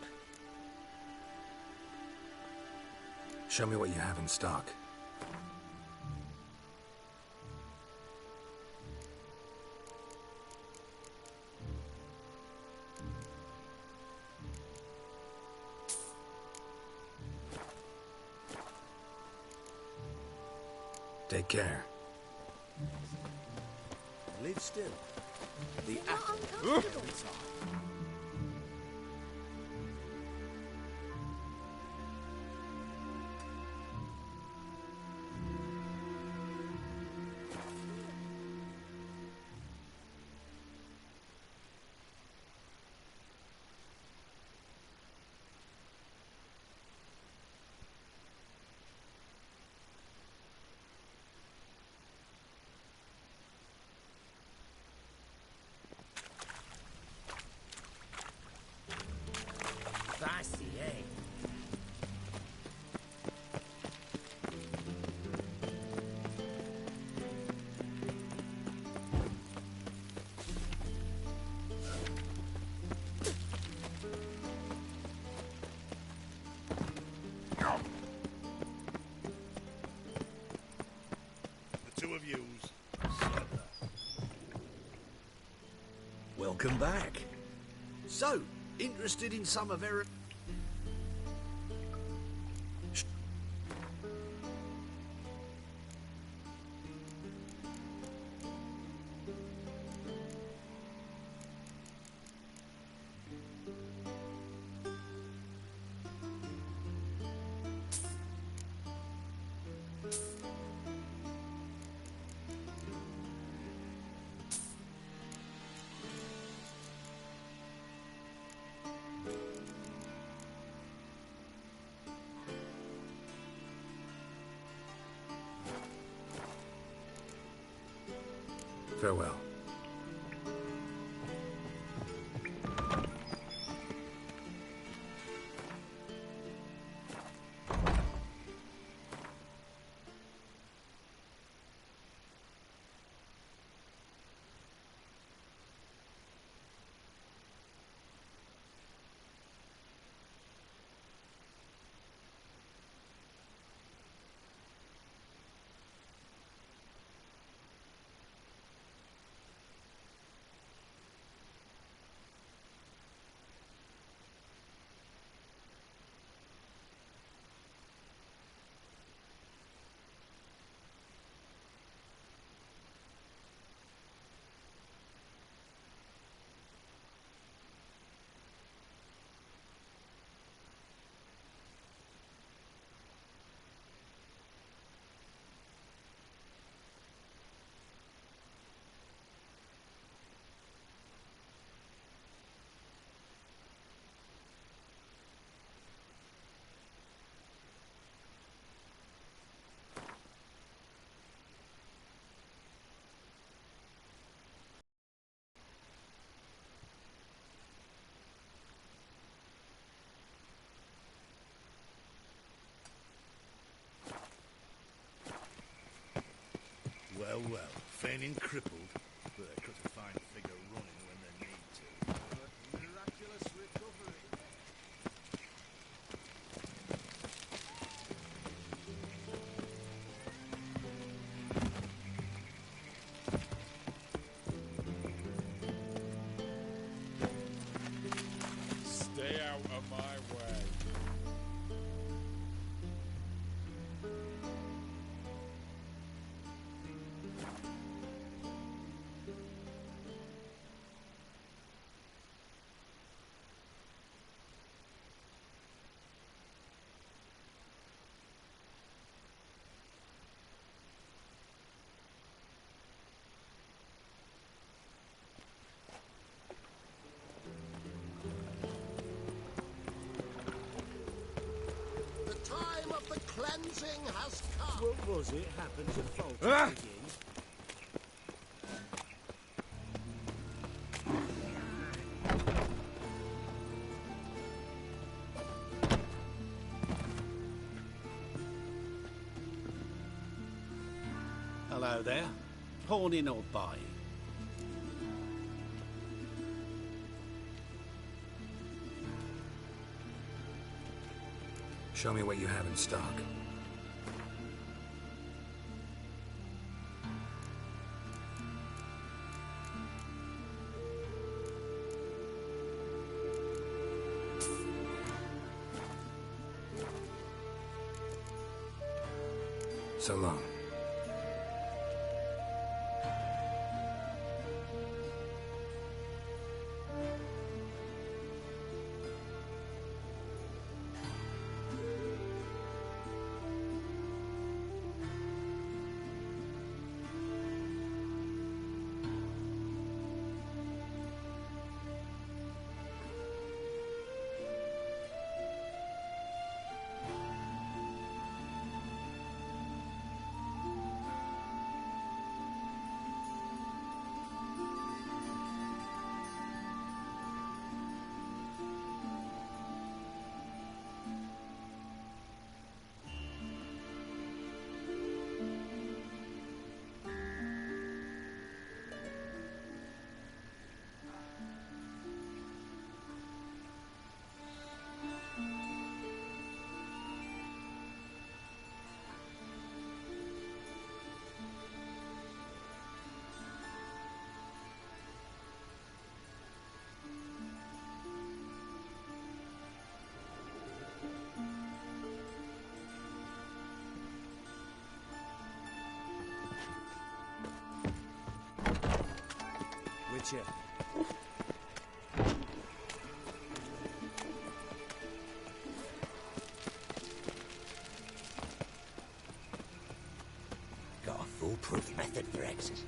Show me what you have in stock. Take care. Live still. The Not apple uncomfortable. every time. Spicy, eh? The two of yous. Welcome back. So, interested in some of Eric? Farewell. Well, well, feigning crippled, but they cut a fine figure running when they need to. Miraculous recovery. Stay out of my way. The time of the cleansing has come. What was it happened to Fault Ah! again? Hello there. Pawning or buying? Show me what you have in stock. So long. Witcher. Got a foolproof method for exercise.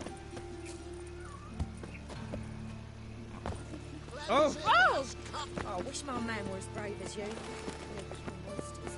Oh! Oh! I wish my man were as brave as you. Monsters.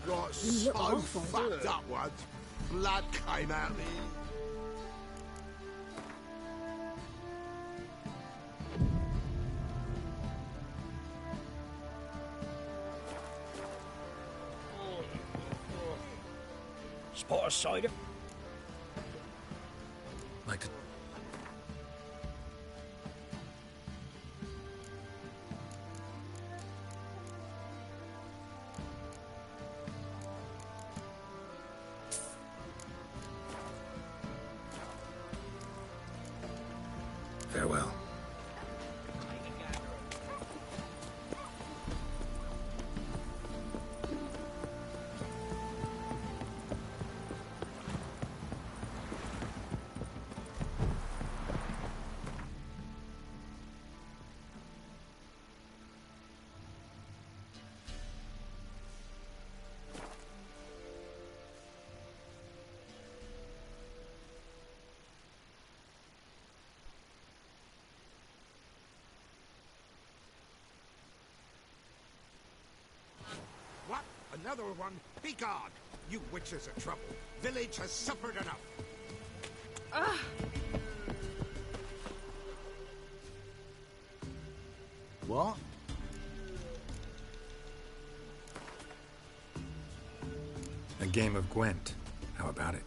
Got You so look awful. fucked up once. Blood came out me. Spot of cider? Like to... Farewell. What? Another one? Begone! You witches are trouble. Village has suffered enough. Ah! What? A game of Gwent. How about it?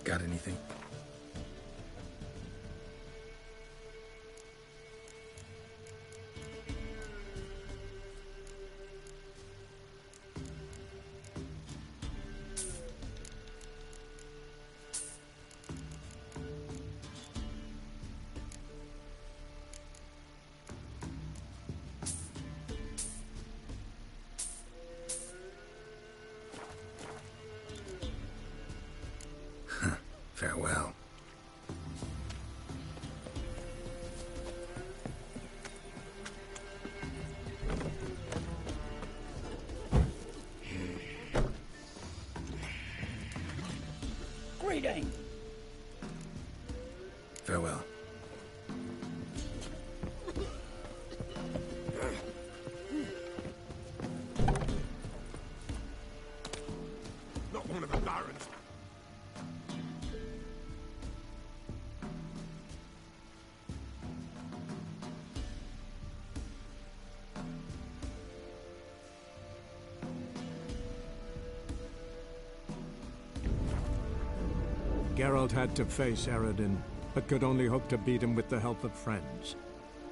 Got anything? Farewell. Greeting. Farewell. Not one of the barons. Geralt had to face Eredin, but could only hope to beat him with the help of friends.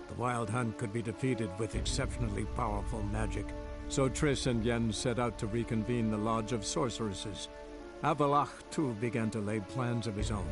The Wild Hunt could be defeated with exceptionally powerful magic, so Triss and Yen set out to reconvene the Lodge of Sorceresses. Avalach, too, began to lay plans of his own.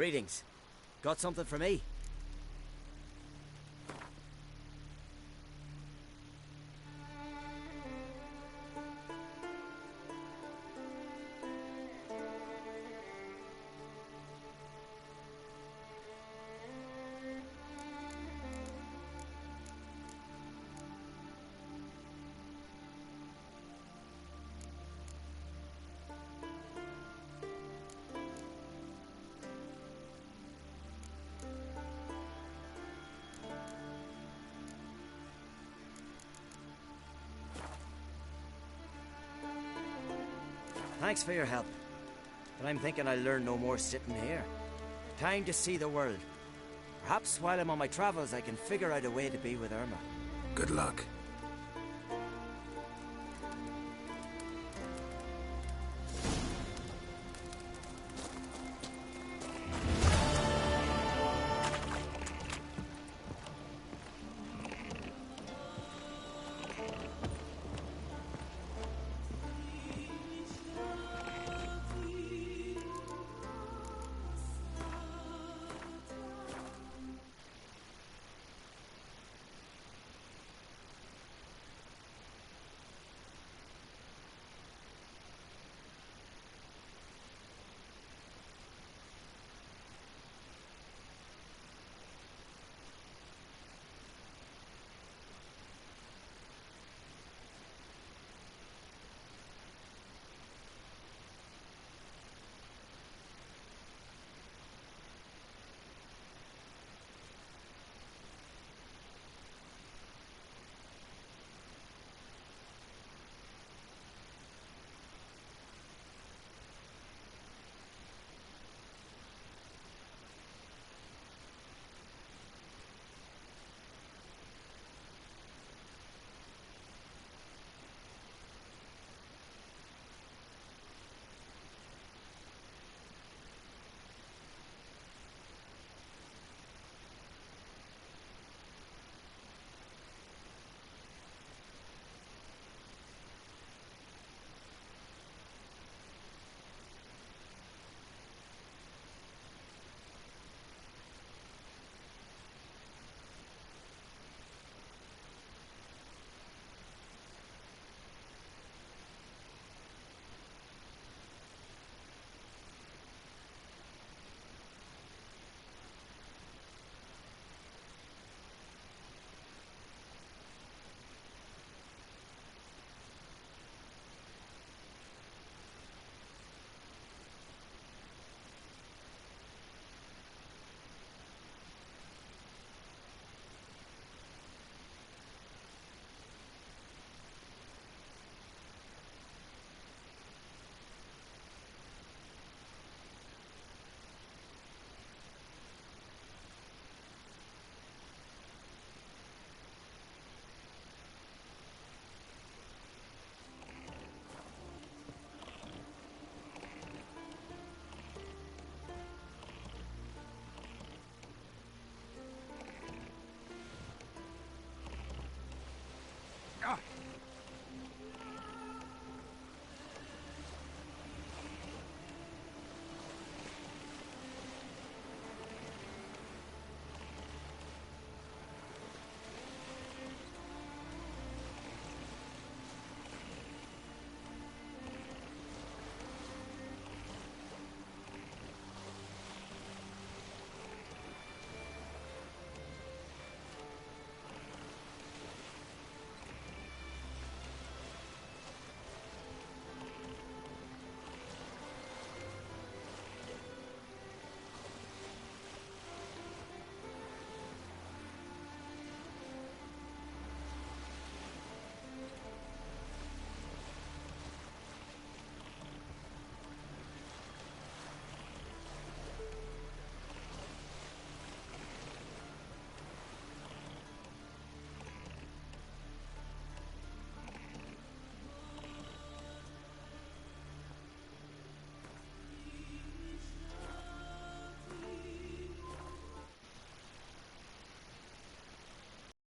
Greetings. Got something for me? Thanks for your help. But I'm thinking I'll learn no more sitting here. Time to see the world. Perhaps while I'm on my travels I can figure out a way to be with Irma. Good luck.